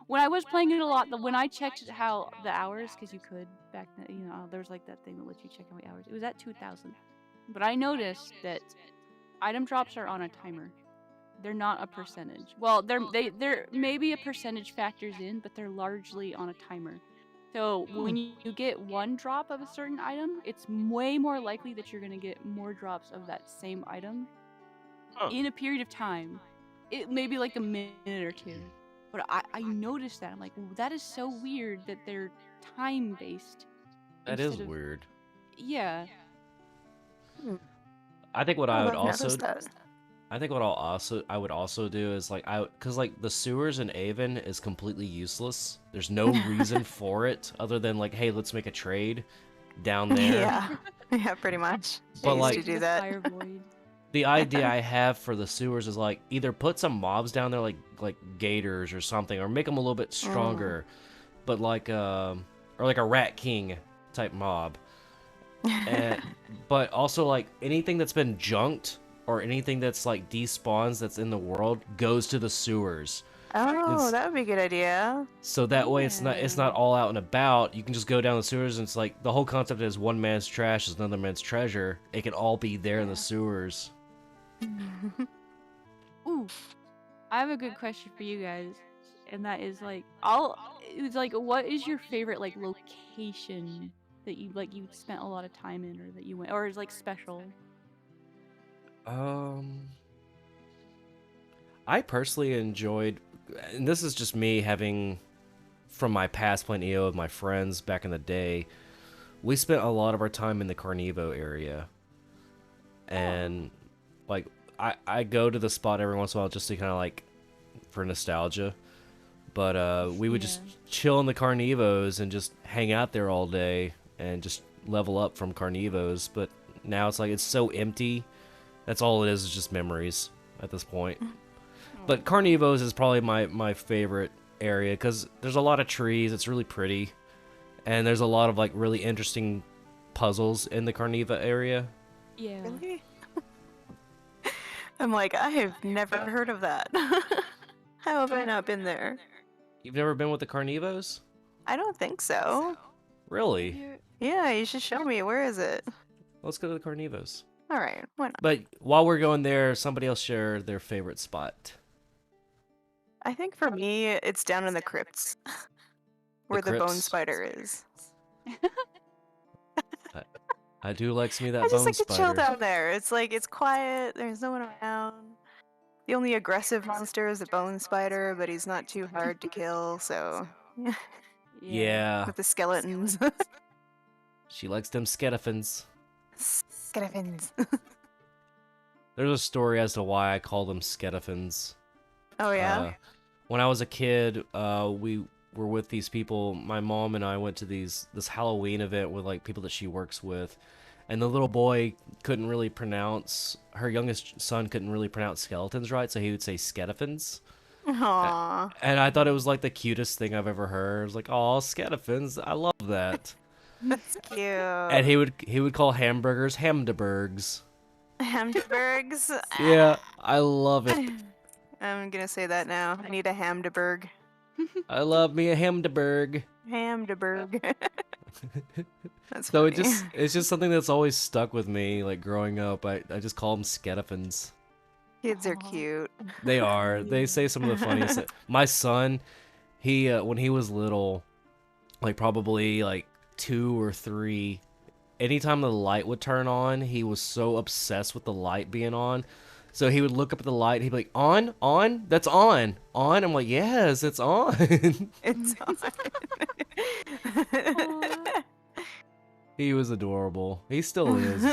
When I was playing it a lot, when I checked how the hours, because you could back then, you know, there was like that thing that lets you check how many hours. It was at 2,000, but I noticed that item drops are on a timer. They're not a percentage. Well, they're maybe a percentage factors in, but they're largely on a timer. So when you get one drop of a certain item, it's way more likely that you're gonna get more drops of that same item Huh. in a period of time. It may be like a minute or two. But I noticed that. I'm like, that is so weird that they're time based. That is weird. Yeah. I think what Oh, I would I've also noticed that. I think what I would also do is like cuz like the sewers in Avon is completely useless. There's no reason for it other than like hey, let's make a trade down there. Yeah. Yeah, pretty much. But, I used like- to do The that. fire void. The idea I have for the sewers is like either put some mobs down there like gators or something or make them a little bit stronger. But like or like a rat king type mob. And, but also like anything that's been junked or anything that's like despawns that's in the world goes to the sewers. Oh, It's- that would be a good idea. So that way it's not Yeah. all out and about. You can just go down the sewers and it's like the whole concept is one man's trash is another man's treasure. It can all be there in the sewers. Ooh. I have a good question for you guys. And that is like it's like what is your favorite like location that you spent a lot of time in or that you went or is like special? I personally enjoyed, and this is just me having, from my past playing EO with my friends back in the day, we spent a lot of our time in the Carnivo area. And, like, I go to the spot every once in a while just to kind of, like, for nostalgia. But we would just chill in the Carnivos and just hang out there all day and just level up from Carnivos. But now it's like, it's so empty. That's all it is just memories at this point. But Carnivos is probably my favorite area because there's a lot of trees. It's really pretty. And there's a lot of like really interesting puzzles in the Carniva area. Yeah. Really? I'm like, I have never heard of that. How have I not been there? You've never been with the Carnivos? I don't think so. Really? Yeah, you should show me. Where is it? Let's go to the Carnivos. All right, why not? But while we're going there, somebody else share their favorite spot. I think for me, it's down in the crypts, where the bone crypts? spider is. I do like some of that I just bone like to spider. chill down there. It's like it's quiet. There's no one around. The only aggressive monster is the bone spider, but he's not too hard to kill. So Yeah, with the skeletons, she likes them skeletons. skeletons. There's a story as to why I call them skeletons. Oh yeah. When I was a kid, we were with these people. My mom and I went to this Halloween event with like people that she works with, and the little boy couldn't really pronounce. Her youngest son couldn't really pronounce skeletons right, so he would say skeletons. Aww. And I thought it was like the cutest thing I've ever heard. I was like, "Oh, skeletons! I love that." That's cute. And he would call hamburgers hamdabergs. Hamburgs. Yeah, I love it. I'm gonna say that now. I need a Hamburg. I love me a Hamburg. Hamburg. That's So funny. it's just something that's always stuck with me. Like growing up, I just call them Skettafins. Kids are Aw. cute. They are. They say some of the funniest. My son, he when he was little, like probably like 2 or 3, anytime the light would turn on, he was so obsessed with the light being on. So he would look up at the light. He'd be like, "On, that's on." I'm like, "Yes, it's on." It's on. He was adorable. He still is,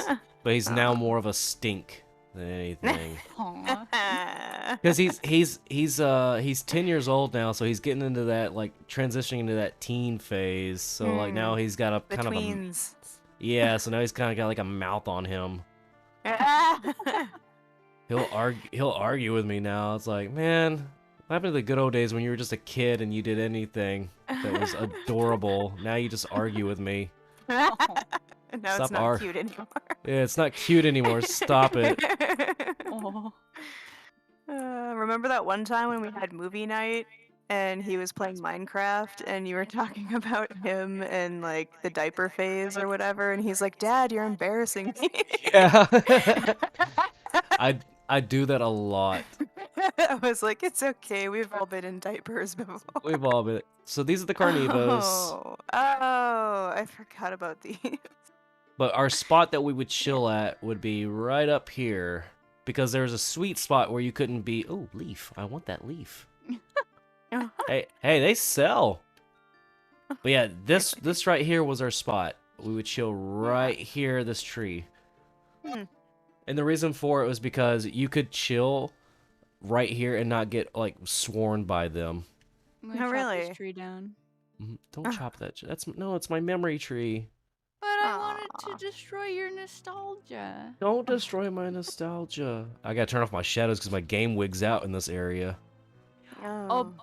but he's now more of a stink than anything. Aw. Because he's 10 years old now, so he's getting into that, like, transitioning into that teen phase. So like now he's got a The kind of a tweens. so now he's kind of got like a mouth on him. He'll argue with me now. It's like, man, what happened to the good old days when you were just a kid and you did anything that was adorable? Now you just argue with me. Now Stop it's not cute anymore. Yeah, it's not cute anymore. Stop it. Aw. Remember that one time when we had movie night and he was playing Minecraft and you were talking about him and like the diaper phase or whatever, and he's like, "Dad, you're embarrassing me." Yeah. I do that a lot. I was like, "It's okay. We've all been in diapers before." We've all been. So these are the Carnivos. Oh, I forgot about these. But our spot that we would chill at would be right up here. Because there's a sweet spot where you couldn't be. Oh, leaf. I want that leaf. Hey, they sell. But yeah, this right here was our spot. We would chill right here, this tree. And the reason for it was because you could chill right here and not get like sworn by them. I'm gonna Oh, chop really? this tree down. Don't chop that. It's my memory tree. But I wanted to destroy your nostalgia. Don't destroy my nostalgia. I gotta turn off my shadows because my game wigs out in this area. Oh,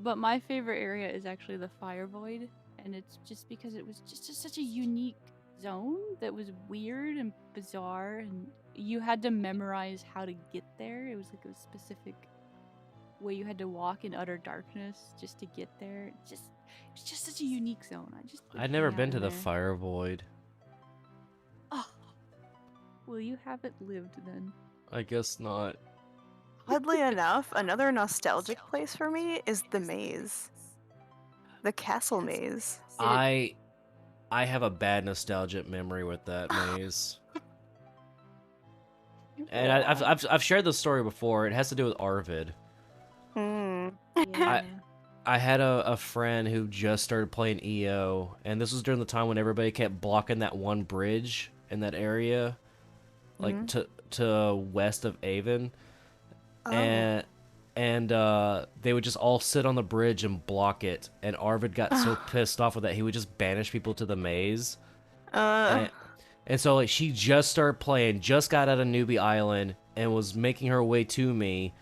but my favorite area is actually the Fire Void, and it's just because it was just such a unique zone that was weird and bizarre, and you had to memorize how to get there. It was like a specific way you had to walk in utter darkness just to get there. It's just such a unique zone. I'd never been to the the Fire Void. Oh, well, you haven't lived then. I guess not. Oddly enough, another nostalgic place for me is the maze. The castle maze. I have a bad nostalgic memory with that maze. And I've shared this story before. It has to do with Arvid. Yeah. I had a friend who just started playing EO, and this was during the time when everybody kept blocking that one bridge in that area, like to west of Avon, and they would just all sit on the bridge and block it. And Arvid got so pissed off with that he would just banish people to the maze. And so like she just started playing, just got out of Newbie Island, and was making her way to me.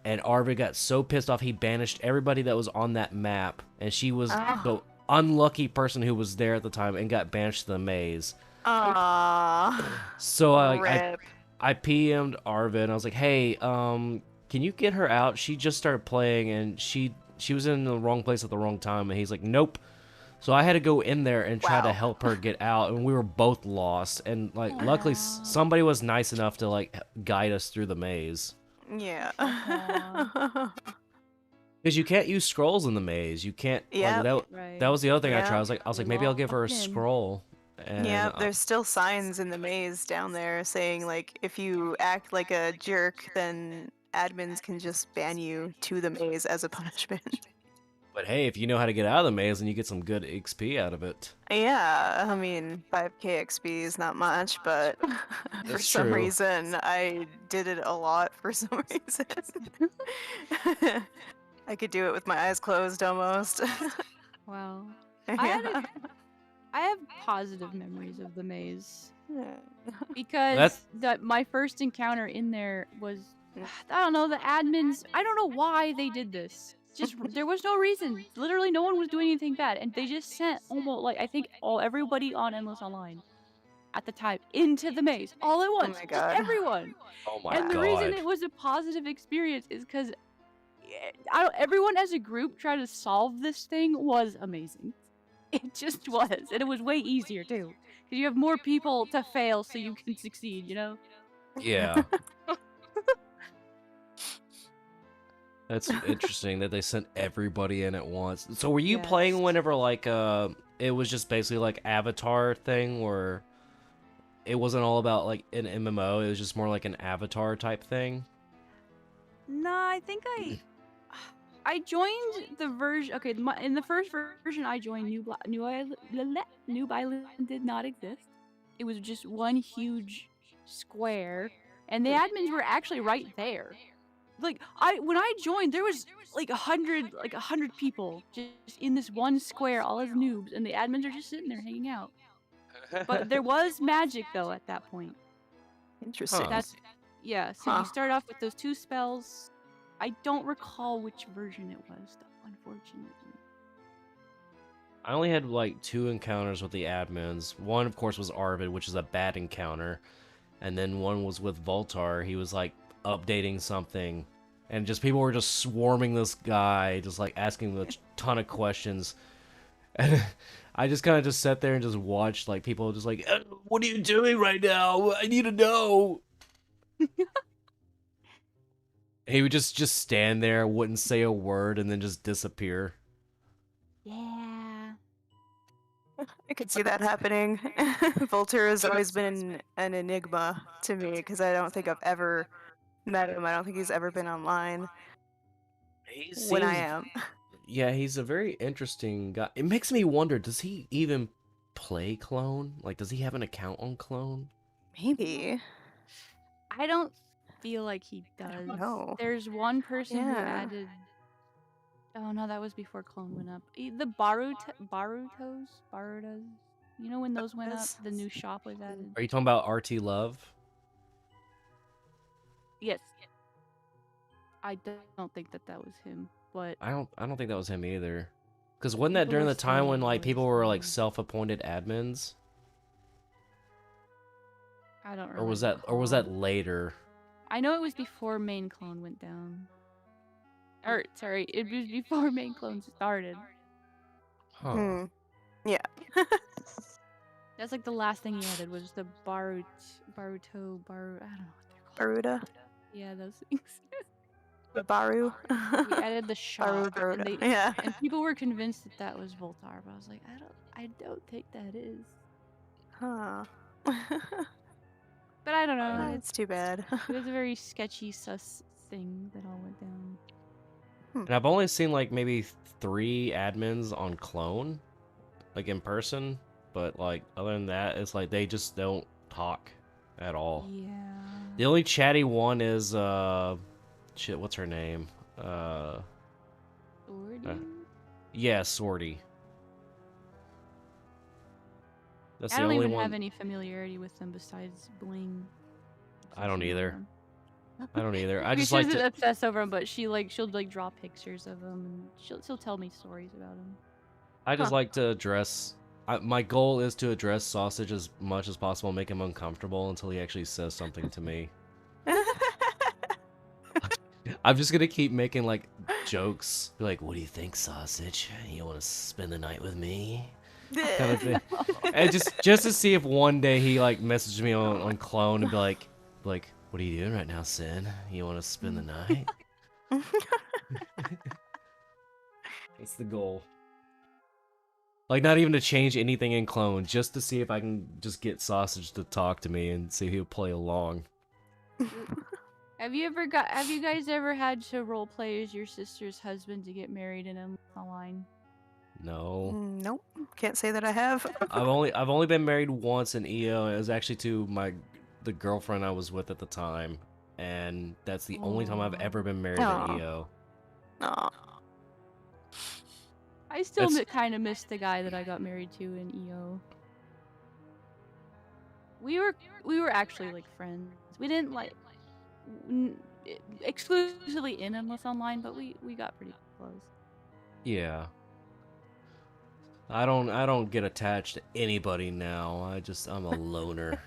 And Arvid got so pissed off, he banished everybody that was on that map. And she was the unlucky person who was there at the time and got banished to the maze. So I PM'd Arvid, and I was like, hey, can you get her out? She just started playing, and she was in the wrong place at the wrong time. And he's like, nope. So I had to go in there and try to help her get out. And we were both lost. And like, luckily, somebody was nice enough to like guide us through the maze. Yeah. Because you can't use scrolls in the maze. You can't. Yeah. Right. That was the other thing I tried. Yeah. I was like, maybe I'll give her a Lock in. scroll. And, Yeah, there's still signs in the maze down there saying like if you act like a jerk, then admins can just ban you to the maze as a punishment. But hey, if you know how to get out of the maze, then you get some good XP out of it. Yeah, I mean 5k XP is not much, but for That's some true. reason I did it a lot for some reason. I could do it with my eyes closed almost. Wow. Yeah. I have positive memories of the maze Yeah. because my first encounter in there was, I don't know, the admins. I don't know why they did this. Just there was no reason. Literally, no one was doing anything bad, and they just sent almost like I think everybody on Endless Online. at the time into the maze all at once. my Just God. everyone. Oh my And the god. reason it was a positive experience is because everyone as a group trying to solve this thing was amazing. It just was, and it was way easier too, because you have more people to fail so you can succeed. You know. Yeah. That's interesting that they sent everybody in at once. So were you playing Yes. whenever like it was just basically like Avatar thing where it wasn't all about like an MMO, it was just more like an Avatar type thing? No, I think I joined the version. Okay, in the first version I joined, Noob Island did not exist. It was just one huge square, and the admins were actually right there. Like when I joined, there was like 100 people just in this one square, all as noobs, and the admins are just sitting there hanging out. But there was magic though at that point. Interesting. That's yeah. So Huh. you start off with those 2 spells. I don't recall which version it was, though, unfortunately. I only had like 2 encounters with the admins. One of course was Arvid, which is a bad encounter. And then one was with Voltar. He was like updating something, and just people were just swarming this guy, just like asking him a ton of questions. And I just kind of just sat there and just watched like people just like, "What are you doing right now? I need to know." He would just stand there, wouldn't say a word, and then just disappear. Yeah. I could see that happening. Volter has always been an enigma to me because I don't think I've ever met him. I don't think he's ever been online He when I seems, am. yeah, he's a very interesting guy. It makes me wonder, does he even play Clone? Like, does he have an account on Clone? Maybe. I don't feel like he does. know. There's one person who Yeah. added. Oh no, that was before Clone went up. The Barutos. You know when those went up, Yes. the new shop was added. Are you talking about RT Love? Yes. I don't think that was him, but I don't think that was him either. Because wasn't that people during were the time when saying it like people was were like him. self-appointed admins, I don't or was recall. that later? I know it was before main clone went down. Or sorry, it was before main clone started. Huh. Hmm. Yeah. That's like the last thing he added was the Baruto, I don't know what they're called. Baruda. Yeah, those things. The Baru. He added the shop, Baruda. and Yeah. and people were convinced that was Voltar, but I was like, I don't think that is. Huh. But I don't know. That's too bad. It was a very sketchy, sus thing that all went down. And I've only seen like maybe 3 admins on Clone, like in person. But like other than that, it's like they just don't talk at all. Yeah. The only chatty one is shit, what's her name? Sortie? Yeah, Sortie. That's I the don't only even one. have any familiarity with them besides Bling. I don't either. Them. I don't either. I She just like doesn't to. obsess over them, but she'll like draw pictures of them, and she'll tell me stories about them. I just like to address. My goal is to address Sausage as much as possible, and make him uncomfortable until he actually says something to me. I'm just gonna keep making like jokes, be like, "What do you think, Sausage? You want to spend the night with me?" Kind of thing. And just to see if one day he like messages me on Clone and be like, "What are you doing right now, Sin? You want to spend the night?" That's the goal. Like, not even to change anything in Clone, just to see if I can just get Sausage to talk to me and see if he'll play along. Have you guys ever had to roleplay as your sister's husband to get married in online? No. Nope. Can't say that I have. I've only been married once in EO, and it was actually to the girlfriend I was with at the time, and that's the only time I've ever been married Aw. in EO. Aw. I still That's- kind of miss the guy that I got married to in EO. We were actually like friends. We didn't like exclusively in Endless Online, but we got pretty close. Yeah. I don't get attached to anybody now. I'm a loner.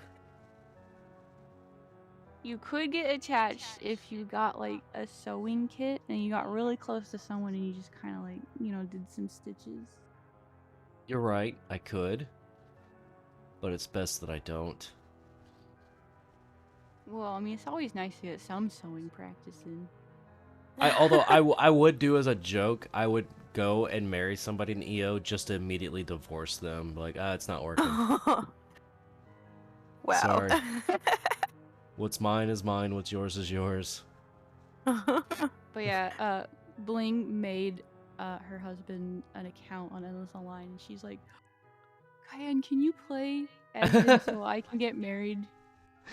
You could get attached if you got like a sewing kit and you got really close to someone and you just kind of like, did some stitches. You're right, I could. But it's best that I don't. Well, I mean, it's always nice to get some sewing practice in. Although I would do as a joke, I would go and marry somebody in EO just to immediately divorce them. Like, it's not working. Wow. Sorry. What's mine is mine, what's yours is yours. But yeah, Bling made her husband an account on endlessonline, and she's like, Kyan, can you play as him so I can get married?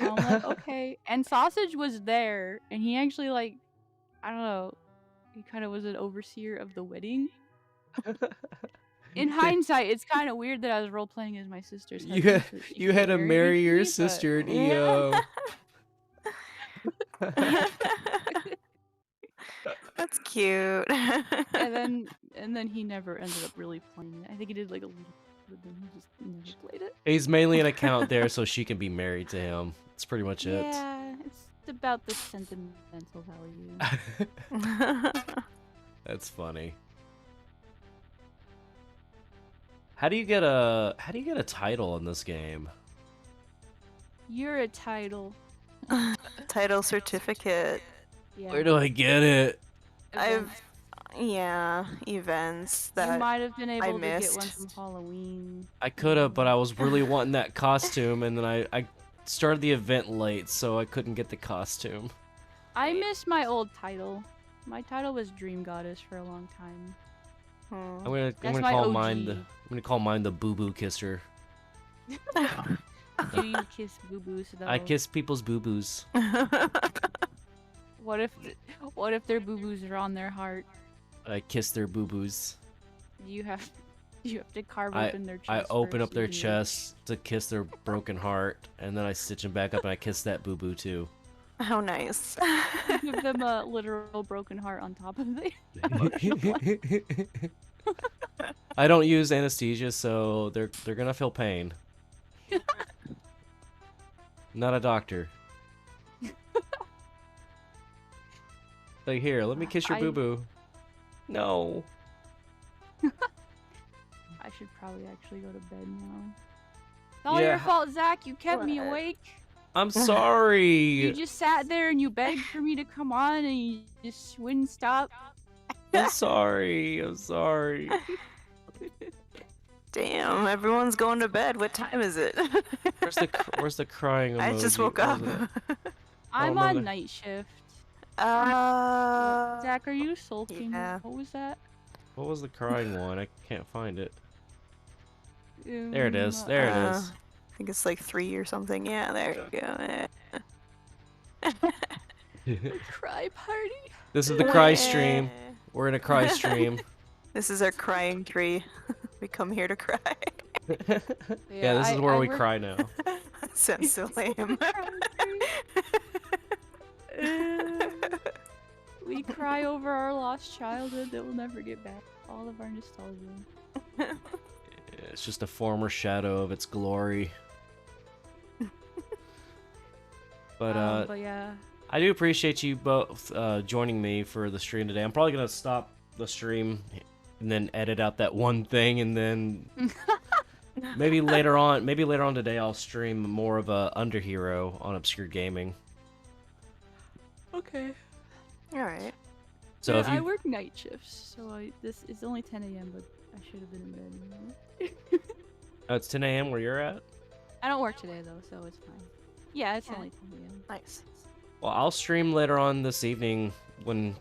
And I'm like, okay. And Sausage was there, and he actually, like, I don't know, he kind of was an overseer of the wedding. In hindsight, it's kind of weird that I was role playing as my sister's husband. You had to marry your sister in EO. That's cute. and then he never ended up really playing it. I think he did like a little bit, then he just never played it. He's mainly an account there so she can be married to him. That's pretty much it. Yeah, it's about the sentimental value. That's funny. How do you get a title in this game? You're a title. Title certificate. Yeah. Where do I get it? Events that you might have been able to missed. get one from Halloween. I could have, but I was really wanting that costume, and then I started the event late, so I couldn't get the costume. I miss my old title. My title was Dream Goddess for a long time. I'm gonna my call OG. mine the Boo Boo Kisser. Do you kiss boo-boos though? I kiss people's boo boos. What if their boo-boos are on their heart? I kiss their boo boos. You have to carve open their chest. I open up first, their and you- chest to kiss their broken heart, and then I stitch them back up and I kiss that boo boo too. How nice. You give them a literal broken heart on top of it. I don't use anesthesia, so they're gonna feel pain. Not a doctor. Like, here, let me kiss your boo boo. No. I should probably actually go to bed now. It's all your fault, Zach. You kept me What? awake. I'm sorry. You just sat there and you begged for me to come on, and you just wouldn't stop. I'm sorry. I'm sorry. Damn, everyone's going to bed. What time is it? Where's the crying emoji? I just woke up. I'm no, on no. night shift. Uh, Zach, are you sulking? yeah. What was that? What was the crying one? I can't find it. There it is. There it is. I think it's like 3 or something. Yeah, there you go. Cry party. This is the cry stream. We're in a cry stream. This is our crying tree. We come here to cry. Yeah, this is where we cry now. Sounds so lame. We cry over our lost childhood that we'll never get back. All of our nostalgia. It's just a former shadow of its glory. But yeah. I do appreciate you both joining me for the stream today. I'm probably gonna stop the stream and then edit out that one thing, and then maybe later on today I'll stream more of a Underhero on Obscure Gaming. Okay. All right. So yeah, if you I work night shifts, so this is only 10 a.m., but I should have been in bed. it's 10 a.m. where you're at. I don't work today though, so it's fine. Yeah, it's Yeah. only 10 a.m. Nice. Well, I'll stream later on this evening when